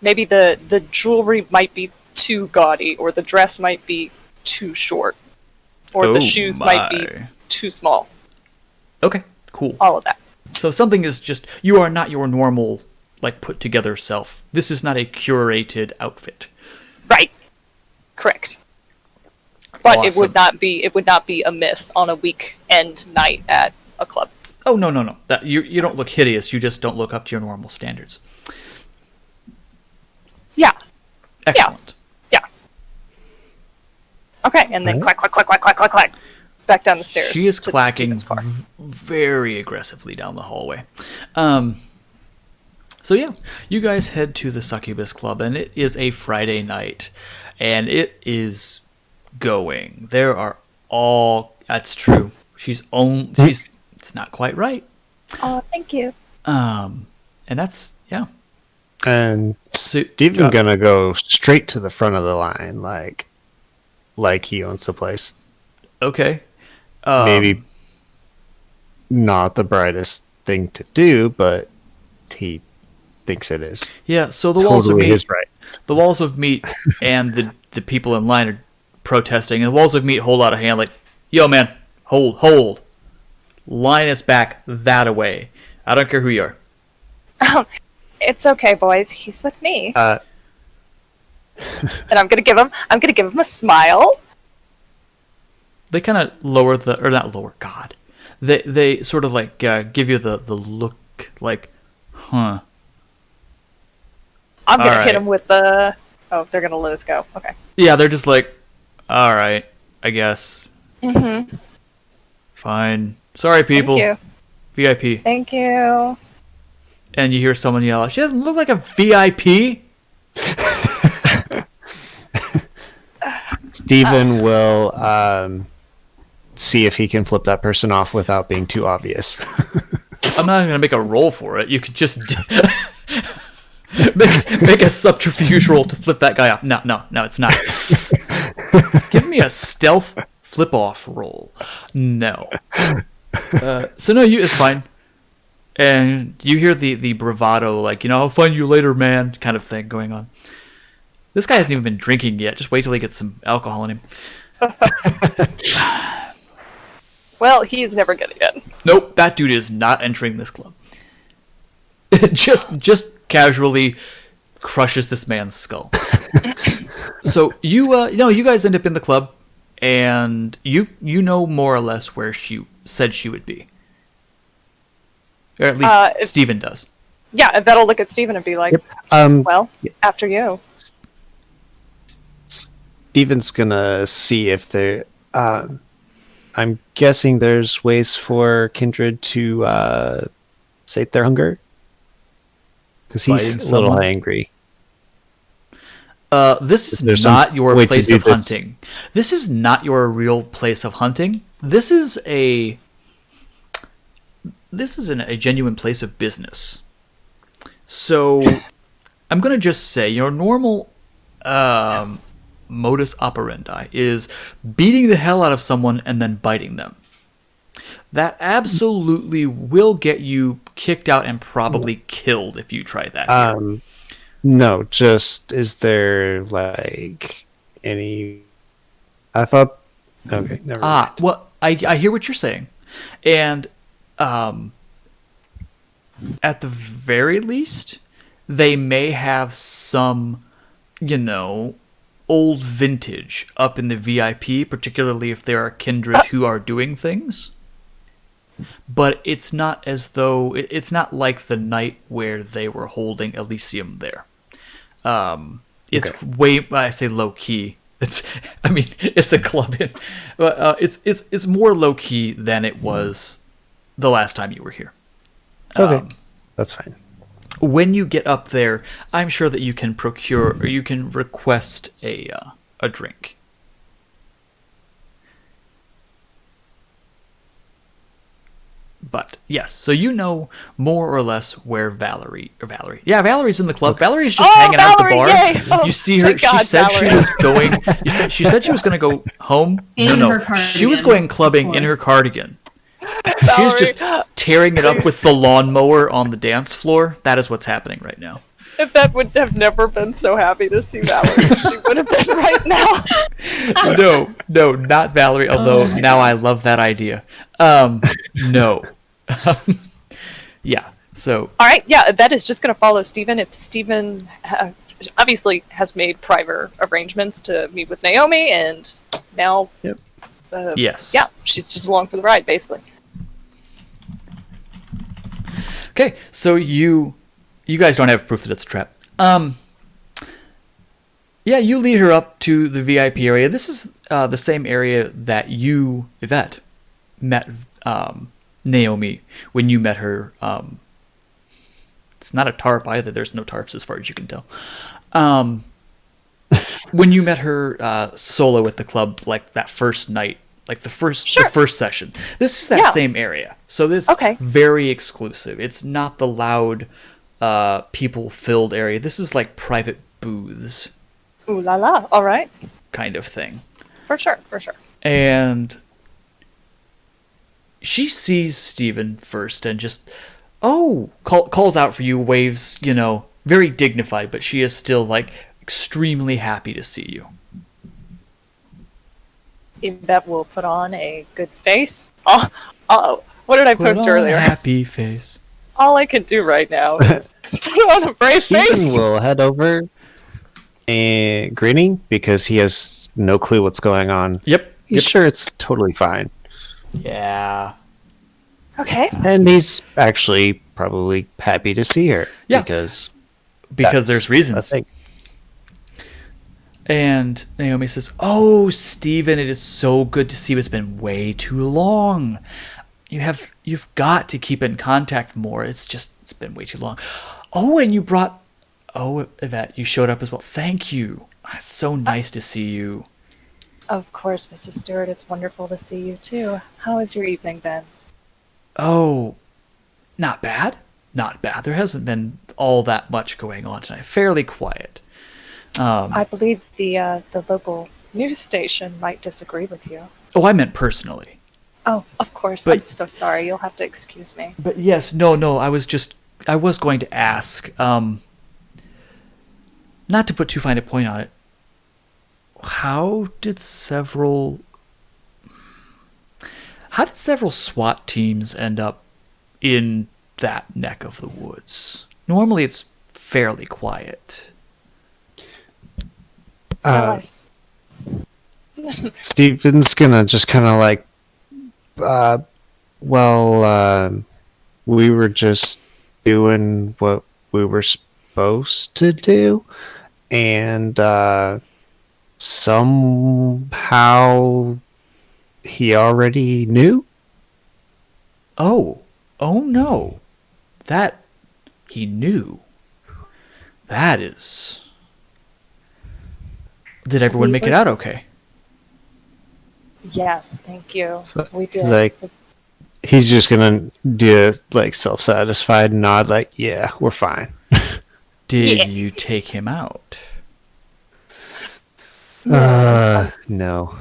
[SPEAKER 6] Maybe the jewelry might be too gaudy, or the dress might be too short, or the
[SPEAKER 1] Oh
[SPEAKER 6] shoes might be
[SPEAKER 1] my.
[SPEAKER 6] too small.
[SPEAKER 1] Okay. Cool.
[SPEAKER 6] All of that.
[SPEAKER 1] So something is just, you are not your normal, like, put together self. This is not a curated outfit.
[SPEAKER 6] Right. Correct. But it
[SPEAKER 1] Awesome.
[SPEAKER 6] would not be amiss on a weekend night at a club.
[SPEAKER 1] Oh, no. That you don't look hideous. You just don't look up to your normal standards.
[SPEAKER 6] Yeah.
[SPEAKER 1] Excellent.
[SPEAKER 6] Okay, and then clack, clack, clack, clack, clack, clack, clack. Back down the stairs.
[SPEAKER 1] She is
[SPEAKER 6] to
[SPEAKER 1] clacking
[SPEAKER 6] Steven's car.
[SPEAKER 1] very aggressively down the hallway. So yeah, you guys head to the Succubus Club, and it is a Friday night, and it is going. There are all. That's true. It's not quite right.
[SPEAKER 4] Oh, thank you.
[SPEAKER 1] And that's yeah.
[SPEAKER 7] And
[SPEAKER 1] So,
[SPEAKER 7] Steven's gonna go straight to the front of the line, like he owns the place.
[SPEAKER 1] Okay.
[SPEAKER 7] Maybe not the brightest thing to do, but he thinks it is.
[SPEAKER 1] Yeah. So the walls of
[SPEAKER 7] Totally
[SPEAKER 1] meat.
[SPEAKER 7] is right.
[SPEAKER 1] The walls of meat and the people in line are protesting, and the walls of meat hold out a hand like, "Yo, man, hold. Line us back that away. I don't care who you are."
[SPEAKER 4] It's okay, boys. He's with me.
[SPEAKER 7] Uh,
[SPEAKER 6] And I'm gonna give him a smile.
[SPEAKER 1] They kind of lower or not lower. God, they sort of like give you the look like, huh?
[SPEAKER 6] I'm gonna
[SPEAKER 1] Alright.
[SPEAKER 6] hit him with the. Oh, they're gonna let us go. Okay.
[SPEAKER 1] Yeah, they're just like, all right, I guess.
[SPEAKER 6] Mm-hmm.
[SPEAKER 1] Fine. Sorry, people.
[SPEAKER 6] Thank you.
[SPEAKER 1] VIP.
[SPEAKER 6] Thank you.
[SPEAKER 1] And you hear someone yell, "She doesn't look like a VIP."
[SPEAKER 7] Steven will see if he can flip that person off without being too obvious.
[SPEAKER 1] I'm not gonna make a roll for it. You could just. Make a subterfuge roll to flip that guy off. No, it's not. Give me a stealth flip off roll. No. So no, it's fine. And you hear the bravado, like, I'll find you later, man, kind of thing going on. This guy hasn't even been drinking yet. Just wait till he gets some alcohol in him.
[SPEAKER 6] Well, he's never gonna get.
[SPEAKER 1] Nope, that dude is not entering this club. just casually crushes this man's skull. So you guys end up in the club, and you know more or less where she said she would be, or at least Steven does.
[SPEAKER 6] Yeah, Yvette will look at Steven and be like, well, after you.
[SPEAKER 7] Steven's gonna see if there. I'm guessing there's ways for Kindred to sate their hunger, because he's
[SPEAKER 1] Fighting
[SPEAKER 7] a little
[SPEAKER 1] someone?
[SPEAKER 7] angry.
[SPEAKER 1] This is
[SPEAKER 7] There's
[SPEAKER 1] not
[SPEAKER 7] some
[SPEAKER 1] your
[SPEAKER 7] way to
[SPEAKER 1] place
[SPEAKER 7] do
[SPEAKER 1] of
[SPEAKER 7] this.
[SPEAKER 1] hunting. This is not your real place of hunting. This is a genuine place of business. So I'm gonna just say your normal modus operandi is beating the hell out of someone and then biting them. That absolutely will get you kicked out and probably killed if you try that here.
[SPEAKER 7] No, just is there like any? I thought. Okay, never mind.
[SPEAKER 1] Well, I hear what you're saying, and at the very least, they may have some, old vintage up in the VIP, particularly if there are kindred who are doing things. But it's not as though it's not like the night where they were holding Elysium there. It's way, I say low key. It's a club in, but it's more low key than it was the last time you were here.
[SPEAKER 7] Okay, that's fine.
[SPEAKER 1] When you get up there, I'm sure that you can procure or you can request a drink. But yes, so you know more or less where Valerie. Yeah, Valerie's in the club. Valerie's just hanging out at the bar.
[SPEAKER 6] Yay! Oh,
[SPEAKER 1] you see her.
[SPEAKER 6] thank God,
[SPEAKER 1] She said she
[SPEAKER 6] Valerie.
[SPEAKER 1] was going. She said she was going to go home.
[SPEAKER 8] In
[SPEAKER 1] No,
[SPEAKER 8] her
[SPEAKER 1] she was
[SPEAKER 8] cardigan,
[SPEAKER 1] going clubbing
[SPEAKER 8] of
[SPEAKER 1] in her
[SPEAKER 8] course.
[SPEAKER 1] cardigan. She was just tearing it up with the lawnmower on the dance floor. That is what's happening right now.
[SPEAKER 6] Yvette would have never been so happy to see Valerie. She would have been right now.
[SPEAKER 1] No, not Valerie. Although now I love that idea. No. Yeah. So
[SPEAKER 6] All right, yeah, Yvette is just going to follow Steven. If Steven obviously has made private arrangements to meet with Naomi, and now,
[SPEAKER 1] yes.
[SPEAKER 6] yeah, she's just along for the ride, basically.
[SPEAKER 1] Okay, so you guys don't have proof that it's a trap. Yeah, you lead her up to the VIP area. This is the same area that you, Yvette, met Naomi when you met her. It's not a tarp either. There's no tarps as far as you can tell. When you met her solo at the club, like that first night, like the first session. This is that same area. So this very exclusive. It's not the loud, people-filled area. This is like private booths.
[SPEAKER 6] Ooh la la, all right.
[SPEAKER 1] Kind of thing.
[SPEAKER 6] For sure.
[SPEAKER 1] And she sees Steven first and just, calls out for you, waves, very dignified, but she is still, like, extremely happy to see you.
[SPEAKER 6] Yvette will put on a good face. What did I post earlier?
[SPEAKER 1] A happy face.
[SPEAKER 6] All I can do right now is put on a brave face.
[SPEAKER 7] Steven will head over and grinning because he has no clue what's going on.
[SPEAKER 1] Yep.
[SPEAKER 7] He's sure it's totally fine.
[SPEAKER 1] Yeah.
[SPEAKER 6] Okay.
[SPEAKER 7] And he's actually probably happy to see her.
[SPEAKER 1] Yeah.
[SPEAKER 7] Because
[SPEAKER 1] there's reasons. And Naomi says, "Oh, Steven, it is so good to see you. It's been way too long. You've got to keep in contact more. It's been way too long. Oh, and you brought Yvette, you showed up as well. Thank you. It's so nice to see you."
[SPEAKER 4] Of course, Mrs. Stewart. It's wonderful to see you too. How has your evening been?
[SPEAKER 1] Oh, not bad. not bad. There hasn't been all that much going on tonight. Fairly quiet.
[SPEAKER 6] I believe the local news station might disagree with you.
[SPEAKER 1] Oh, I meant personally.
[SPEAKER 6] Oh, of course.
[SPEAKER 1] But-
[SPEAKER 6] I'm so sorry. You'll have to excuse me.
[SPEAKER 1] But yes, no, I was going to ask, not to put too fine a point on it, how did several SWAT teams end up in that neck of the woods? Normally it's fairly quiet.
[SPEAKER 6] Alice.
[SPEAKER 7] Steven's gonna just kind of like, we were just doing what we were supposed to do, and somehow he already knew.
[SPEAKER 1] Oh no. That he knew. That is... Did everyone make it out okay?
[SPEAKER 6] Yes, thank you.
[SPEAKER 7] So
[SPEAKER 6] We did.
[SPEAKER 7] he's like, he's just gonna do like self-satisfied nod, like, yeah, we're fine.
[SPEAKER 1] Did
[SPEAKER 6] Yeah.
[SPEAKER 1] you take him out?
[SPEAKER 7] No.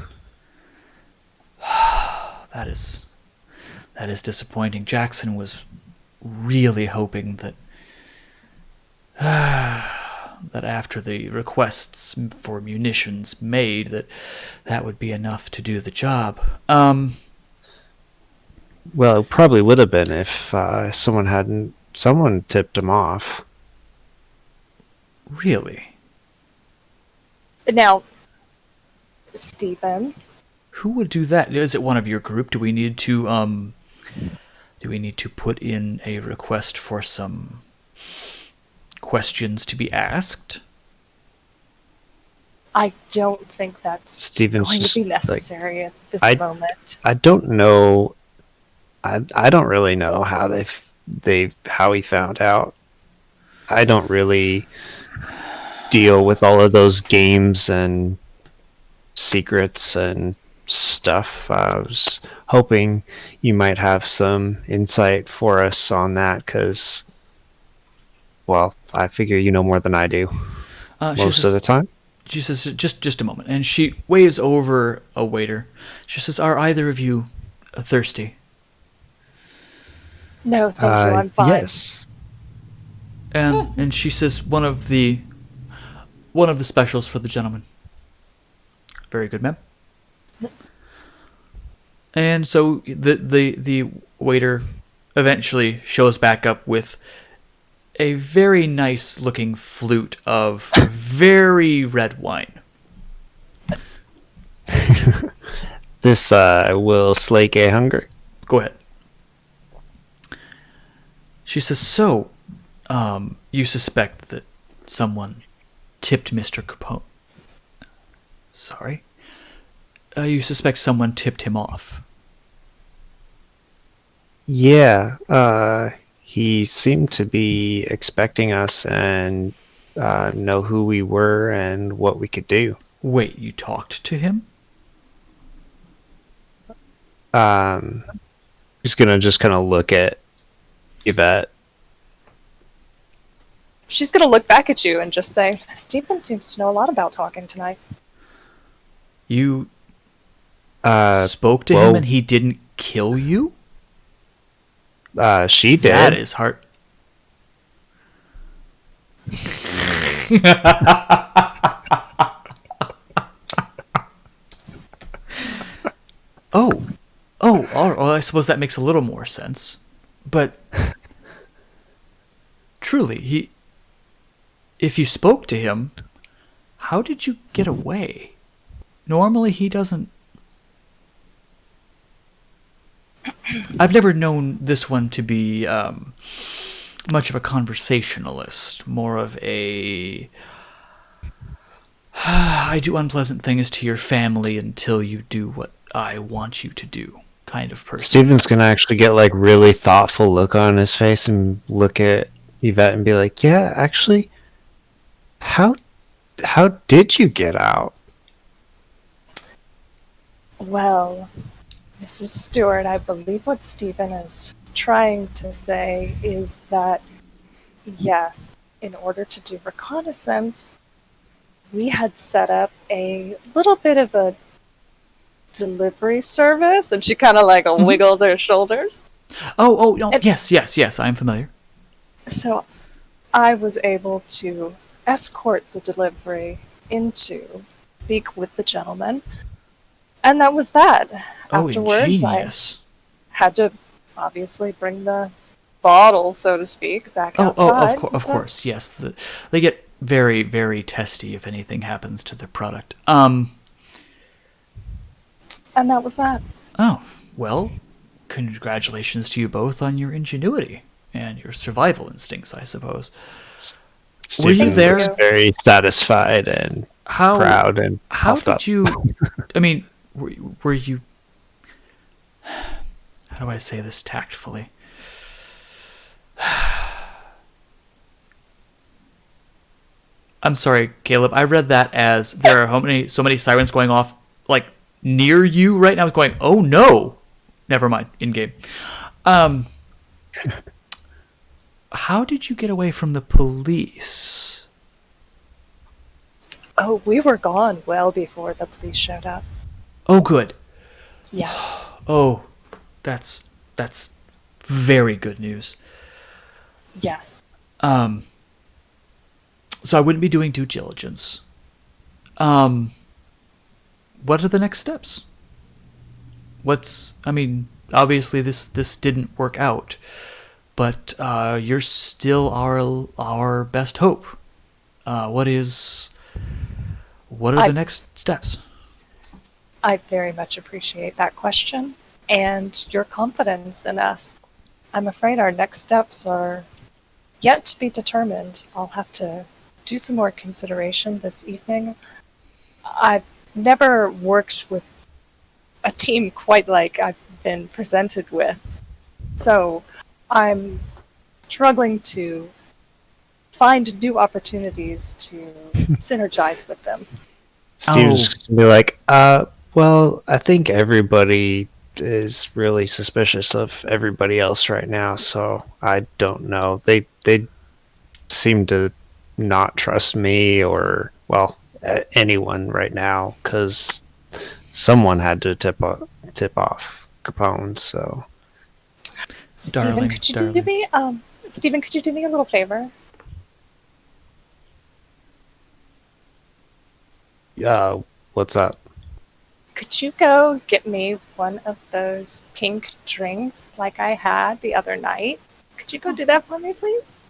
[SPEAKER 1] That is disappointing. Jackson was really hoping that that after the requests for munitions made, that would be enough to do the job.
[SPEAKER 7] Well, it probably would have been if someone tipped him off.
[SPEAKER 1] Really?
[SPEAKER 6] Now, Stephen,
[SPEAKER 1] Who would do that? Is it one of your group? Do we need to put in a request for some questions to be asked?
[SPEAKER 6] I don't think that's
[SPEAKER 7] Steven's
[SPEAKER 6] going to
[SPEAKER 7] just
[SPEAKER 6] be
[SPEAKER 7] like,
[SPEAKER 6] necessary at this moment.
[SPEAKER 7] I don't know. I don't really know how how he found out. I don't really deal with all of those games and secrets and stuff. I was hoping you might have some insight for us on that, because, well, I figure you know more than I do most of the time.
[SPEAKER 1] She says, just a moment. And she waves over a waiter. She says, are either of you thirsty?
[SPEAKER 6] No, thank you. I'm fine.
[SPEAKER 7] Yes.
[SPEAKER 1] And she says, one of the specials for the gentleman. Very good, ma'am. And so the waiter eventually shows back up with a very nice looking flute of very red wine.
[SPEAKER 7] This will slake a hunger.
[SPEAKER 1] Go ahead. She says, so, you suspect that someone tipped Mr. Capone? Sorry? You suspect someone tipped him off?
[SPEAKER 7] Yeah, he seemed to be expecting us and know who we were and what we could do.
[SPEAKER 1] Wait, you talked to him?
[SPEAKER 7] He's gonna just kind of look at Yvette.
[SPEAKER 6] She's going to look back at you and just say, Stephen seems to know a lot about talking tonight.
[SPEAKER 1] You spoke to
[SPEAKER 7] well-
[SPEAKER 1] him and he didn't kill you?
[SPEAKER 7] She did.
[SPEAKER 1] That is hard. Well, I suppose that makes a little more sense. But truly, if you spoke to him, how did you get away? Normally he doesn't... I've never known this one to be much of a conversationalist, more of a I do unpleasant things to your family until you do what I want you to do kind of person.
[SPEAKER 7] Steven's gonna actually get like really thoughtful look on his face and look at Yvette and be like, yeah, actually, how did you get out?
[SPEAKER 6] Well, Mrs. Stewart, I believe what Stephen is trying to say is that, yes, in order to do reconnaissance, we had set up a little bit of a delivery service, and she kind of like wiggles her shoulders.
[SPEAKER 1] Oh, no, yes, I'm familiar.
[SPEAKER 6] So I was able to escort the delivery into speak with the gentleman, and that was that.
[SPEAKER 1] Oh,
[SPEAKER 6] Afterwards,
[SPEAKER 1] ingenious.
[SPEAKER 6] I had to obviously bring the bottle, so to speak, back outside.
[SPEAKER 1] Of course, yes. They get very, very testy if anything happens to their product.
[SPEAKER 6] And that was that.
[SPEAKER 1] Oh, well, congratulations to you both on your ingenuity and your survival instincts, I suppose. Were you
[SPEAKER 7] Stephen
[SPEAKER 1] there?
[SPEAKER 7] looks very satisfied and proud and
[SPEAKER 1] How
[SPEAKER 7] puffed
[SPEAKER 1] did
[SPEAKER 7] up.
[SPEAKER 1] you? I mean, were you? How do I say this tactfully? I'm sorry, Caleb. I read that as there are so many sirens going off, like near you right now. Going, oh no, never mind. In game. How did you get away from the police?
[SPEAKER 6] Oh, we were gone well before the police showed up.
[SPEAKER 1] Oh, good.
[SPEAKER 6] Yes.
[SPEAKER 1] Oh, that's very good news.
[SPEAKER 6] Yes.
[SPEAKER 1] So I wouldn't be doing due diligence. What are the next steps? Obviously this didn't work out, but you're still our best hope. What are the next steps?
[SPEAKER 6] I very much appreciate that question and your confidence in us. I'm afraid our next steps are yet to be determined. I'll have to do some more consideration this evening. I've never worked with a team quite like I've been presented with, so I'm struggling to find new opportunities to synergize with them.
[SPEAKER 7] Steve's gonna be like, well, I think everybody is really suspicious of everybody else right now, so I don't know. They seem to not trust me or, well, anyone right now, because someone had to tip off Capone, so...
[SPEAKER 6] Stephen, could you do me a little favor?
[SPEAKER 7] What's up?
[SPEAKER 6] Could you go get me one of those pink drinks like I had the other night? Could you go do that for me, please?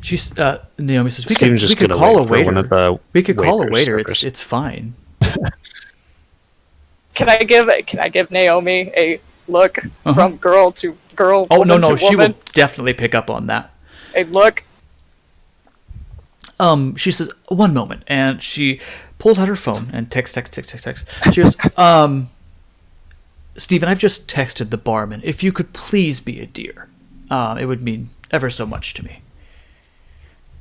[SPEAKER 1] She's Naomi says
[SPEAKER 7] Steven's
[SPEAKER 1] we could
[SPEAKER 7] gonna
[SPEAKER 1] call a
[SPEAKER 7] wait for
[SPEAKER 1] waiter.
[SPEAKER 7] one of the
[SPEAKER 1] We could call a
[SPEAKER 7] waiters
[SPEAKER 1] waiter.
[SPEAKER 7] first.
[SPEAKER 1] It's fine.
[SPEAKER 6] Can I give Naomi a look from girl to girl?
[SPEAKER 1] Oh
[SPEAKER 6] woman
[SPEAKER 1] no,
[SPEAKER 6] to
[SPEAKER 1] she
[SPEAKER 6] woman?
[SPEAKER 1] will definitely pick up on that.
[SPEAKER 6] A look.
[SPEAKER 1] She says, one moment, and she pulls out her phone and text. She goes, Stephen, I've just texted the barman. If you could please be a dear, it would mean ever so much to me.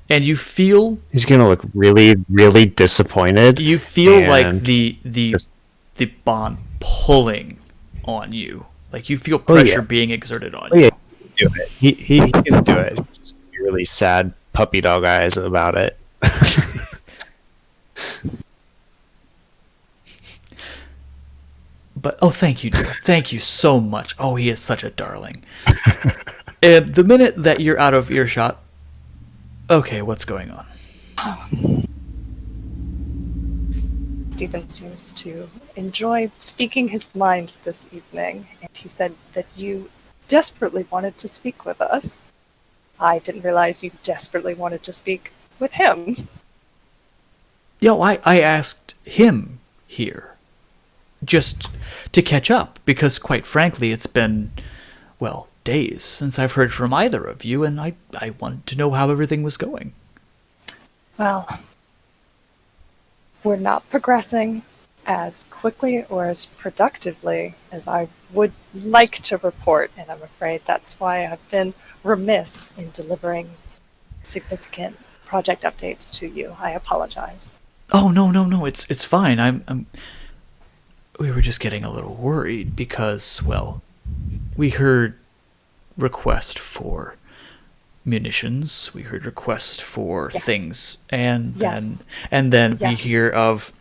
[SPEAKER 1] And you feel
[SPEAKER 7] he's gonna look really, really disappointed.
[SPEAKER 1] You feel like the bond pulling on you. Like you feel pressure being exerted on you.
[SPEAKER 7] Yeah, do it. He can do it. Just be really sad puppy dog eyes about it.
[SPEAKER 1] But thank you, dear. Thank you so much. Oh, he is such a darling. And the minute that you're out of earshot, okay, what's going on?
[SPEAKER 6] Stephen seems to enjoy speaking his mind this evening, and he said that you desperately wanted to speak with us. I didn't realize you desperately wanted to speak with him.
[SPEAKER 1] I asked him here just to catch up, because quite frankly, it's been, days since I've heard from either of you, and I wanted to know how everything was going.
[SPEAKER 6] Well, we're not progressing as quickly or as productively as I would like to report, and I'm afraid that's why I've been remiss in delivering significant project updates to you. I apologize.
[SPEAKER 1] Oh, no, it's fine. We were just getting a little worried because, we heard request for munitions. We heard request for
[SPEAKER 4] Yes.
[SPEAKER 1] things, and
[SPEAKER 4] Yes.
[SPEAKER 1] then we
[SPEAKER 4] Yes.
[SPEAKER 1] hear of.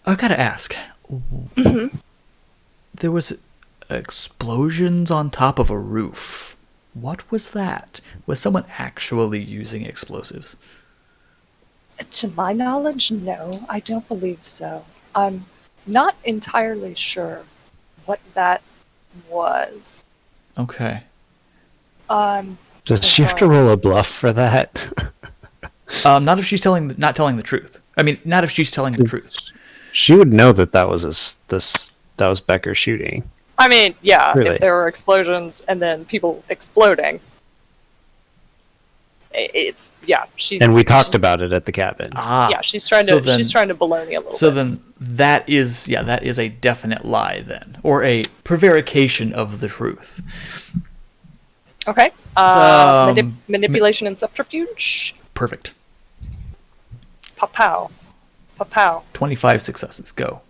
[SPEAKER 1] I gotta ask. There was explosions on top of a roof. What was that? Was someone actually using explosives?
[SPEAKER 6] To my knowledge, no, I don't believe so. I'm not entirely sure what that was.
[SPEAKER 1] Okay.
[SPEAKER 7] Does
[SPEAKER 6] So
[SPEAKER 7] she have to
[SPEAKER 6] sorry.
[SPEAKER 7] roll a bluff for that?
[SPEAKER 1] Not if she's not telling the truth. I mean, not if she's telling the truth.
[SPEAKER 7] She would know that that was that was Becker shooting.
[SPEAKER 6] I mean, yeah,
[SPEAKER 7] Really?
[SPEAKER 6] if there were explosions and then people exploding, it's she's
[SPEAKER 7] And we talked
[SPEAKER 6] she's-
[SPEAKER 7] about it at the cabin.
[SPEAKER 1] Ah.
[SPEAKER 6] Yeah, she's trying
[SPEAKER 1] So
[SPEAKER 6] to
[SPEAKER 1] then-
[SPEAKER 6] she's trying to baloney a little
[SPEAKER 1] So
[SPEAKER 6] bit.
[SPEAKER 1] then that is a definite lie then, or a prevarication of the truth.
[SPEAKER 6] Okay.
[SPEAKER 1] So,
[SPEAKER 6] Manipulation and subterfuge.
[SPEAKER 1] Perfect.
[SPEAKER 6] Pow. Pow.
[SPEAKER 1] 25 successes. Go.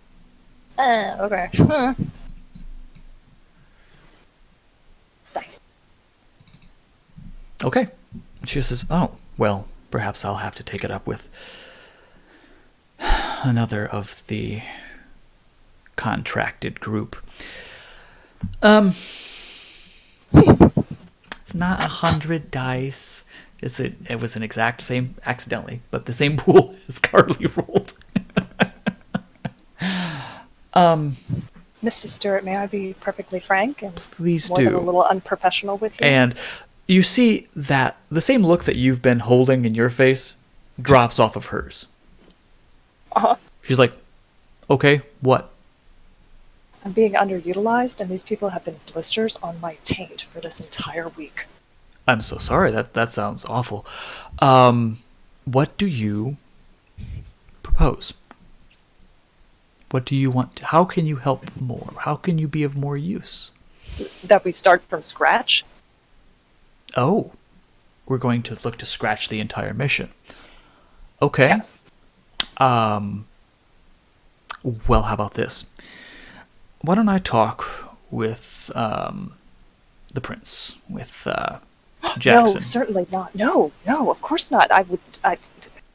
[SPEAKER 6] Okay. Nice.
[SPEAKER 1] Okay. She says, "Oh, well, perhaps I'll have to take it up with another of the contracted group." It's not 100 dice. It was an exact same, accidentally, but the same pool as Carly rolled.
[SPEAKER 6] Mr. Stewart, may I be perfectly frank and
[SPEAKER 1] Please
[SPEAKER 6] more than a
[SPEAKER 1] do.
[SPEAKER 6] little unprofessional with you?
[SPEAKER 1] And you see that the same look that you've been holding in your face drops off of hers.
[SPEAKER 6] Uh-huh.
[SPEAKER 1] She's like, "Okay, what?"
[SPEAKER 6] I'm being underutilized, and these people have been blisters on my taint for this entire week.
[SPEAKER 1] I'm so sorry. That sounds awful. What do you propose? What do you want? How can you help more? How can you be of more use?
[SPEAKER 6] That we start from scratch?
[SPEAKER 1] Oh, we're going to look to scratch the entire mission. Okay.
[SPEAKER 6] Yes.
[SPEAKER 1] Well, how about this? Why don't I talk with the prince, with Jackson?
[SPEAKER 6] No, certainly not. No, of course not.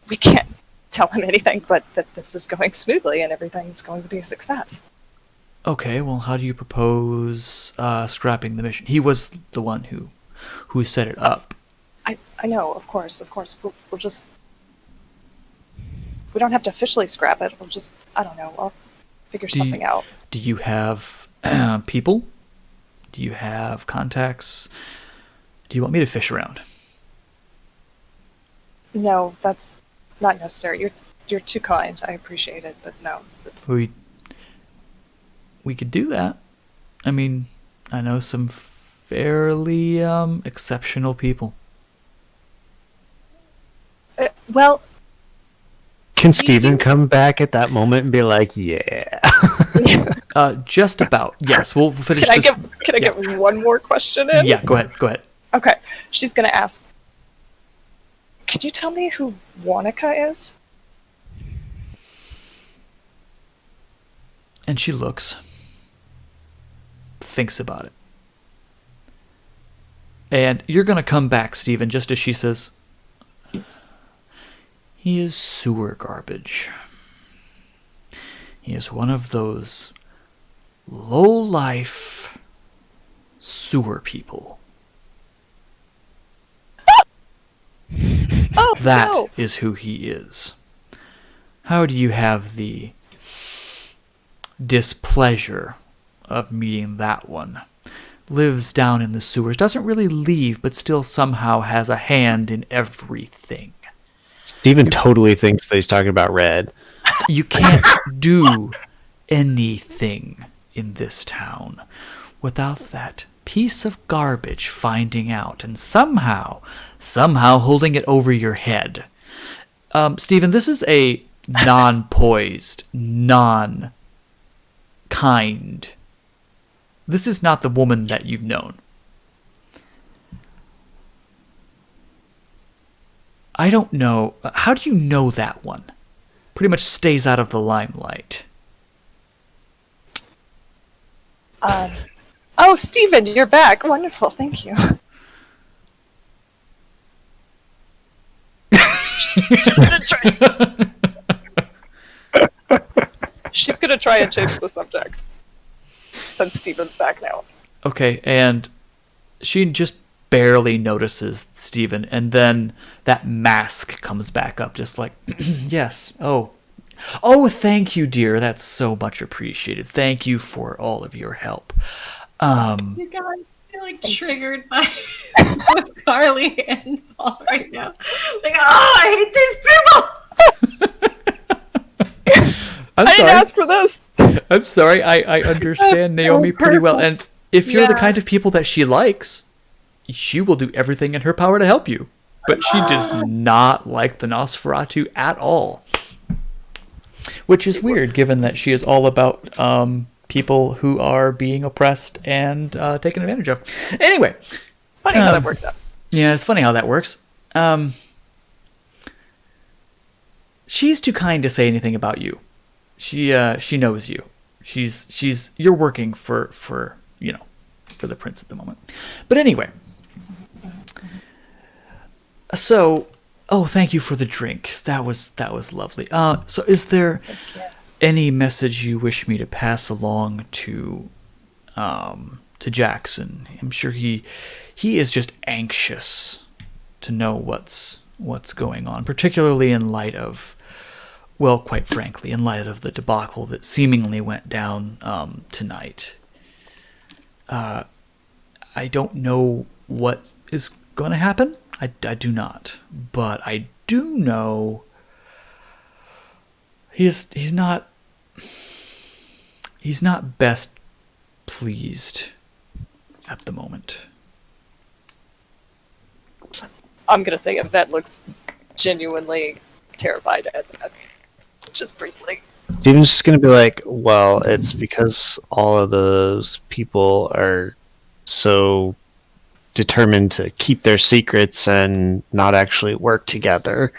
[SPEAKER 6] We can't tell him anything but that this is going smoothly and everything's going to be a success.
[SPEAKER 1] Okay, well, how do you propose scrapping the mission? He was the one who set it up.
[SPEAKER 6] I know, of course. We'll just... We don't have to officially scrap it. We'll just... I don't know. I'll figure something out.
[SPEAKER 1] Do you have people? Do you have contacts? Do you want me to fish around?
[SPEAKER 6] No, that's not necessary. You're too kind. I appreciate it, but no. It's...
[SPEAKER 1] We could do that. I mean, I know some fairly exceptional people.
[SPEAKER 6] well...
[SPEAKER 7] Can Steven come back at that moment and be like, "Yeah"?
[SPEAKER 1] Just about. Yes, we'll finish
[SPEAKER 6] Can I
[SPEAKER 1] this.
[SPEAKER 6] get one more question in?
[SPEAKER 1] Yeah, go ahead.
[SPEAKER 6] Okay. She's going to ask, "Can you tell me who Wanaka is?"
[SPEAKER 1] And she looks, thinks about it. And you're going to come back, Stephen, just as she says, "He is sewer garbage. He is one of those low-life sewer people.
[SPEAKER 6] Oh,
[SPEAKER 1] That is
[SPEAKER 6] no.
[SPEAKER 1] who he is. How do you have the displeasure of meeting that one? Lives down in the sewers, doesn't really leave, but still somehow has a hand in everything.
[SPEAKER 7] Steven totally thinks that he's talking about Red.
[SPEAKER 1] You can't do anything in this town without that piece of garbage finding out and somehow holding it over your head. Stephen, this is a non-poised, non-kind. This is not the woman that you've known. I don't know. How do you know that one? Pretty much stays out of the limelight.
[SPEAKER 6] Oh, Stephen, you're back. Wonderful, thank you. She's gonna try. She's gonna try and change the subject. Since Stephen's back now.
[SPEAKER 1] Okay, and she just barely notices Stephen, and then that mask comes back up, just like, yes, oh, thank you, dear. That's so much appreciated. Thank you for all of your help.
[SPEAKER 2] You guys feel like triggered by both Carly and Paul right now. Like, oh, I hate these people.
[SPEAKER 1] I'm
[SPEAKER 6] I
[SPEAKER 1] sorry.
[SPEAKER 6] didn't ask for this.
[SPEAKER 1] I'm sorry. I understand Naomi pretty well, and if you're the kind of people that she likes, she will do everything in her power to help you. But she does not like the Nosferatu at all. Which is weird, given that she is all about people who are being oppressed and taken advantage of. Anyway.
[SPEAKER 6] Funny how that works out.
[SPEAKER 1] Yeah, it's funny how that works. She's too kind to say anything about you. She knows you. You're working for the prince at the moment. But anyway. So, thank you for the drink. That was lovely. So is there any message you wish me to pass along to Jackson? I'm sure he is just anxious to know what's going on, particularly in light of, well, quite frankly, in light of the debacle that seemingly went down tonight. I don't know what is going to happen. I do not, but I do know he's not best pleased at the moment.
[SPEAKER 6] I'm gonna say Yvette looks genuinely terrified at that. Just briefly.
[SPEAKER 7] Steven's just gonna be like, well, it's because all of those people are so determined to keep their secrets and not actually work together.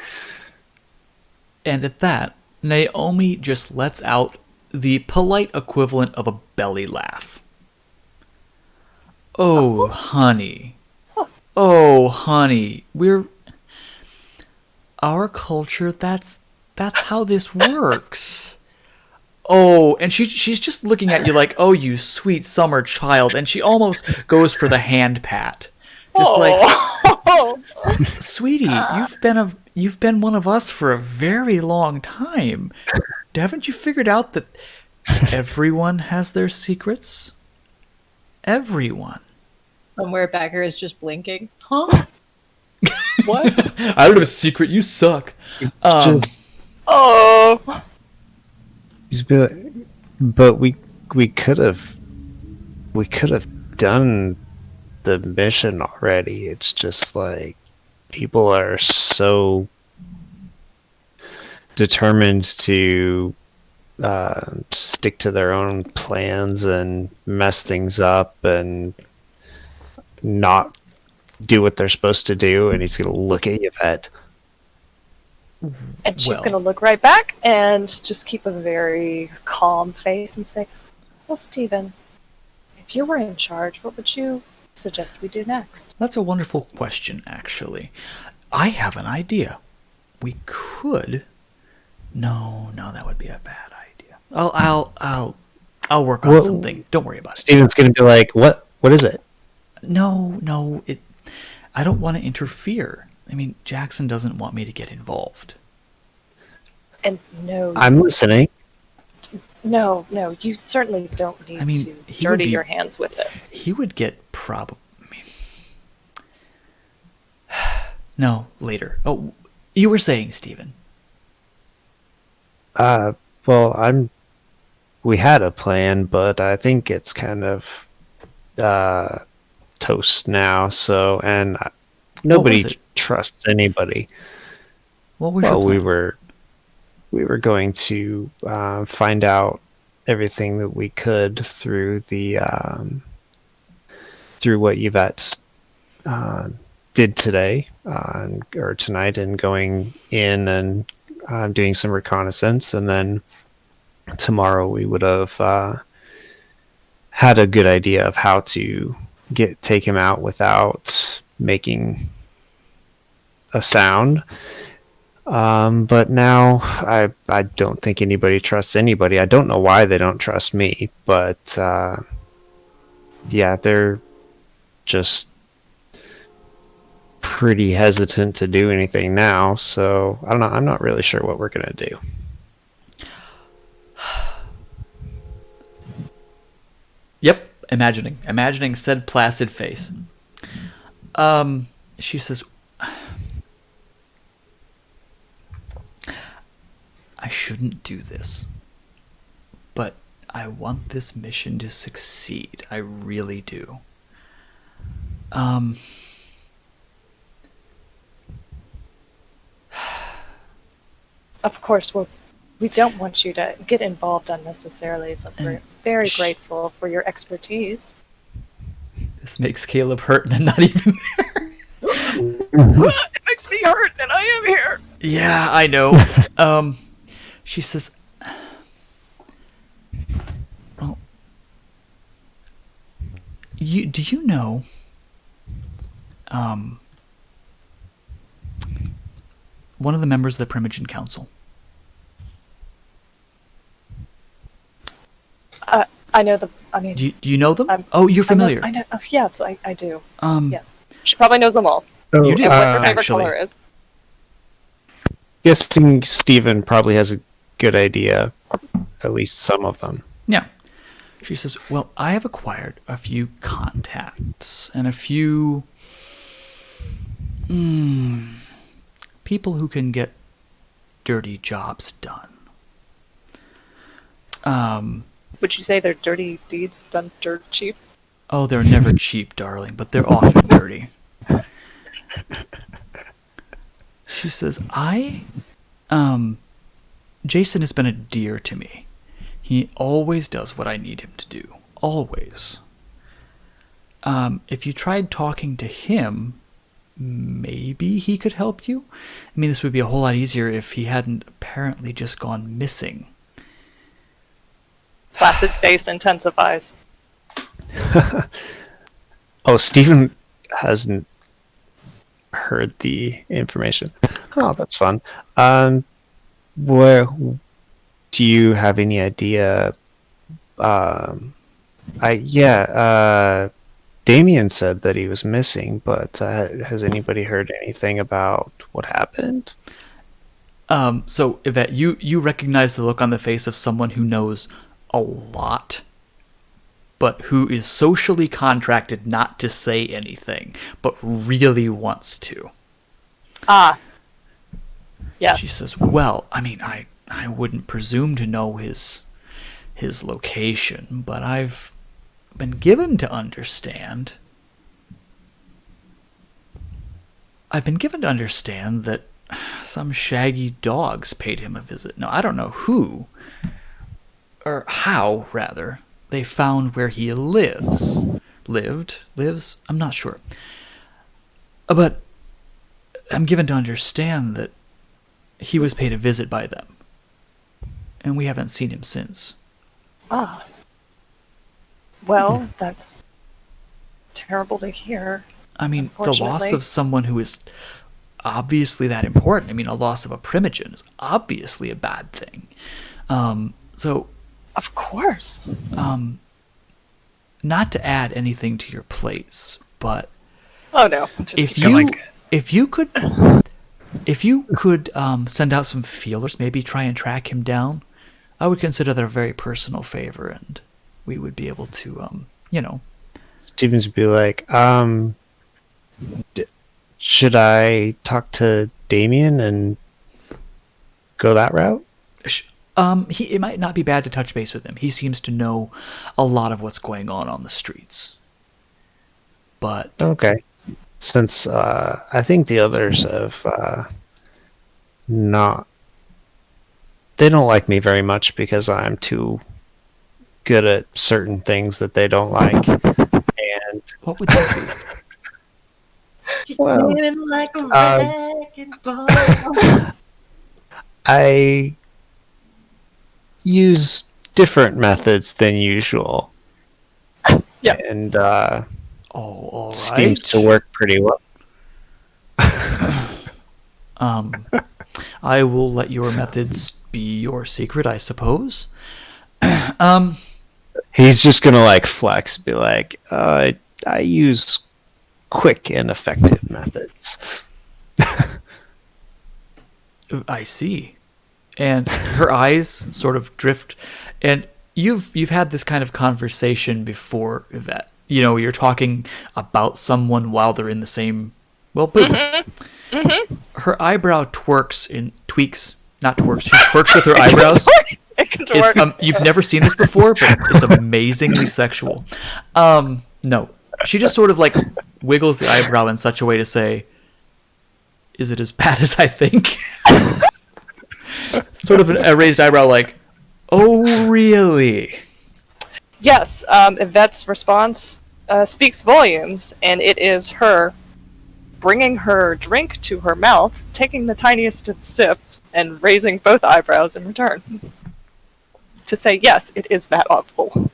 [SPEAKER 1] And at that, Naomi just lets out the polite equivalent of a belly laugh. Oh, honey. Oh, honey. Our culture, that's how this works. Oh, and she's just looking at you like, oh, you sweet summer child, and she almost goes for the hand pat. Just like, sweetie, you've been one of us for a very long time. Haven't you figured out that everyone has their secrets? Everyone.
[SPEAKER 2] Somewhere Becker is just blinking. Huh?
[SPEAKER 6] What?
[SPEAKER 1] I don't have a secret. You suck.
[SPEAKER 6] Oh.
[SPEAKER 7] He's be like, but we could have done the mission already. It's just like people are so determined to stick to their own plans and mess things up and not do what they're supposed to do, and he's gonna look at Yvette.
[SPEAKER 6] And she's gonna look right back and just keep a very calm face and say, well, Stephen, if you were in charge, what would you suggest we do next?
[SPEAKER 1] That's a wonderful question, actually. I have an idea. We could... No, that would be a bad idea. I'll work on something. Don't worry about it.
[SPEAKER 7] Stephen's gonna be like, what is it?
[SPEAKER 1] No, I don't want to interfere. I mean, Jackson doesn't want me to get involved.
[SPEAKER 6] And no...
[SPEAKER 7] I'm listening.
[SPEAKER 6] No, you certainly don't need to dirty your hands with this.
[SPEAKER 1] He would get No, later. Oh, you were saying, Stephen.
[SPEAKER 7] Well, we had a plan, but I think it's kind of toast now, so, and nobody trusts anybody.
[SPEAKER 1] What was your plan?
[SPEAKER 7] We were going to find out everything that we could through the through what Yvette did today or tonight, and going in and doing some reconnaissance, and then tomorrow we would have had a good idea of how to take him out without making a sound. But now I don't think anybody trusts anybody. I don't know why they don't trust me, but yeah, they're just pretty hesitant to do anything now. So I don't know. I'm not really sure what we're gonna do.
[SPEAKER 1] Yep, imagining said placid face. She says, I shouldn't do this, but I want this mission to succeed. I really do.
[SPEAKER 6] Of course, we don't want you to get involved unnecessarily, but we're very grateful for your expertise.
[SPEAKER 1] This makes Caleb hurt and I'm not even there.
[SPEAKER 6] It makes me hurt and I am here.
[SPEAKER 1] Yeah, I know. She says, well, do you know, one of the members of the Primogen Council?
[SPEAKER 6] I know
[SPEAKER 1] do you know them? You're familiar.
[SPEAKER 6] I know, yes, I do.
[SPEAKER 1] Yes.
[SPEAKER 6] She probably knows them all.
[SPEAKER 1] You do,
[SPEAKER 6] And what her favorite
[SPEAKER 1] actually.
[SPEAKER 6] color is.
[SPEAKER 7] Guessing Steven probably has a good idea, at least some of them.
[SPEAKER 1] Yeah. She says, well, I have acquired a few contacts and a few people who can get dirty jobs done.
[SPEAKER 6] Would you say they're dirty deeds done dirt cheap?
[SPEAKER 1] Oh, they're never cheap, darling, but they're often dirty. She says, Jason has been a dear to me. He always does what I need him to do. Always. If you tried talking to him, maybe he could help you? I mean, this would be a whole lot easier if he hadn't apparently just gone missing.
[SPEAKER 6] Placid face intensifies.
[SPEAKER 7] Oh, Steven hasn't heard the information. Oh, that's fun. Where do you have any idea? Damien said that he was missing, but has anybody heard anything about what happened?
[SPEAKER 1] So Yvette, you recognize the look on the face of someone who knows a lot, but who is socially contracted not to say anything, but really wants to.
[SPEAKER 6] Yes.
[SPEAKER 1] She says, well, I mean, I wouldn't presume to know his location, but I've been given to understand that some shaggy dogs paid him a visit. Now, I don't know who, or how, rather, they found where he lives, I'm not sure. But I'm given to understand that he was paid a visit by them, and we haven't seen him since.
[SPEAKER 6] Well, that's terrible to hear.
[SPEAKER 1] I mean, the loss of someone who is obviously that important. I mean, a loss of a Primogen is obviously a bad thing. So,
[SPEAKER 6] of course.
[SPEAKER 1] Not to add anything to your plates, but
[SPEAKER 6] oh no,
[SPEAKER 1] if you could send out some feelers, maybe try and track him down, I would consider that a very personal favor, and we would be able to,
[SPEAKER 7] Stevens would be like, should I talk to Damien and go that route?
[SPEAKER 1] It might not be bad to touch base with him. He seems to know a lot of what's going on the streets. But
[SPEAKER 7] okay, since I think the others have not, they don't like me very much because I'm too good at certain things that they don't like. And
[SPEAKER 1] what would that be?
[SPEAKER 7] Well,
[SPEAKER 2] like a wrecking ball.
[SPEAKER 7] I use different methods than usual.
[SPEAKER 6] Yes.
[SPEAKER 7] And
[SPEAKER 1] Oh, all right.
[SPEAKER 7] seems to work pretty well.
[SPEAKER 1] I will let your methods be your secret, I suppose.
[SPEAKER 7] He's just gonna like flex, be like, I use quick and effective methods.
[SPEAKER 1] I see. And her eyes sort of drift, and you've had this kind of conversation before, Yvette. You know, you're talking about someone while they're in the same booth. Her eyebrow tweaks, not twerks. She twerks with her eyebrows.
[SPEAKER 6] It can work.
[SPEAKER 1] It's, you've never seen this before, but it's amazingly sexual. No, she just sort of like wiggles the eyebrow in such a way to say, "Is it as bad as I think?" Sort of a raised eyebrow, like, "Oh, really?"
[SPEAKER 6] Yes, Yvette's response speaks volumes, and it is her bringing her drink to her mouth, taking the tiniest of sips, and raising both eyebrows in return. To say, yes, it is that awful.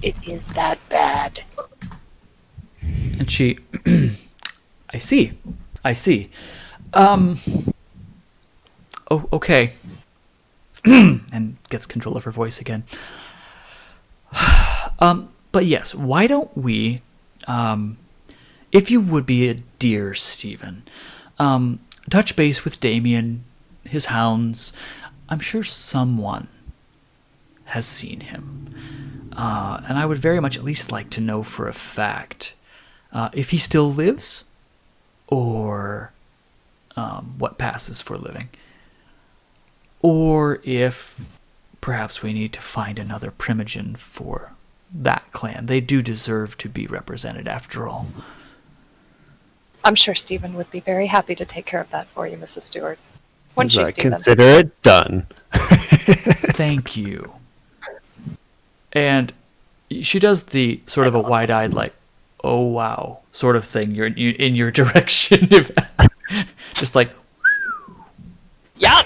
[SPEAKER 6] It is that bad.
[SPEAKER 1] And she, I see. Oh, okay. And gets control of her voice again. But yes, why don't we, if you would be a dear Stephen, touch base with Damien, his hounds. I'm sure someone has seen him. And I would very much at least like to know for a fact if he still lives or what passes for living. Or if perhaps we need to find another Primogen for that clan. They do deserve to be represented after all.
[SPEAKER 4] I'm sure Stephen would be very happy to take care of that for you, Mrs. Stewart. Wouldn't
[SPEAKER 7] He's
[SPEAKER 4] she,
[SPEAKER 7] like,
[SPEAKER 4] Stephen?
[SPEAKER 7] consider it done.
[SPEAKER 1] Thank you. And she does the sort of a wide-eyed, like, oh wow, sort of thing. You're in your direction, just like,
[SPEAKER 6] Yeah.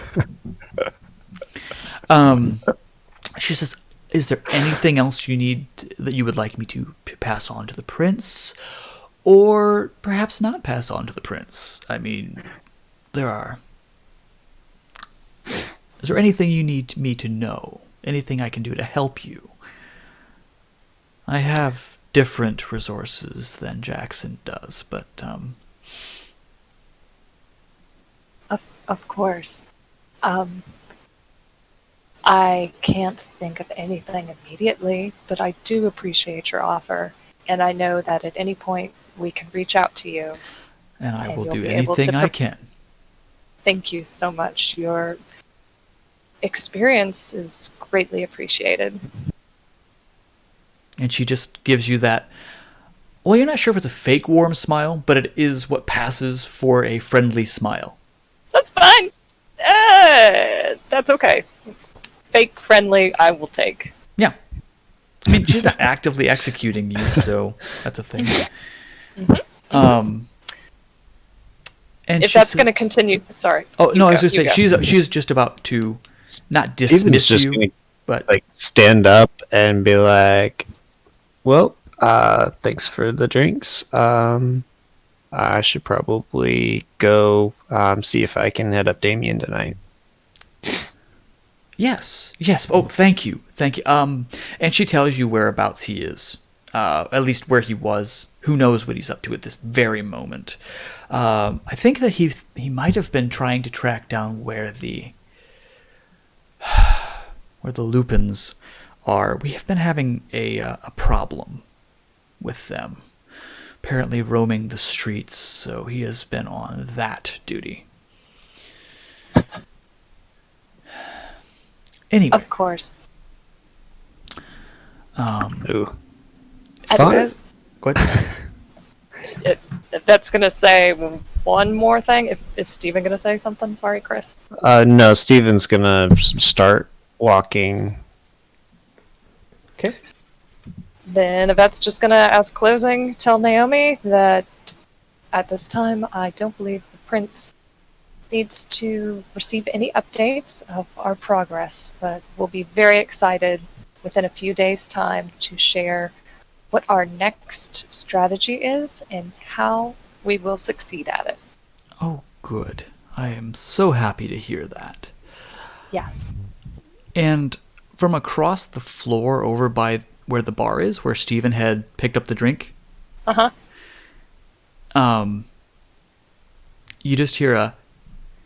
[SPEAKER 1] She says, "Is there anything else you need that you would like me to pass on to the prince, or perhaps not pass on to the prince? I mean, there are. Is there anything you need me to know? Anything I can do to help you? I have different resources than Jackson does, but
[SPEAKER 4] Of course. I can't think of anything immediately, but I do appreciate your offer, and I know that at any point we can reach out to you.
[SPEAKER 1] and I
[SPEAKER 4] And
[SPEAKER 1] will
[SPEAKER 4] you'll
[SPEAKER 1] do
[SPEAKER 4] be able
[SPEAKER 1] anything
[SPEAKER 4] to
[SPEAKER 1] I can."
[SPEAKER 4] Thank you so much. Your experience is greatly appreciated.
[SPEAKER 1] And she just gives you that, well, you're not sure if it's a fake warm smile, but it is what passes for a friendly smile.
[SPEAKER 6] That's fine. That's okay. Fake friendly, I will take.
[SPEAKER 1] Yeah. I mean, she's not actively executing you, so that's a thing. And
[SPEAKER 6] If
[SPEAKER 1] she
[SPEAKER 6] that's
[SPEAKER 1] said-
[SPEAKER 6] going to continue, sorry.
[SPEAKER 1] Oh, no, I was
[SPEAKER 6] You
[SPEAKER 1] going to
[SPEAKER 6] go.
[SPEAKER 1] say, she's just about to not
[SPEAKER 7] Stephen's
[SPEAKER 1] dismiss
[SPEAKER 7] just
[SPEAKER 1] you,
[SPEAKER 7] gonna
[SPEAKER 1] but
[SPEAKER 7] like stand up and be like, well, thanks for the drinks. I should probably go see if I can head up Damien tonight.
[SPEAKER 1] yes. Oh, thank you. And she tells you whereabouts he is, at least where he was. Who knows what he's up to at this very moment? I think that he might have been trying to track down where the Lupins are. We have been having a problem with them, apparently roaming the streets. So he has been on that duty. Anyway,
[SPEAKER 4] Of course.
[SPEAKER 7] Ooh.
[SPEAKER 4] As-
[SPEAKER 1] go ahead.
[SPEAKER 6] If that's going to say one more thing, is Steven going to say something? Sorry, Chris.
[SPEAKER 7] No, Steven's gonna start walking.
[SPEAKER 1] Okay.
[SPEAKER 6] Then Yvette's just going to, as closing, tell Naomi that at this time, I don't believe the prince needs to receive any updates of our progress, but we'll be very excited within a few days' time to share
[SPEAKER 4] what our next strategy is and how we will succeed at it.
[SPEAKER 1] Oh, good. I am so happy to hear that.
[SPEAKER 4] Yes.
[SPEAKER 1] And from across the floor over by where the bar is, where Stephen had picked up the drink, you just hear a,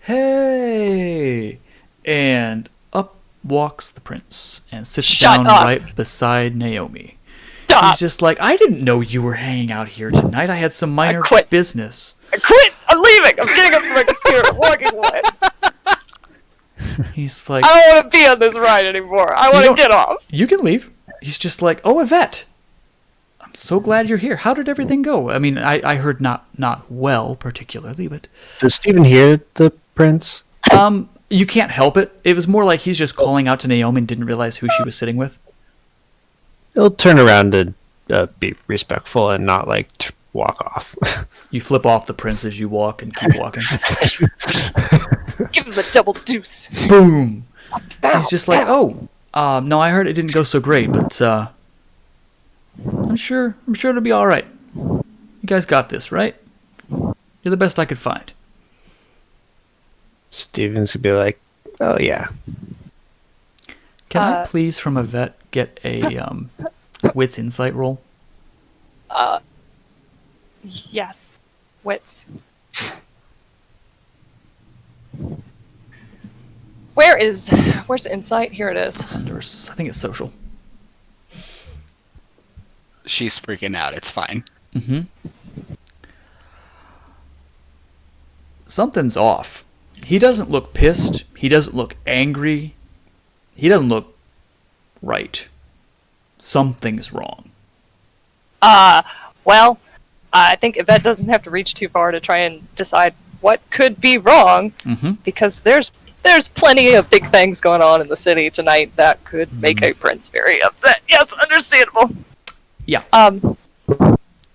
[SPEAKER 1] "Hey!" And up walks the prince and sits
[SPEAKER 6] Shut
[SPEAKER 1] down
[SPEAKER 6] up.
[SPEAKER 1] right beside Naomi.
[SPEAKER 6] Stop!
[SPEAKER 1] He's just like, "I didn't know you were hanging out here tonight. I had some minor
[SPEAKER 6] quit.
[SPEAKER 1] business."
[SPEAKER 6] I quit! I'm leaving! I'm getting up from my computer, I'm walking away.
[SPEAKER 1] He's like,
[SPEAKER 6] I don't want to be on this ride anymore. I want to
[SPEAKER 1] don't-
[SPEAKER 6] get off.
[SPEAKER 1] "You can leave." He's just like, "Oh, Yvette, I'm so glad you're here. How did everything go?" I mean, I heard not well particularly, but
[SPEAKER 7] Does Steven hear the prince?
[SPEAKER 1] you can't help it. It was more like he's just calling out to Naomi and didn't realize who she was sitting with.
[SPEAKER 7] He'll turn around to be respectful and not like walk off.
[SPEAKER 1] You flip off the prince as you walk and keep walking.
[SPEAKER 6] Give him the double deuce.
[SPEAKER 1] Boom. He's just like, "Oh, no, I heard it didn't go so great, but I'm sure it'll be all right. You guys got this, right? You're the best I could find."
[SPEAKER 7] Steven's gonna be like, "Oh yeah."
[SPEAKER 1] Can I please, from Yvette, get a wits insight roll?
[SPEAKER 6] Yes. Wits. Where's insight? Here it is.
[SPEAKER 1] It's under, I think it's social.
[SPEAKER 3] She's freaking out. It's fine.
[SPEAKER 1] Mm-hmm. Something's off. He doesn't look pissed. He doesn't look angry. He doesn't look right. Something's wrong.
[SPEAKER 6] Well, I think Yvette doesn't have to reach too far to try and decide what could be wrong,
[SPEAKER 1] Mm-hmm.
[SPEAKER 6] because there's plenty of big things going on in the city tonight that could make a prince very upset. Yes, understandable.
[SPEAKER 1] Yeah.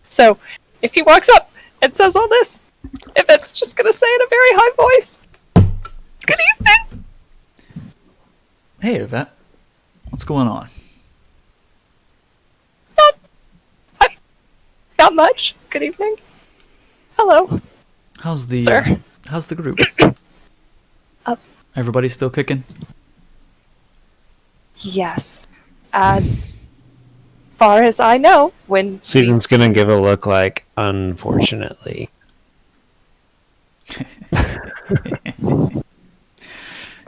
[SPEAKER 6] So, if he walks up and says all this, Yvette's just gonna say in a very high voice, "Good evening."
[SPEAKER 1] Hey, Yvette. What's going on?
[SPEAKER 6] Not much. Good evening. Hello,
[SPEAKER 1] How's the
[SPEAKER 6] sir.
[SPEAKER 1] how's the group?
[SPEAKER 4] Up.
[SPEAKER 1] Everybody still kicking?
[SPEAKER 4] Yes. As far as I know, when
[SPEAKER 7] Steven's gonna give a look like, unfortunately.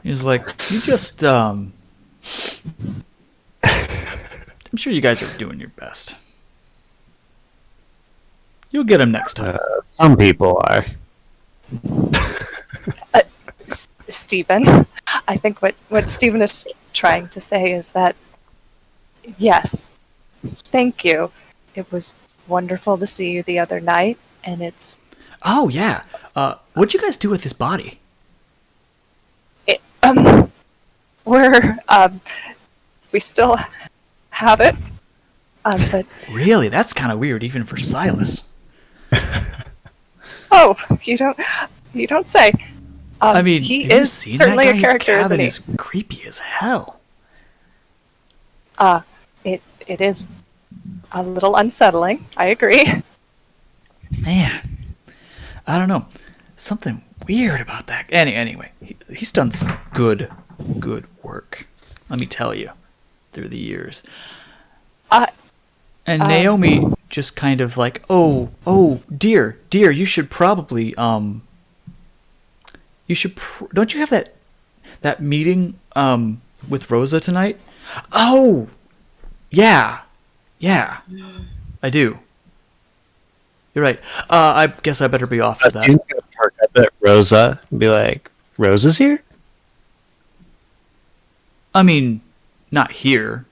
[SPEAKER 1] He's like, "You just I'm sure you guys are doing your best. You'll get him next time."
[SPEAKER 7] Some people are.
[SPEAKER 4] Stephen, I think what Stephen is trying to say is that, yes, thank you. It was wonderful to see you the other night, and it's
[SPEAKER 1] Oh yeah. What'd you guys do with his body?
[SPEAKER 4] we still have it, but
[SPEAKER 1] Really? That's kind of weird, even for Silas.
[SPEAKER 4] oh, you don't say.
[SPEAKER 1] I mean,
[SPEAKER 4] he
[SPEAKER 1] have you
[SPEAKER 4] is
[SPEAKER 1] seen
[SPEAKER 4] certainly
[SPEAKER 1] that guy?
[SPEAKER 4] a character,
[SPEAKER 1] His
[SPEAKER 4] isn't
[SPEAKER 1] cabin
[SPEAKER 4] he?
[SPEAKER 1] is creepy as hell.
[SPEAKER 4] It is a little unsettling. I agree.
[SPEAKER 1] Man, I don't know. Something weird about that. Anyway, he's done some good work. Let me tell you, through the years. And Naomi just kind of like, oh, dear, you should probably, don't you have that meeting with Rosa tonight? Oh, yeah, I do. You're right. I guess I better be off to that.
[SPEAKER 7] Steven's gonna perk up at Rosa and be like, "Rosa's here?"
[SPEAKER 1] I mean, not here,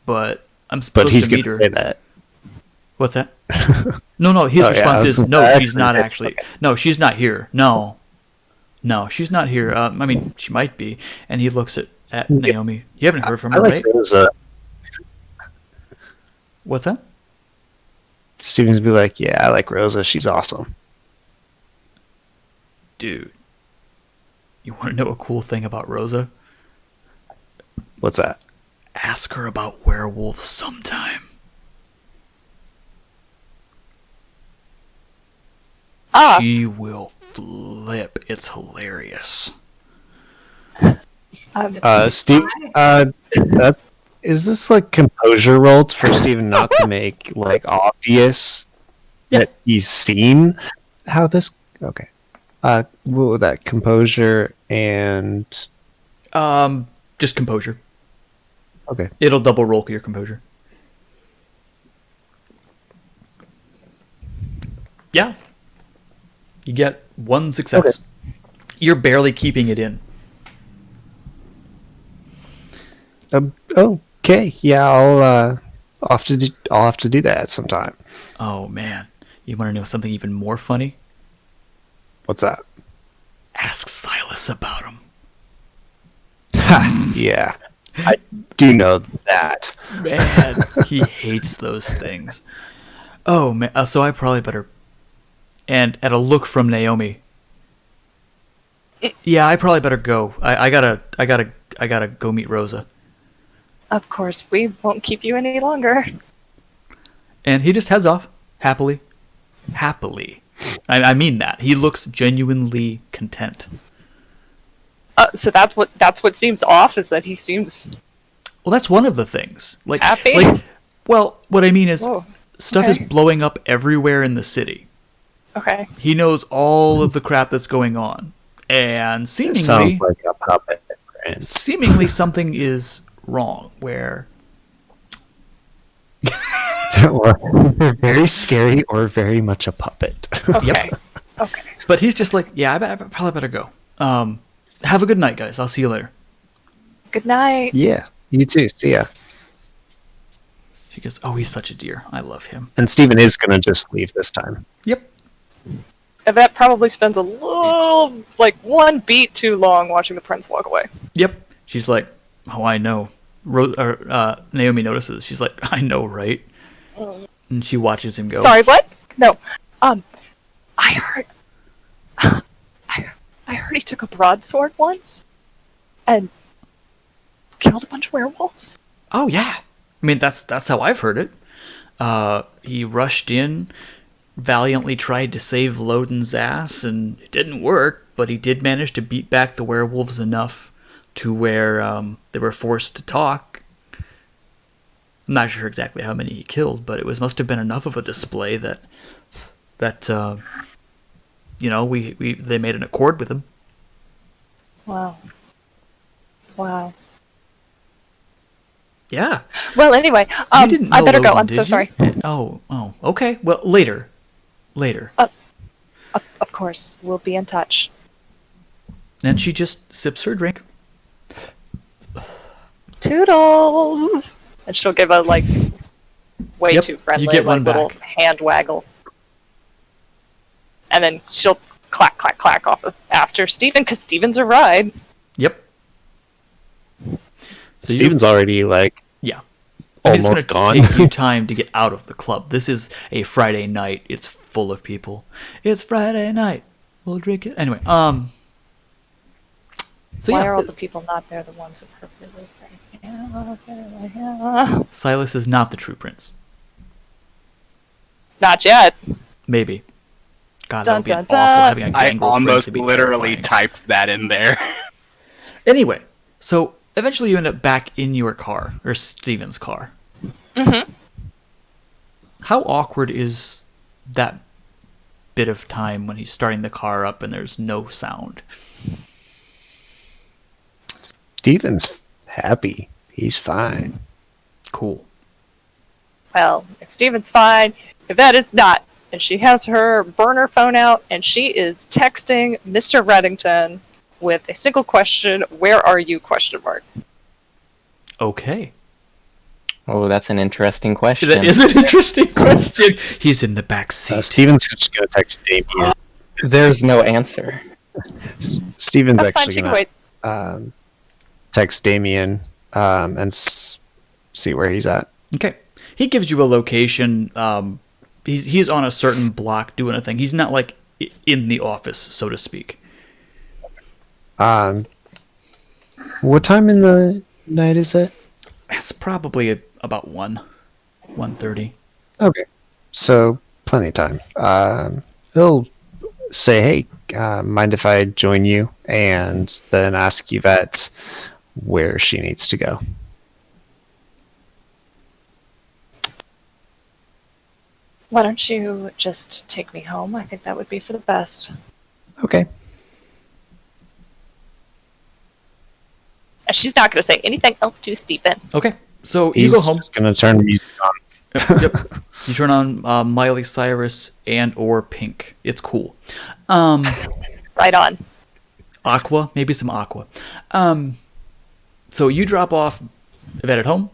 [SPEAKER 1] but I'm supposed
[SPEAKER 7] But he's
[SPEAKER 1] to meet
[SPEAKER 7] gonna
[SPEAKER 1] her.
[SPEAKER 7] say that.
[SPEAKER 1] What's that? No. His
[SPEAKER 7] Oh, yeah, I
[SPEAKER 1] response
[SPEAKER 7] was
[SPEAKER 1] is
[SPEAKER 7] gonna
[SPEAKER 1] no.
[SPEAKER 7] say,
[SPEAKER 1] She's not
[SPEAKER 7] okay.
[SPEAKER 1] actually. No, she's not here. No, she's not here. I mean, she might be. And he looks at Naomi. You haven't heard from
[SPEAKER 7] I
[SPEAKER 1] her,
[SPEAKER 7] like
[SPEAKER 1] right?
[SPEAKER 7] Rosa.
[SPEAKER 1] What's that?
[SPEAKER 7] Steven's be like, "Yeah, I like Rosa. She's awesome."
[SPEAKER 1] Dude, you want to know a cool thing about Rosa?
[SPEAKER 7] What's that?
[SPEAKER 1] Ask her about werewolves sometime. She will flip. It's hilarious.
[SPEAKER 7] Steve, that is this like composure roll for Steven not to make like obvious that he's seen how this? Okay. What was that? Composure and
[SPEAKER 1] Just composure.
[SPEAKER 7] okay.
[SPEAKER 1] It'll double roll your composure. Yeah. You get one success.
[SPEAKER 7] Okay.
[SPEAKER 1] You're barely keeping it in.
[SPEAKER 7] Okay. Yeah, I'll have to do that sometime.
[SPEAKER 1] Oh man. You want to know something even more funny?
[SPEAKER 7] What's that?
[SPEAKER 1] Ask Silas about him.
[SPEAKER 7] Yeah, I do know that.
[SPEAKER 1] Man, he hates those things. Oh man, so I probably better. And at a look from Naomi, yeah, I probably better go. I gotta go meet Rosa.
[SPEAKER 6] Of course, we won't keep you any longer.
[SPEAKER 1] And he just heads off happily. Happily, I mean that he looks genuinely content.
[SPEAKER 6] So that's what seems off, is that he seems
[SPEAKER 1] Well, that's one of the things. Like,
[SPEAKER 6] happy.
[SPEAKER 1] Well, what I mean is,
[SPEAKER 6] Whoa,
[SPEAKER 1] stuff is
[SPEAKER 6] okay.
[SPEAKER 1] blowing up everywhere in the city.
[SPEAKER 6] Okay.
[SPEAKER 1] He knows all of the crap that's going on, and seemingly,
[SPEAKER 7] Sounds like a puppet. Prince.
[SPEAKER 1] seemingly something is wrong. Where
[SPEAKER 7] Or they're very scary or very much a puppet.
[SPEAKER 6] Okay. Okay.
[SPEAKER 1] but he's just like, yeah, I probably better go. Have a good night, guys. I'll see you later.
[SPEAKER 6] Good night.
[SPEAKER 7] Yeah, you too. See ya.
[SPEAKER 1] She goes, oh, he's such a dear. I love him.
[SPEAKER 7] And Steven is gonna just leave this time.
[SPEAKER 1] Yep.
[SPEAKER 6] Yvette probably spends a little, like, one beat too long watching the prince walk away.
[SPEAKER 1] Yep. She's like, oh, I know. Naomi notices. She's like, I know, right? And she watches him go.
[SPEAKER 6] Sorry, what? No. I heard. I heard he took a broadsword once, and killed a bunch of werewolves.
[SPEAKER 1] Oh yeah. I mean, that's how I've heard it. He rushed in, valiantly tried to save Loden's ass, and it didn't work. But he did manage to beat back the werewolves enough to where they were forced to talk. I'm not sure exactly how many he killed, but it must have been enough of a display that they made an accord with him.
[SPEAKER 6] Wow. Wow.
[SPEAKER 1] Yeah.
[SPEAKER 6] Well, anyway,
[SPEAKER 1] You didn't
[SPEAKER 6] I
[SPEAKER 1] know
[SPEAKER 6] better go.
[SPEAKER 1] Loden,
[SPEAKER 6] I'm
[SPEAKER 1] did
[SPEAKER 6] so
[SPEAKER 1] you?
[SPEAKER 6] sorry.
[SPEAKER 1] Oh, okay. Well, later.
[SPEAKER 6] Of course, we'll be in touch.
[SPEAKER 1] And she just sips her drink.
[SPEAKER 6] Toodles! And she'll give a, like, way
[SPEAKER 1] Yep,
[SPEAKER 6] too friendly,
[SPEAKER 1] you get one
[SPEAKER 6] little
[SPEAKER 1] back.
[SPEAKER 6] hand waggle. And then she'll clack, clack, clack off after Steven, because Steven's a ride.
[SPEAKER 1] Yep. So
[SPEAKER 7] Steven's already like
[SPEAKER 1] yeah. I mean,
[SPEAKER 7] almost
[SPEAKER 1] it's going to
[SPEAKER 7] gone.
[SPEAKER 1] take you time to get out of the club. This is a Friday night. It's full of people. It's Friday night. We'll drink it. Anyway, so
[SPEAKER 6] Why
[SPEAKER 1] yeah,
[SPEAKER 6] are all the people not there the ones appropriately right?
[SPEAKER 1] Silas is not the true prince.
[SPEAKER 6] Not yet.
[SPEAKER 1] Maybe. God, that
[SPEAKER 6] Dun,
[SPEAKER 1] would be
[SPEAKER 6] dun,
[SPEAKER 1] awful
[SPEAKER 6] dun.
[SPEAKER 1] having a
[SPEAKER 3] I
[SPEAKER 1] gangrel prince.
[SPEAKER 3] almost
[SPEAKER 1] It'd be
[SPEAKER 3] literally
[SPEAKER 1] terrifying.
[SPEAKER 3] typed that in there.
[SPEAKER 1] Anyway, so eventually you end up back in your car, or Steven's car.
[SPEAKER 6] Mm-hmm.
[SPEAKER 1] How awkward is that bit of time when he's starting the car up and there's no sound?
[SPEAKER 7] Steven's happy. He's fine.
[SPEAKER 1] Cool.
[SPEAKER 6] Well, if Steven's fine, Yvette is not. And she has her burner phone out, and she is texting Mr. Reddington with a single question, "Where are you?" question mark.
[SPEAKER 1] Okay.
[SPEAKER 5] Oh, that's an interesting question.
[SPEAKER 1] That is an interesting question. He's in the back seat.
[SPEAKER 7] Steven's just gonna text Damien.
[SPEAKER 5] There's no answer.
[SPEAKER 7] Steven's
[SPEAKER 6] That's fine,
[SPEAKER 7] actually
[SPEAKER 6] she can
[SPEAKER 7] gonna
[SPEAKER 6] wait.
[SPEAKER 7] text Damien and see where he's at.
[SPEAKER 1] Okay. He gives you a location. He's on a certain block doing a thing. He's not like in the office, so to speak.
[SPEAKER 7] What time in the night is it?
[SPEAKER 1] It's probably about 1:30.
[SPEAKER 7] Okay, so plenty of time. He'll say, hey, mind if I join you? And then ask Yvette where she needs to go.
[SPEAKER 4] Why don't you just take me home? I think that would be for the best.
[SPEAKER 7] Okay.
[SPEAKER 6] And she's not going to say anything else to Stephen.
[SPEAKER 1] Okay, so
[SPEAKER 7] He's
[SPEAKER 1] you go home.
[SPEAKER 7] just going to turn the music on.
[SPEAKER 1] Yep. You turn on Miley Cyrus and or Pink. It's cool.
[SPEAKER 6] Right on.
[SPEAKER 1] Aqua, maybe some Aqua. So you drop off Yvette at home,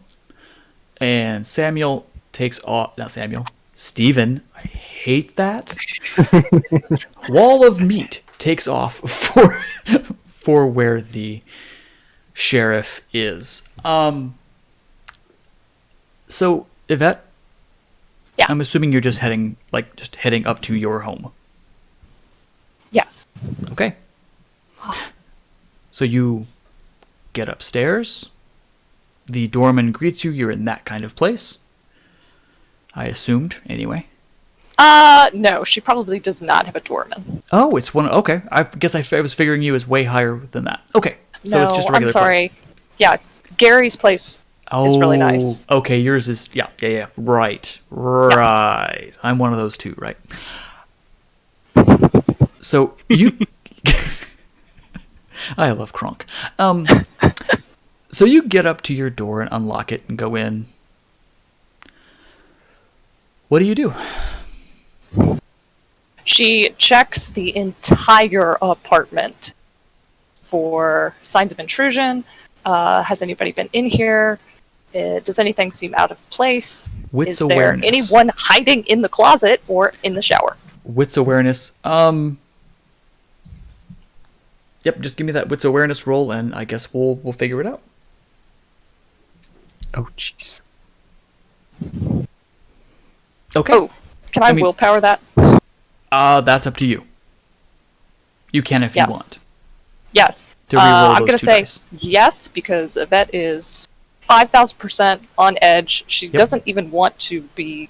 [SPEAKER 1] and Samuel takes off. Not Samuel. Stephen. I hate that. Wall of Meat takes off for where the sheriff is. So Yvette.
[SPEAKER 6] Yeah.
[SPEAKER 1] I'm assuming you're just heading up to your home.
[SPEAKER 6] Yes.
[SPEAKER 1] Okay. So you get upstairs. The doorman greets you. You're in that kind of place. I assumed, anyway.
[SPEAKER 6] No, she probably does not have a doorman.
[SPEAKER 1] Oh, it's one. Okay. I guess I was figuring you as way higher than that. Okay. So
[SPEAKER 6] no,
[SPEAKER 1] it's just a regular
[SPEAKER 6] I'm sorry.
[SPEAKER 1] place.
[SPEAKER 6] Yeah, Gary's place is really nice.
[SPEAKER 1] Okay, yours is yeah. Right. I'm one of those too, right? So you I love Kronk. So you get up to your door and unlock it and go in. What do you do?
[SPEAKER 6] She checks the entire apartment for signs of intrusion. Has anybody been in here? Does anything seem out of place?
[SPEAKER 1] Wits
[SPEAKER 6] Is
[SPEAKER 1] awareness.
[SPEAKER 6] there anyone hiding in the closet or in the shower?
[SPEAKER 1] Wits awareness. Yep, just give me that wits awareness roll, and I guess we'll figure it out.
[SPEAKER 7] Oh, jeez.
[SPEAKER 1] Okay.
[SPEAKER 6] Oh, can I
[SPEAKER 1] mean-
[SPEAKER 6] willpower that?
[SPEAKER 1] That's up to you. You can if
[SPEAKER 6] Yes.
[SPEAKER 1] you want.
[SPEAKER 6] Yes.
[SPEAKER 1] To reroll
[SPEAKER 6] I'm
[SPEAKER 1] those
[SPEAKER 6] going to
[SPEAKER 1] two
[SPEAKER 6] say
[SPEAKER 1] dice.
[SPEAKER 6] yes, because Yvette is 5,000% on edge. She doesn't even want to be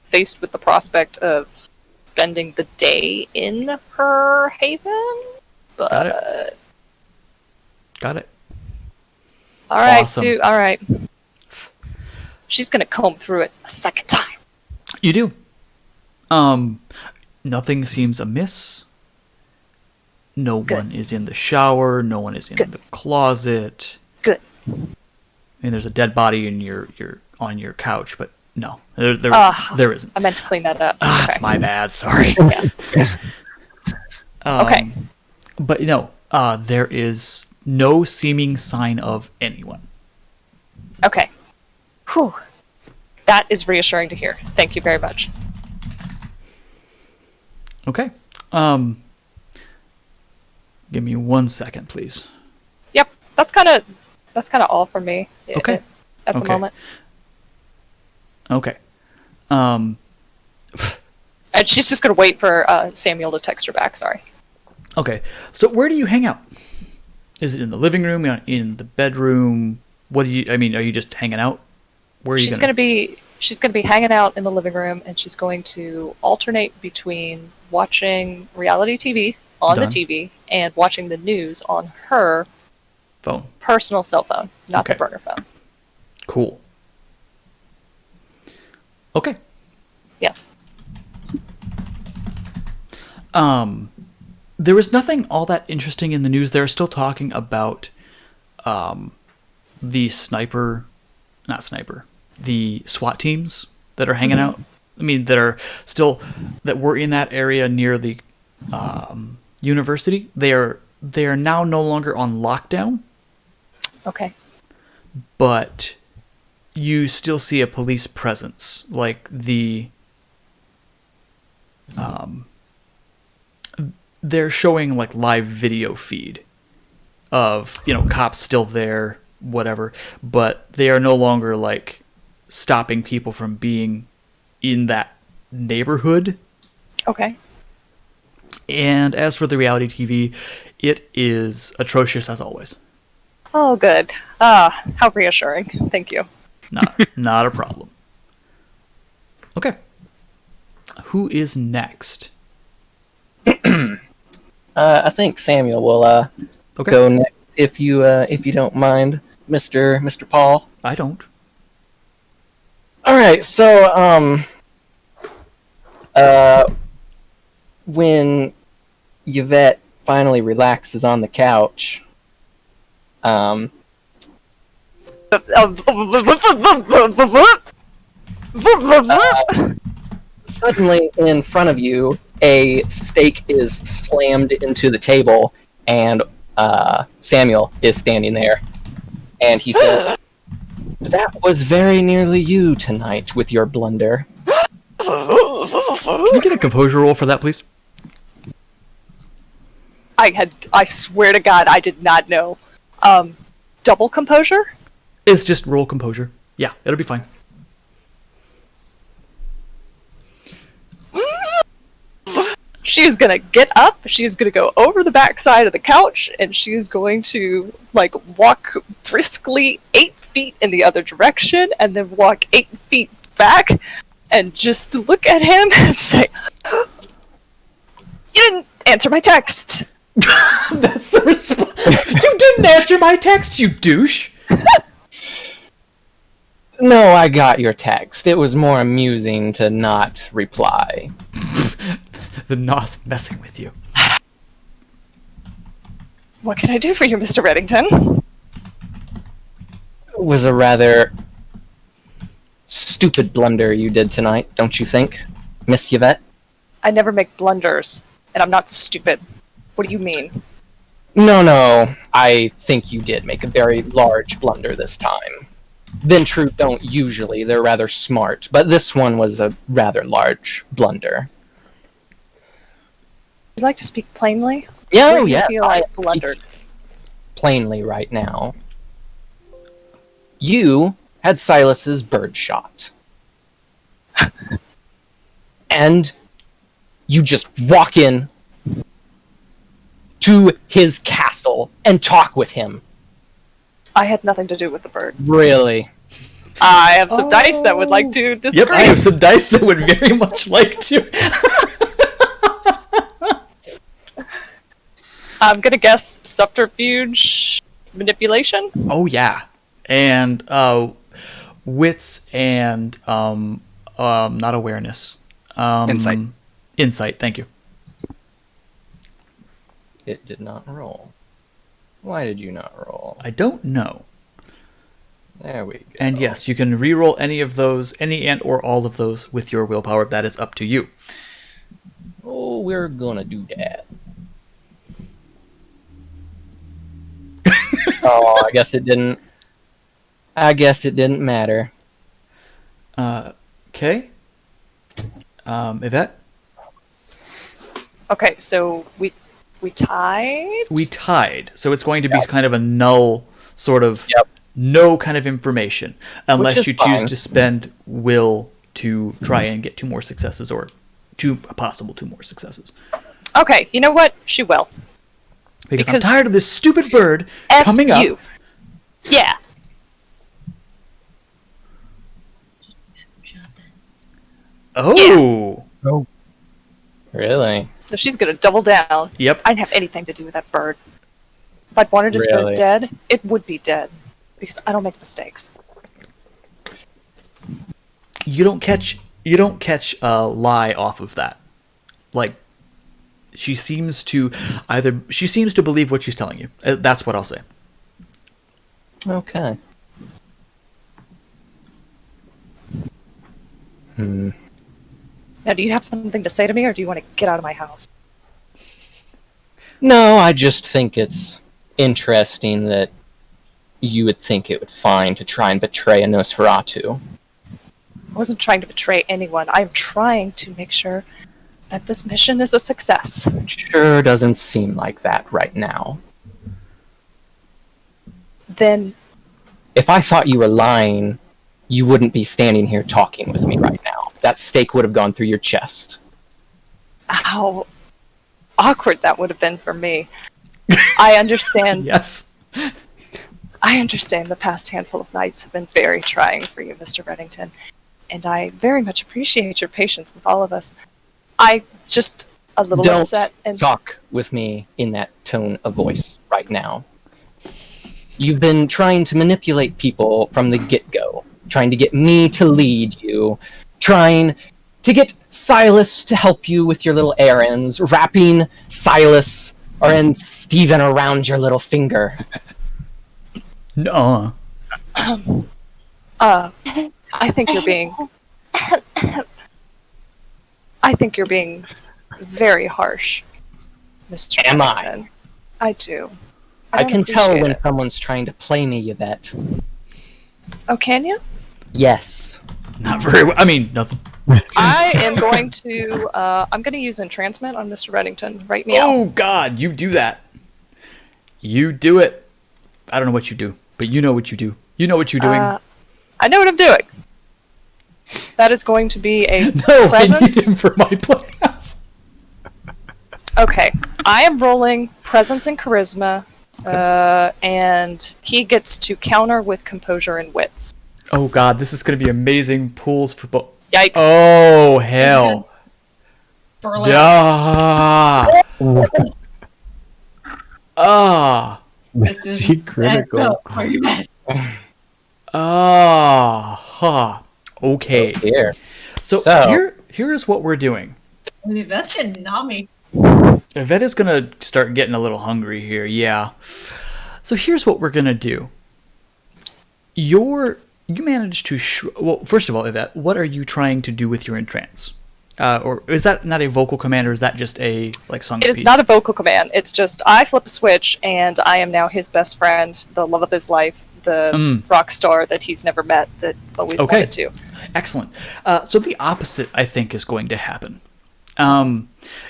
[SPEAKER 6] faced with the prospect of spending the day in her haven. But
[SPEAKER 1] Got it.
[SPEAKER 6] all right,
[SPEAKER 1] Awesome.
[SPEAKER 6] all right. She's going to comb through it a second time.
[SPEAKER 1] You do. Nothing seems amiss. No one is in the shower. No one is in the closet.
[SPEAKER 6] Good.
[SPEAKER 1] I mean, there's a dead body in your on your couch, but no, there isn't.
[SPEAKER 6] I meant to clean that up.
[SPEAKER 1] That's
[SPEAKER 6] Okay.
[SPEAKER 1] my bad. Sorry.
[SPEAKER 6] Yeah. Okay.
[SPEAKER 1] But no, there is no seeming sign of anyone.
[SPEAKER 6] Okay. Whew. That is reassuring to hear. Thank you very much.
[SPEAKER 1] Okay. Give me 1 second, please.
[SPEAKER 6] Yep. That's kind of all from me.
[SPEAKER 1] Okay.
[SPEAKER 6] At the
[SPEAKER 1] Okay.
[SPEAKER 6] moment.
[SPEAKER 1] Okay.
[SPEAKER 6] And she's just going to wait for Samuel to text her back. Sorry.
[SPEAKER 1] Okay. So where do you hang out? Is it in the living room? In the bedroom? What do you? I mean, are you just hanging out? Where are you
[SPEAKER 6] She's going to be hanging out in the living room, and she's going to alternate between watching reality TV on
[SPEAKER 1] Done.
[SPEAKER 6] the TV and watching the news on her
[SPEAKER 1] phone?
[SPEAKER 6] personal cell phone, not
[SPEAKER 1] Okay.
[SPEAKER 6] the burner phone.
[SPEAKER 1] Cool. Okay.
[SPEAKER 6] Yes.
[SPEAKER 1] There was nothing all that interesting in the news. They're still talking about the the SWAT teams that are hanging out. I mean, that were in that area near the university. They are now no longer on lockdown,
[SPEAKER 6] Okay.
[SPEAKER 1] but you still see a police presence, like they're showing like live video feed of cops still there, whatever, but they are no longer like stopping people from being in that neighborhood.
[SPEAKER 6] Okay.
[SPEAKER 1] And as for the reality TV, it is atrocious as always.
[SPEAKER 6] Oh, good. How reassuring. Thank you.
[SPEAKER 1] Not a problem. Okay. Who is next?
[SPEAKER 5] I think Samuel will
[SPEAKER 1] Okay.
[SPEAKER 5] go next if you don't mind, Mister Paul.
[SPEAKER 1] I don't.
[SPEAKER 5] All right, so when Yvette finally relaxes on the couch, suddenly in front of you, a stake is slammed into the table, and Samuel is standing there, and he says, "That was very nearly you tonight with your blunder."
[SPEAKER 1] Can you get a composure roll for that, please?
[SPEAKER 6] I swear to God, I did not know. Double composure?
[SPEAKER 1] It's just roll composure. Yeah, it'll be fine.
[SPEAKER 6] She is gonna get up, she's gonna go over the backside of the couch, and she's going to, like, walk briskly 8 feet in the other direction, and then walk 8 feet back, and just look at him and say, "You didn't answer my text!"
[SPEAKER 1] That's the response. You didn't answer my text, you douche.
[SPEAKER 5] No, I got your text. It was more amusing to not reply.
[SPEAKER 1] The Nos messing with you.
[SPEAKER 6] What can I do for you, Mr. Reddington?
[SPEAKER 5] It was a rather stupid blunder you did tonight, don't you think, Miss Yvette?
[SPEAKER 6] I never make blunders, and I'm not stupid. What do you mean?
[SPEAKER 5] No, I think you did make a very large blunder this time. Ventrue don't usually, they're rather smart, but this one was a rather large blunder.
[SPEAKER 6] Would you like to speak plainly?
[SPEAKER 5] Yeah,
[SPEAKER 6] Where do you
[SPEAKER 5] yeah,
[SPEAKER 6] feel
[SPEAKER 5] I
[SPEAKER 6] I
[SPEAKER 5] speak
[SPEAKER 6] blundered?
[SPEAKER 5] plainly right now. You had Silas's bird shot. And you just walk in to his castle and talk with him.
[SPEAKER 6] I had nothing to do with the bird.
[SPEAKER 5] Really?
[SPEAKER 6] I have some dice that would like to
[SPEAKER 1] Yep,
[SPEAKER 6] disagree.
[SPEAKER 1] I have some dice that would very much like to.
[SPEAKER 6] I'm gonna guess subterfuge, manipulation.
[SPEAKER 1] Oh yeah, and wits and not awareness.
[SPEAKER 3] Insight.
[SPEAKER 1] Insight. Thank you.
[SPEAKER 5] It did not roll. Why did you not roll?
[SPEAKER 1] I don't know.
[SPEAKER 5] There we go.
[SPEAKER 1] And yes, you can re-roll any of those, any and or all of those with your willpower. That is up to you.
[SPEAKER 5] Oh, we're gonna do that. Oh, I guess it didn't matter.
[SPEAKER 1] Okay. Yvette,
[SPEAKER 6] Okay, so we tied.
[SPEAKER 1] we tied, so it's going to be kind of a null sort of no kind of information unless
[SPEAKER 5] is
[SPEAKER 1] you choose
[SPEAKER 5] fine.
[SPEAKER 1] to spend will to try and get 2 more successes or 2 more successes.
[SPEAKER 6] Okay, you know what? She will.
[SPEAKER 1] Because I'm
[SPEAKER 6] Because-
[SPEAKER 1] tired of this stupid bird
[SPEAKER 6] F
[SPEAKER 1] coming
[SPEAKER 6] you.
[SPEAKER 1] up.
[SPEAKER 6] Yeah.
[SPEAKER 2] Shot then.
[SPEAKER 1] Oh.
[SPEAKER 5] Really?
[SPEAKER 6] So she's gonna double down.
[SPEAKER 1] Yep.
[SPEAKER 6] I didn't have anything to do with that bird. If I'd wanted this
[SPEAKER 5] Really?
[SPEAKER 6] bird dead, it would be dead. Because I don't make mistakes.
[SPEAKER 1] You don't catch a lie off of that. Like she seems to believe what she's telling you. That's what I'll say.
[SPEAKER 5] Okay.
[SPEAKER 6] Now, do you have something to say to me, or do you want to get out of my house?
[SPEAKER 5] No, I just think it's interesting that you would think it would fine to try and betray a Nosferatu.
[SPEAKER 6] I wasn't trying to betray anyone. I'm trying to make sure that this mission is a success.
[SPEAKER 5] Sure doesn't seem like that right now.
[SPEAKER 6] Then
[SPEAKER 5] If I thought you were lying, you wouldn't be standing here talking with me right now. That stake would have gone through your chest.
[SPEAKER 6] how awkward that would have been for me. I understand.
[SPEAKER 1] Yes.
[SPEAKER 6] I understand the past handful of nights have been very trying for you, Mr. Reddington, and I very much appreciate your patience with all of us. I just
[SPEAKER 4] a little
[SPEAKER 5] Don't
[SPEAKER 4] upset and
[SPEAKER 5] talk with me in that tone of voice right now. You've been trying to manipulate people from the get-go, trying to get me to lead you, trying to get Silas to help you with your little errands, wrapping Silas and Stephen around your little finger.
[SPEAKER 1] No.
[SPEAKER 4] I think you're being very harsh, Mr.
[SPEAKER 5] Am I?
[SPEAKER 4] Remington. I do.
[SPEAKER 5] I
[SPEAKER 4] don't
[SPEAKER 5] can tell
[SPEAKER 4] appreciate
[SPEAKER 5] when
[SPEAKER 4] it.
[SPEAKER 5] someone's trying to play me, Yvette.
[SPEAKER 4] Oh, can you?
[SPEAKER 5] Yes.
[SPEAKER 1] Not very well. I mean, nothing.
[SPEAKER 4] I am going to. I'm going to use entrancement on Mr. Reddington right now.
[SPEAKER 1] Oh, God, you do that. You do it. I don't know what you do, but you know what you do. You know what you're doing.
[SPEAKER 4] I know what I'm doing. That is going to be a
[SPEAKER 1] No, I need
[SPEAKER 4] presence.
[SPEAKER 1] him for my plans.
[SPEAKER 4] Okay, I am rolling presence and charisma, and he gets to counter with composure and wits.
[SPEAKER 1] Oh, God, this is going to be amazing pools for both.
[SPEAKER 4] Yikes!
[SPEAKER 1] Oh, hell.
[SPEAKER 2] Burlap.
[SPEAKER 1] Yeah. Ah.
[SPEAKER 2] This is
[SPEAKER 7] See, critical.
[SPEAKER 2] Are you mad?
[SPEAKER 1] Ah. Huh. Okay.
[SPEAKER 5] Here.
[SPEAKER 1] So,
[SPEAKER 5] So-
[SPEAKER 1] here is what we're doing.
[SPEAKER 2] That's getting not me.
[SPEAKER 1] Yvette is going to start getting a little hungry here, yeah. So here's what we're going to do. You managed to... well, first of all, Yvette, what are you trying to do with your entrance? Or is that not a vocal command, or is that just a song?
[SPEAKER 4] It is not a vocal command. It's just I flip a switch, and I am now his best friend, the love of his life, the rock star that he's never met, that always wanted to.
[SPEAKER 1] Excellent. So the opposite, I think, is going to happen.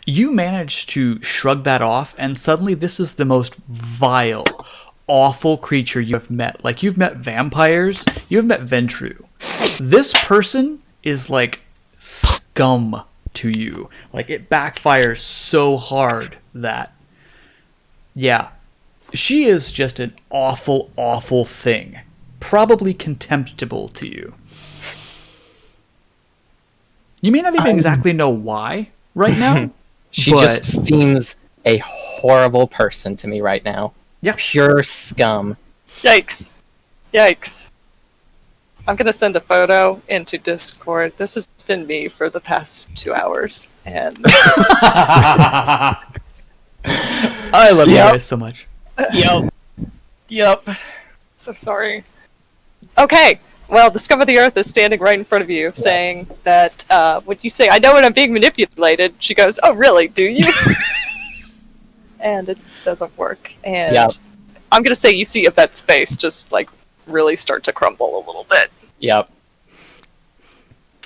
[SPEAKER 1] You manage to shrug that off, and suddenly this is the most vile, awful creature you have met. Like, you've met vampires, you've met Ventru. This person is like scum to you. Like, it backfires so hard that, yeah, she is just an awful, awful thing. Probably contemptible to you. You may not even exactly know why right now.
[SPEAKER 5] She
[SPEAKER 1] but-
[SPEAKER 5] just seems a horrible person to me right now.
[SPEAKER 1] Yeah.
[SPEAKER 5] Pure scum.
[SPEAKER 4] Yikes! Yikes! I'm gonna send a photo into Discord. This has been me for the past 2 hours, and
[SPEAKER 1] I love you
[SPEAKER 5] Yep.
[SPEAKER 1] guys so much.
[SPEAKER 5] Yep.
[SPEAKER 4] so sorry. Okay, well, Discover the Earth is standing right in front of you, saying that when you say, "I know when I'm being manipulated," she goes, "Oh, really? Do you?" And it doesn't work. And
[SPEAKER 5] Yep.
[SPEAKER 4] I'm gonna say you see Yvette's face just really start to crumble a little bit.
[SPEAKER 5] Yep.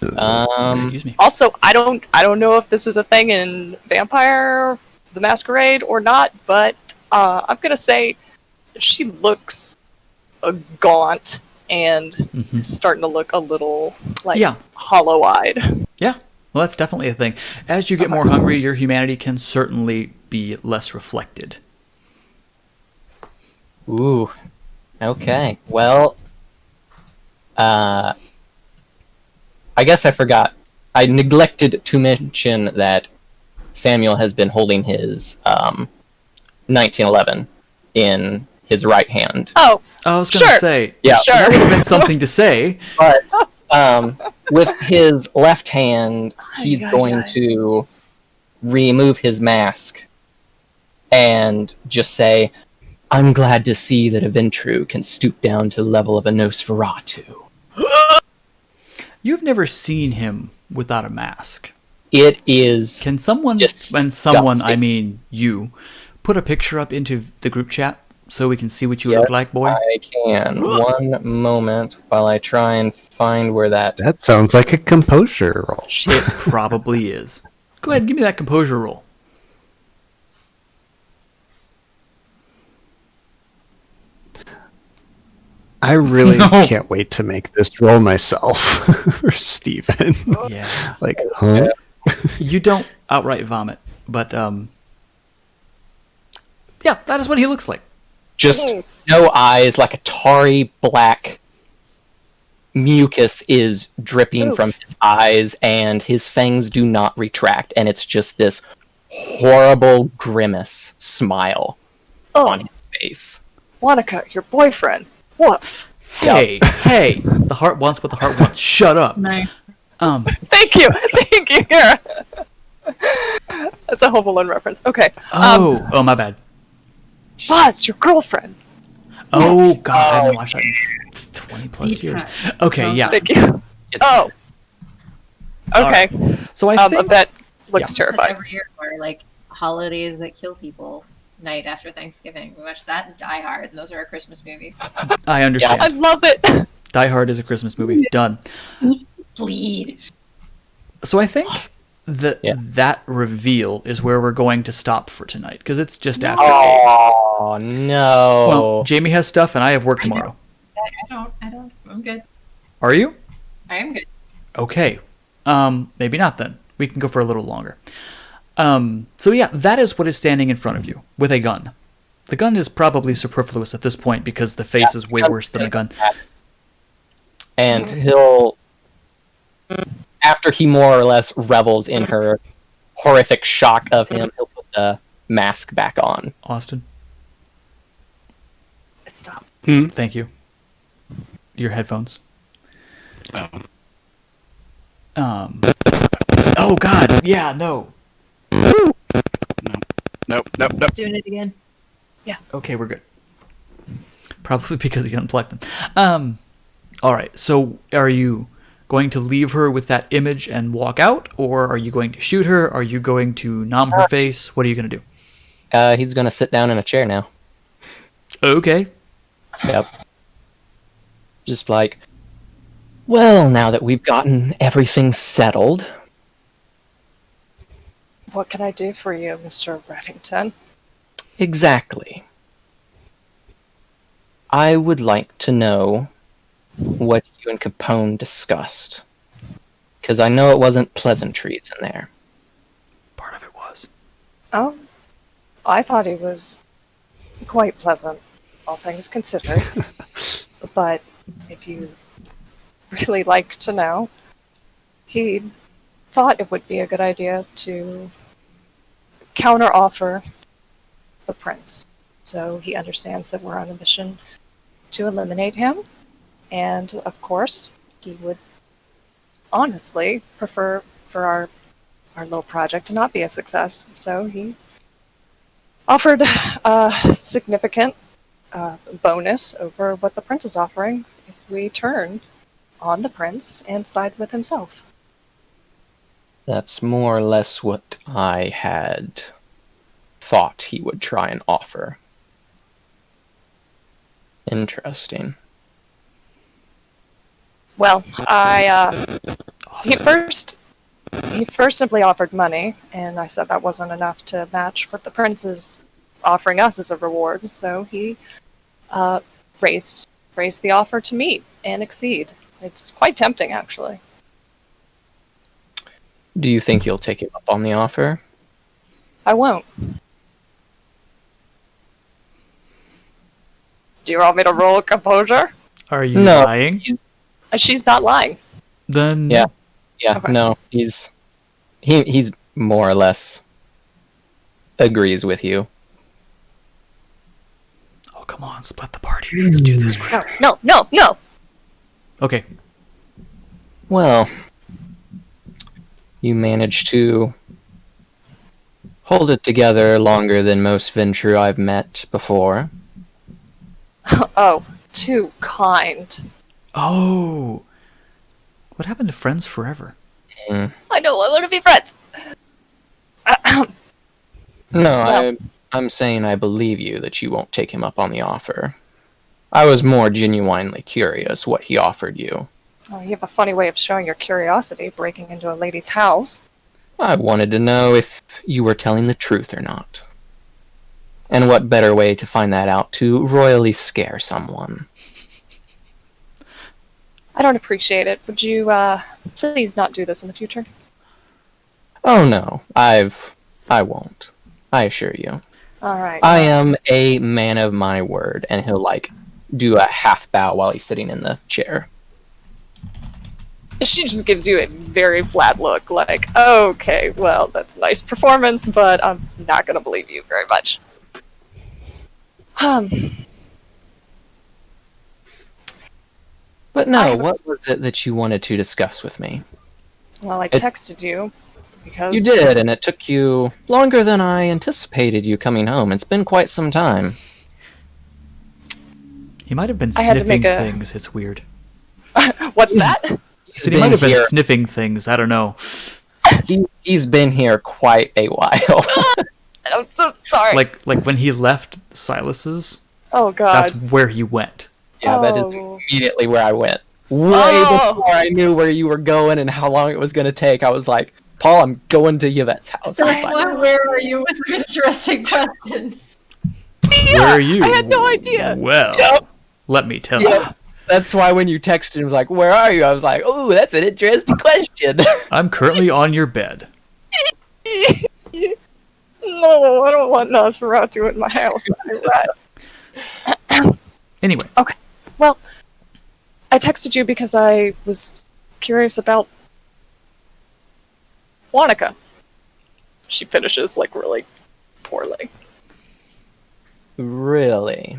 [SPEAKER 1] Excuse me.
[SPEAKER 4] Also, I don't know if this is a thing in Vampire the Masquerade or not, but I'm gonna say she looks gaunt and is starting to look a little
[SPEAKER 1] Yeah.
[SPEAKER 4] hollow-eyed.
[SPEAKER 1] Yeah. Well, that's definitely a thing. As you get more hungry, your humanity can certainly be less reflected.
[SPEAKER 5] Ooh. Okay. Well, I guess I forgot. I neglected to mention that Samuel has been holding his 1911 in his right hand.
[SPEAKER 4] Oh,
[SPEAKER 1] I was going to
[SPEAKER 4] Sure.
[SPEAKER 1] say,
[SPEAKER 5] Yeah.
[SPEAKER 1] that would have been something to say.
[SPEAKER 5] But with his left hand, he's going to remove his mask and just say, "I'm glad to see that a Ventru can stoop down to the level of a Nosferatu."
[SPEAKER 1] You've never seen him without a mask.
[SPEAKER 5] It is
[SPEAKER 1] Can someone,
[SPEAKER 5] Disgusting.
[SPEAKER 1] when someone, I mean you, put a picture up into the group chat so we can see what you look like, boy?
[SPEAKER 5] I can. One moment while I try and find where that.
[SPEAKER 7] That sounds like a composure roll.
[SPEAKER 1] It probably is. Go ahead, give me that composure roll.
[SPEAKER 7] I really
[SPEAKER 1] No.
[SPEAKER 7] can't wait to make this roll myself for Steven.
[SPEAKER 1] Yeah.
[SPEAKER 7] Like, huh?
[SPEAKER 1] You don't outright vomit, but yeah, that is what he looks like.
[SPEAKER 5] Just no eyes, like a tarry black mucus is dripping
[SPEAKER 4] Oof.
[SPEAKER 5] from his eyes, and his fangs do not retract, and it's just this horrible grimace smile on
[SPEAKER 4] Oh,
[SPEAKER 5] his face.
[SPEAKER 4] Monica, your boyfriend. Woof.
[SPEAKER 1] Hey, hey, the heart wants what the heart wants. Shut up.
[SPEAKER 8] Nice.
[SPEAKER 4] Thank you. Thank you, Kara. That's a Home Alone reference. Okay.
[SPEAKER 1] Oh, my bad.
[SPEAKER 4] Buzz, your girlfriend.
[SPEAKER 1] Oh God, I haven't watched that in 20 plus
[SPEAKER 8] Deep
[SPEAKER 1] years.
[SPEAKER 8] cut.
[SPEAKER 1] Okay, yeah.
[SPEAKER 4] Thank you. Oh. Okay.
[SPEAKER 1] So I think
[SPEAKER 4] That looks
[SPEAKER 2] But
[SPEAKER 4] terrifying.
[SPEAKER 2] every year, or like holidays that kill people, night after Thanksgiving. We watch that and Die Hard, and those are our Christmas movies.
[SPEAKER 1] I understand.
[SPEAKER 4] I love it.
[SPEAKER 1] Die Hard is a Christmas movie. Done.
[SPEAKER 2] Bleed.
[SPEAKER 1] So I think that
[SPEAKER 5] Yeah.
[SPEAKER 1] that reveal is where we're going to stop for tonight because it's just after 8.
[SPEAKER 5] Oh no!
[SPEAKER 1] Well, Jamie has stuff and I have work tomorrow.
[SPEAKER 2] I don't. I'm good.
[SPEAKER 1] Are you?
[SPEAKER 2] I am good.
[SPEAKER 1] Okay. Maybe not then. We can go for a little longer. So yeah, that is what is standing in front of you with a gun. The gun is probably superfluous at this point because the face is way worse than the gun.
[SPEAKER 5] And he'll, after he more or less revels in her horrific shock of him, he'll put the mask back on.
[SPEAKER 1] Austin,
[SPEAKER 4] Stop.
[SPEAKER 1] thank you. Your headphones. Oh God, yeah, no.
[SPEAKER 3] Nope.
[SPEAKER 2] Doing it again.
[SPEAKER 1] Okay, we're good. Probably because you unplugged them. All right. So, are you going to leave her with that image and walk out, or are you going to shoot her? Are you going to numb her face? What are you going to do?
[SPEAKER 5] He's gonna sit down in a chair now.
[SPEAKER 1] Okay.
[SPEAKER 5] Yep. Just like, well, now that we've gotten everything settled,
[SPEAKER 4] What can I do for you, Mr. Reddington?
[SPEAKER 5] exactly. I would like to know what you and Capone discussed. Because I know it wasn't pleasantries in there.
[SPEAKER 1] Part of it was.
[SPEAKER 4] Oh, I thought he was quite pleasant, all things considered. But if you really like to know, he thought it would be a good idea to counteroffer the prince. So he understands that we're on a mission to eliminate him. And of course, he would honestly prefer for our little project to not be a success. So he offered a significant bonus over what the prince is offering if we turn on the prince and side with himself.
[SPEAKER 5] That's more or less what I had thought he would try and offer. Interesting.
[SPEAKER 4] Well, he first simply offered money, and I said that wasn't enough to match what the prince is offering us as a reward. So he raised the offer to meet and exceed. It's quite tempting, actually.
[SPEAKER 5] Do you think you'll take him up on the offer?
[SPEAKER 4] I won't. Do you want me to roll composure?
[SPEAKER 1] Are you
[SPEAKER 5] No.
[SPEAKER 1] lying?
[SPEAKER 4] She's not lying.
[SPEAKER 1] Then
[SPEAKER 5] Yeah. Yeah,
[SPEAKER 4] Okay.
[SPEAKER 5] no, he's more or less agrees with you.
[SPEAKER 1] Oh, come on, split the party. Let's do this.
[SPEAKER 4] No.
[SPEAKER 1] Okay.
[SPEAKER 5] Well, you managed to hold it together longer than most Ventrue I've met before.
[SPEAKER 4] Oh, too kind.
[SPEAKER 1] Oh. What happened to Friends Forever?
[SPEAKER 4] I know, I want to be friends.
[SPEAKER 5] No, I'm saying I believe you that you won't take him up on the offer. I was more genuinely curious what he offered you.
[SPEAKER 4] Oh, you have a funny way of showing your curiosity, breaking into a lady's house.
[SPEAKER 5] I wanted to know if you were telling the truth or not. And what better way to find that out to royally scare someone?
[SPEAKER 4] I don't appreciate it. Would you, please not do this in the future?
[SPEAKER 5] Oh no, I won't. I assure you.
[SPEAKER 4] Alright.
[SPEAKER 5] I am a man of my word, and he'll do a half bow while he's sitting in the chair.
[SPEAKER 6] She just gives you a very flat look, like, okay, well, that's a nice performance, but I'm not going to believe you very much.
[SPEAKER 5] But no, what was it that you wanted to discuss with me?
[SPEAKER 6] Well, I texted you because...
[SPEAKER 5] You did, and it took you longer than I anticipated you coming home. It's been quite some time.
[SPEAKER 1] He might have been
[SPEAKER 6] I had to
[SPEAKER 1] sniffing
[SPEAKER 6] make a-
[SPEAKER 1] things. It's weird.
[SPEAKER 6] What's that?
[SPEAKER 1] He said he might have been sniffing things. I don't know.
[SPEAKER 5] He's been here quite a while.
[SPEAKER 6] I'm so sorry.
[SPEAKER 1] Like when he left Silas's,
[SPEAKER 6] Oh, God.
[SPEAKER 1] that's where he went.
[SPEAKER 5] Yeah, that is
[SPEAKER 6] Oh.
[SPEAKER 5] immediately where I went. Way
[SPEAKER 6] Oh.
[SPEAKER 5] before I knew where you were going and how long it was going to take, I was like, Paul, I'm going to Yvette's house.
[SPEAKER 2] That's why where are you was an interesting question.
[SPEAKER 1] Where are you?
[SPEAKER 6] I had no idea.
[SPEAKER 1] Well,
[SPEAKER 5] Yep.
[SPEAKER 1] let me tell you.
[SPEAKER 5] Yeah, that's why when you texted him, like, where are you? I was like, oh, that's an interesting question.
[SPEAKER 1] I'm currently on your bed.
[SPEAKER 6] No, I don't want Nosferatu in my house.
[SPEAKER 1] Anyway,
[SPEAKER 6] Well, I texted you because I was curious about Wanaka. She finishes, like, really poorly.
[SPEAKER 5] Really?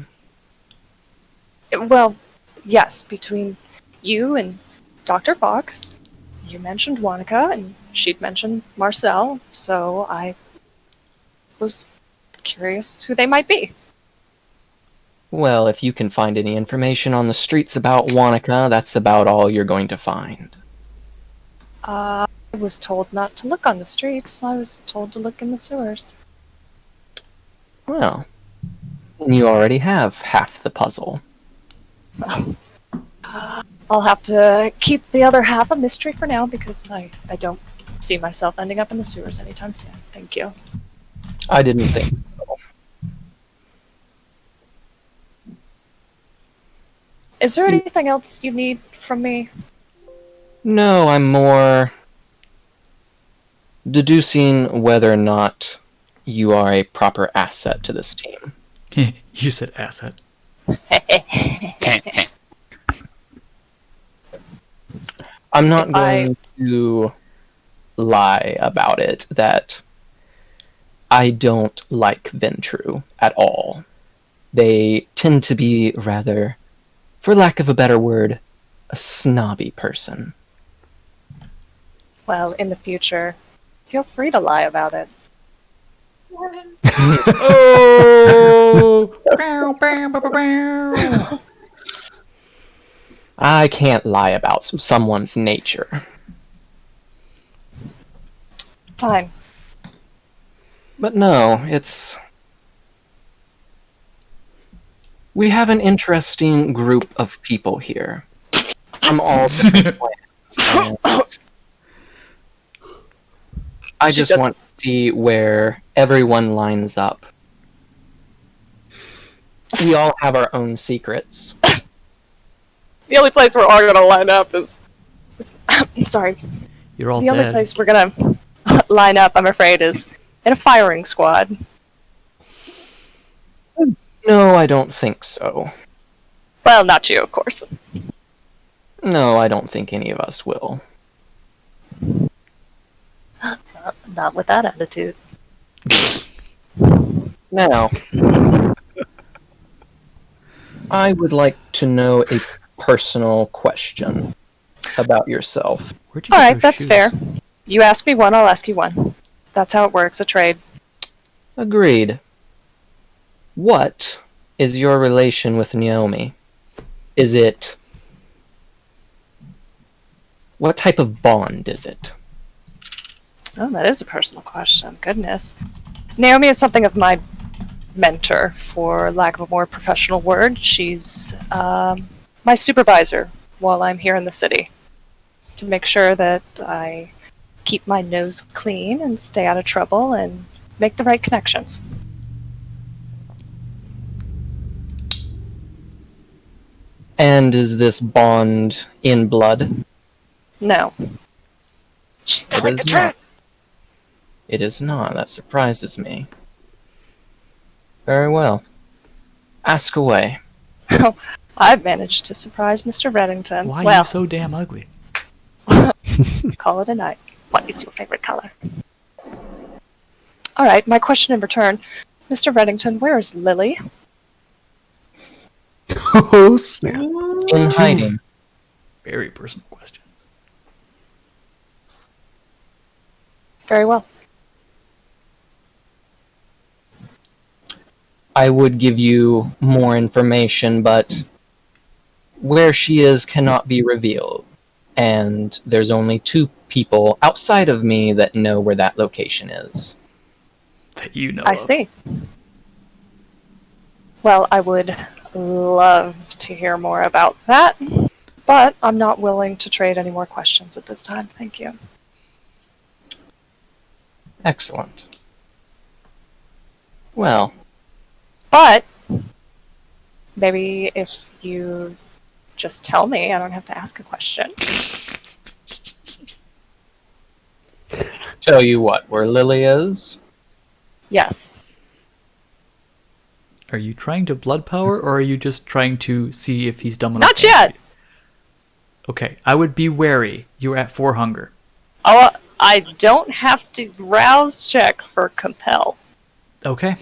[SPEAKER 6] Well, yes, between you and Dr. Fox, you mentioned Wanaka, and she'd mentioned Marcel, so I was curious who they might be.
[SPEAKER 5] Well, if you can find any information on the streets about Wanaka, that's about all you're going to find.
[SPEAKER 6] I was told not to look on the streets. I was told to look in the sewers.
[SPEAKER 5] Well, you already have half the puzzle.
[SPEAKER 6] I'll have to keep the other half a mystery for now because I don't see myself ending up in the sewers anytime soon. Thank you.
[SPEAKER 5] I didn't think so.
[SPEAKER 6] Is there anything else you need from me?
[SPEAKER 5] No, I'm more deducing whether or not you are a proper asset to this team.
[SPEAKER 1] you said asset.
[SPEAKER 5] I'm not
[SPEAKER 6] If I-
[SPEAKER 5] going to lie about it that I don't like Ventru at all. They tend to be rather, for lack of a better word, a snobby person.
[SPEAKER 6] Well, in the future, feel free to lie about it.
[SPEAKER 1] Oh!
[SPEAKER 5] I can't lie about someone's nature.
[SPEAKER 6] Fine.
[SPEAKER 5] But no, it's... We have an interesting group of people here. From all different plans. And I just want to see where everyone lines up. We all have our own secrets.
[SPEAKER 6] The only place we're all gonna line up is... Sorry.
[SPEAKER 1] You're all
[SPEAKER 6] The only
[SPEAKER 1] dead.
[SPEAKER 6] place we're gonna line up, I'm afraid, is in a firing squad.
[SPEAKER 5] No, I don't think so.
[SPEAKER 6] Well, not you, of course.
[SPEAKER 5] No, I don't think any of us will.
[SPEAKER 6] Not with that attitude.
[SPEAKER 5] Now, I would like to know a personal question about yourself.
[SPEAKER 1] Where'd you get
[SPEAKER 6] Alright,
[SPEAKER 1] those
[SPEAKER 6] that's
[SPEAKER 1] shoes?
[SPEAKER 6] fair. You ask me one, I'll ask you one. That's how it works, a trade.
[SPEAKER 5] Agreed. What is your relation with Naomi? Is it... What type of bond is it?
[SPEAKER 6] Oh, that is a personal question. Goodness. Naomi is something of my mentor, for lack of a more professional word. She's my supervisor while I'm here in the city, to make sure that I keep my nose clean and stay out of trouble and make the right connections.
[SPEAKER 5] And is this bond in blood?
[SPEAKER 6] No. She's telling the
[SPEAKER 5] is
[SPEAKER 6] truth.
[SPEAKER 5] not. It is not. That surprises me. Very well. Ask away.
[SPEAKER 6] I've managed to surprise Mr. Reddington.
[SPEAKER 1] Why are
[SPEAKER 6] well,
[SPEAKER 1] you so damn ugly?
[SPEAKER 4] Call it a night. What is your favorite color? All right, my question in return. Mr. Reddington, where is Lily?
[SPEAKER 7] Oh, snap.
[SPEAKER 5] In hiding.
[SPEAKER 1] Very personal questions.
[SPEAKER 4] Very well.
[SPEAKER 5] I would give you more information, but where she is cannot be revealed. And there's only 2 people outside of me that know where that location is.
[SPEAKER 1] That you know
[SPEAKER 4] I
[SPEAKER 1] of.
[SPEAKER 4] see. Well, I would love to hear more about that, but I'm not willing to trade any more questions at this time. Thank you.
[SPEAKER 5] Excellent. Well,
[SPEAKER 4] But maybe if you just tell me, I don't have to ask a question.
[SPEAKER 5] tell you what, where Lily is?
[SPEAKER 4] Yes.
[SPEAKER 1] Are you trying to blood power, or are you just trying to see if he's dumb enough?
[SPEAKER 4] Not
[SPEAKER 1] to
[SPEAKER 4] yet.
[SPEAKER 1] answer you? Okay, I would be wary. You're at 4 hunger.
[SPEAKER 4] Oh, I don't have to rouse check for compel.
[SPEAKER 1] Okay.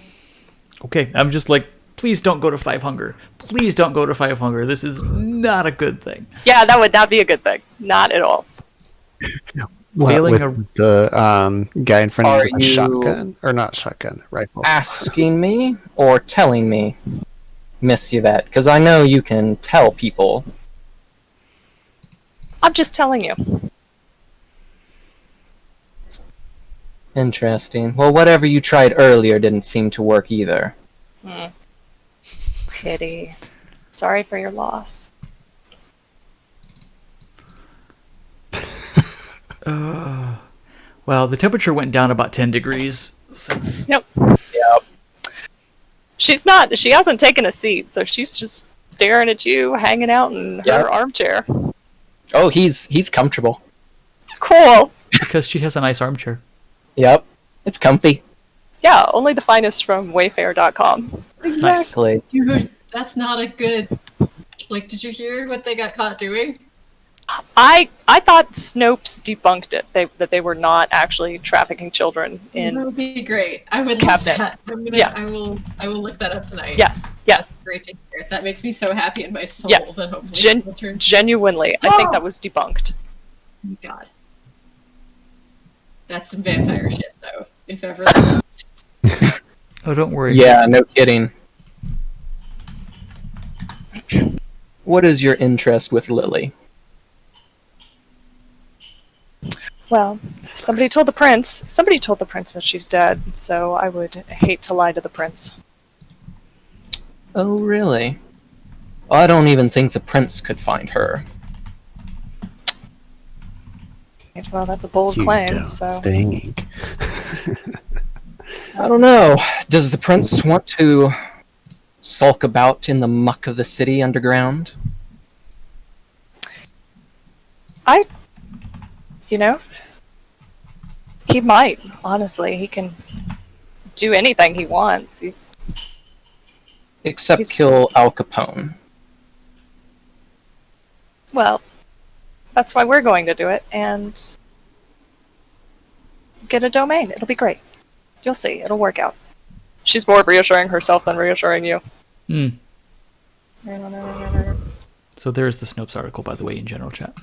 [SPEAKER 1] Okay, I'm just like, please don't go to 5 hunger. Please don't go to 5 hunger. This is not a good thing.
[SPEAKER 4] Yeah, that would not be a good thing. Not at all.
[SPEAKER 1] Failing
[SPEAKER 7] With the guy in front
[SPEAKER 5] Are
[SPEAKER 7] of you with a
[SPEAKER 5] you-
[SPEAKER 7] shotgun, or not shotgun, rifle.
[SPEAKER 5] Asking me or telling me, Miss Yvette? Because I know you can tell people.
[SPEAKER 4] I'm just telling you.
[SPEAKER 5] Interesting. Well, whatever you tried earlier didn't seem to work either.
[SPEAKER 4] Pity. Sorry for your loss.
[SPEAKER 1] Well, the temperature went down about 10 degrees since...
[SPEAKER 4] Yep.
[SPEAKER 5] Yep.
[SPEAKER 4] She hasn't taken a seat, so she's just staring at you, hanging out in her
[SPEAKER 5] Yep.
[SPEAKER 4] armchair.
[SPEAKER 5] Oh, he's comfortable.
[SPEAKER 4] Cool.
[SPEAKER 1] Because she has a nice armchair.
[SPEAKER 5] Yep. It's comfy.
[SPEAKER 4] Yeah, only the finest from Wayfair.com.
[SPEAKER 5] Exactly.
[SPEAKER 2] Dude, that's not a good. Like, did you hear what they got caught doing?
[SPEAKER 4] I thought Snopes debunked it. That they were not actually trafficking children
[SPEAKER 2] That
[SPEAKER 4] in.
[SPEAKER 2] would be great. I would love
[SPEAKER 4] Cabinets.
[SPEAKER 2] that. I'm gonna,
[SPEAKER 4] Yeah.
[SPEAKER 2] I will look that up tonight.
[SPEAKER 4] Yes, yes,
[SPEAKER 2] Great to hear. That makes me so happy in my soul.
[SPEAKER 4] yes.
[SPEAKER 2] That hopefully it will turn.
[SPEAKER 4] Genuinely, I think that was debunked.
[SPEAKER 2] Oh, God. That's some vampire shit, though. If ever that was.
[SPEAKER 1] Oh, don't worry.
[SPEAKER 5] Yeah, no kidding. What is your interest with Lily?
[SPEAKER 4] Well, somebody told the prince that she's dead, so I would hate to lie to the prince.
[SPEAKER 5] Oh, really? I don't even think the prince could find her.
[SPEAKER 4] Well, that's a bold
[SPEAKER 7] You
[SPEAKER 4] claim,
[SPEAKER 7] don't
[SPEAKER 4] so.
[SPEAKER 7] think.
[SPEAKER 5] I don't know. Does the prince want to sulk about in the muck of the city underground?
[SPEAKER 4] You know, he might, honestly. He can do anything he wants.
[SPEAKER 5] Except
[SPEAKER 4] He's-
[SPEAKER 5] kill Al Capone.
[SPEAKER 4] Well, that's why we're going to do it, and get a domain. It'll be great. You'll see. It'll work out. She's more reassuring herself than reassuring you.
[SPEAKER 1] Hmm. So there's the Snopes article, by the way, in general chat.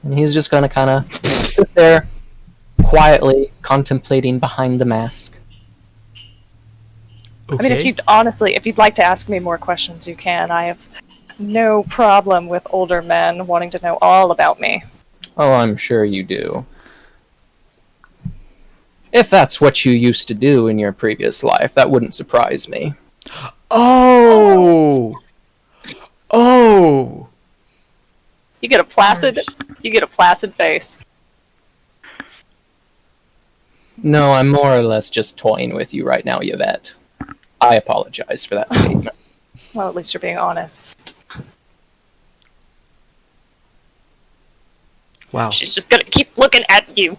[SPEAKER 5] And he's just gonna kind of sit there, quietly contemplating behind the mask.
[SPEAKER 1] Okay.
[SPEAKER 4] I mean, if you'd like to ask me more questions, you can. I have no problem with older men wanting to know all about me.
[SPEAKER 5] Oh, I'm sure you do. If that's what you used to do in your previous life, that wouldn't surprise me.
[SPEAKER 1] Oh! Oh!
[SPEAKER 4] You get a placid face.
[SPEAKER 5] No, I'm more or less just toying with you right now, Yvette. I apologize for that statement.
[SPEAKER 4] Well, at least you're being honest.
[SPEAKER 1] Wow.
[SPEAKER 4] She's just gonna keep looking at you.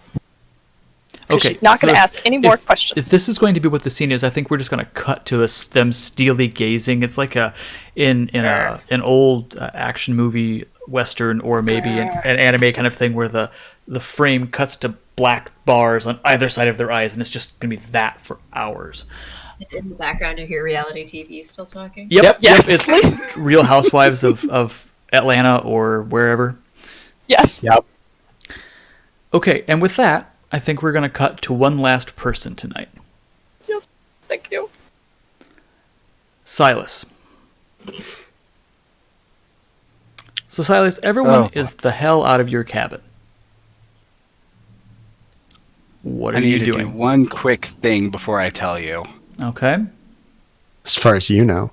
[SPEAKER 6] Because
[SPEAKER 1] Okay,
[SPEAKER 6] she's not going
[SPEAKER 1] so
[SPEAKER 6] to ask any more questions.
[SPEAKER 1] If this is going to be what the scene is, I think we're just going to cut to them steely gazing. It's like an old action movie western, or maybe an anime kind of thing, where the frame cuts to black bars on either side of their eyes, and it's just going to be that for hours.
[SPEAKER 2] In the background, you hear reality TV still talking.
[SPEAKER 1] Yep.
[SPEAKER 6] Yes.
[SPEAKER 1] It's Real Housewives of Atlanta or wherever.
[SPEAKER 6] Yes.
[SPEAKER 5] Yep.
[SPEAKER 1] Okay, and with that, I think we're going to cut to one last person tonight.
[SPEAKER 6] Yes. Thank you.
[SPEAKER 1] Silas. So, Silas, everyone is the hell out of your cabin. What are
[SPEAKER 3] I
[SPEAKER 1] you
[SPEAKER 3] need to do
[SPEAKER 1] doing?
[SPEAKER 3] one quick thing before I tell you.
[SPEAKER 1] Okay.
[SPEAKER 7] As far as you know.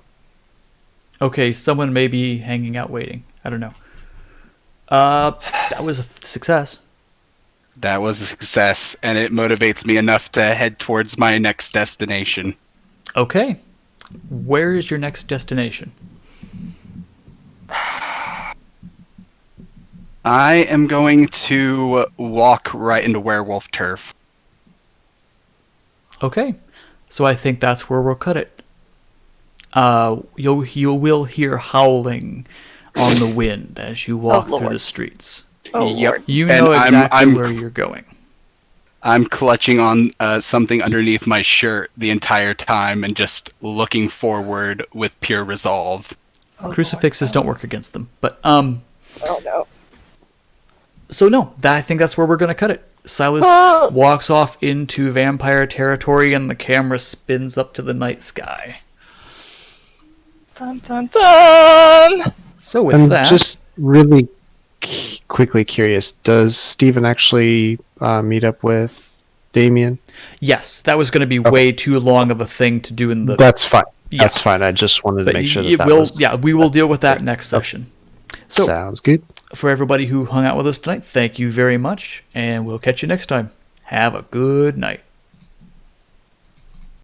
[SPEAKER 1] Okay, someone may be hanging out waiting. I don't know. That was a success.
[SPEAKER 3] That was a success, and it motivates me enough to head towards my next destination.
[SPEAKER 1] Okay. Where is your next destination?
[SPEAKER 3] I am going to walk right into werewolf turf.
[SPEAKER 1] Okay. So I think that's where we'll cut it. You will hear howling on the wind as you walk through
[SPEAKER 6] Lord.
[SPEAKER 1] the streets.
[SPEAKER 6] Oh,
[SPEAKER 3] Yep.
[SPEAKER 6] Lord.
[SPEAKER 1] You
[SPEAKER 3] And
[SPEAKER 1] know exactly
[SPEAKER 3] I'm
[SPEAKER 1] where you're going.
[SPEAKER 3] I'm clutching on something underneath my shirt the entire time and just looking forward with pure resolve.
[SPEAKER 1] Crucifixes don't work against them. But
[SPEAKER 6] Oh, no.
[SPEAKER 1] so no, I think that's where we're gonna cut it. Silas walks off into vampire territory, and the camera spins up to the night sky.
[SPEAKER 6] Dun, dun, dun!
[SPEAKER 1] So with
[SPEAKER 7] I'm
[SPEAKER 1] that,
[SPEAKER 7] just really quickly curious. Does Steven actually meet up with Damien?
[SPEAKER 1] yes, that was going to be way too long of a thing to do in the.
[SPEAKER 7] That's fine.
[SPEAKER 1] Yeah.
[SPEAKER 7] That's fine. I just wanted to
[SPEAKER 1] But
[SPEAKER 7] make sure
[SPEAKER 1] it
[SPEAKER 7] that
[SPEAKER 1] will.
[SPEAKER 7] was...
[SPEAKER 1] Yeah, we will deal with that next session. So
[SPEAKER 7] Sounds good.
[SPEAKER 1] for everybody who hung out with us tonight, thank you very much, and we'll catch you next time. Have a good night.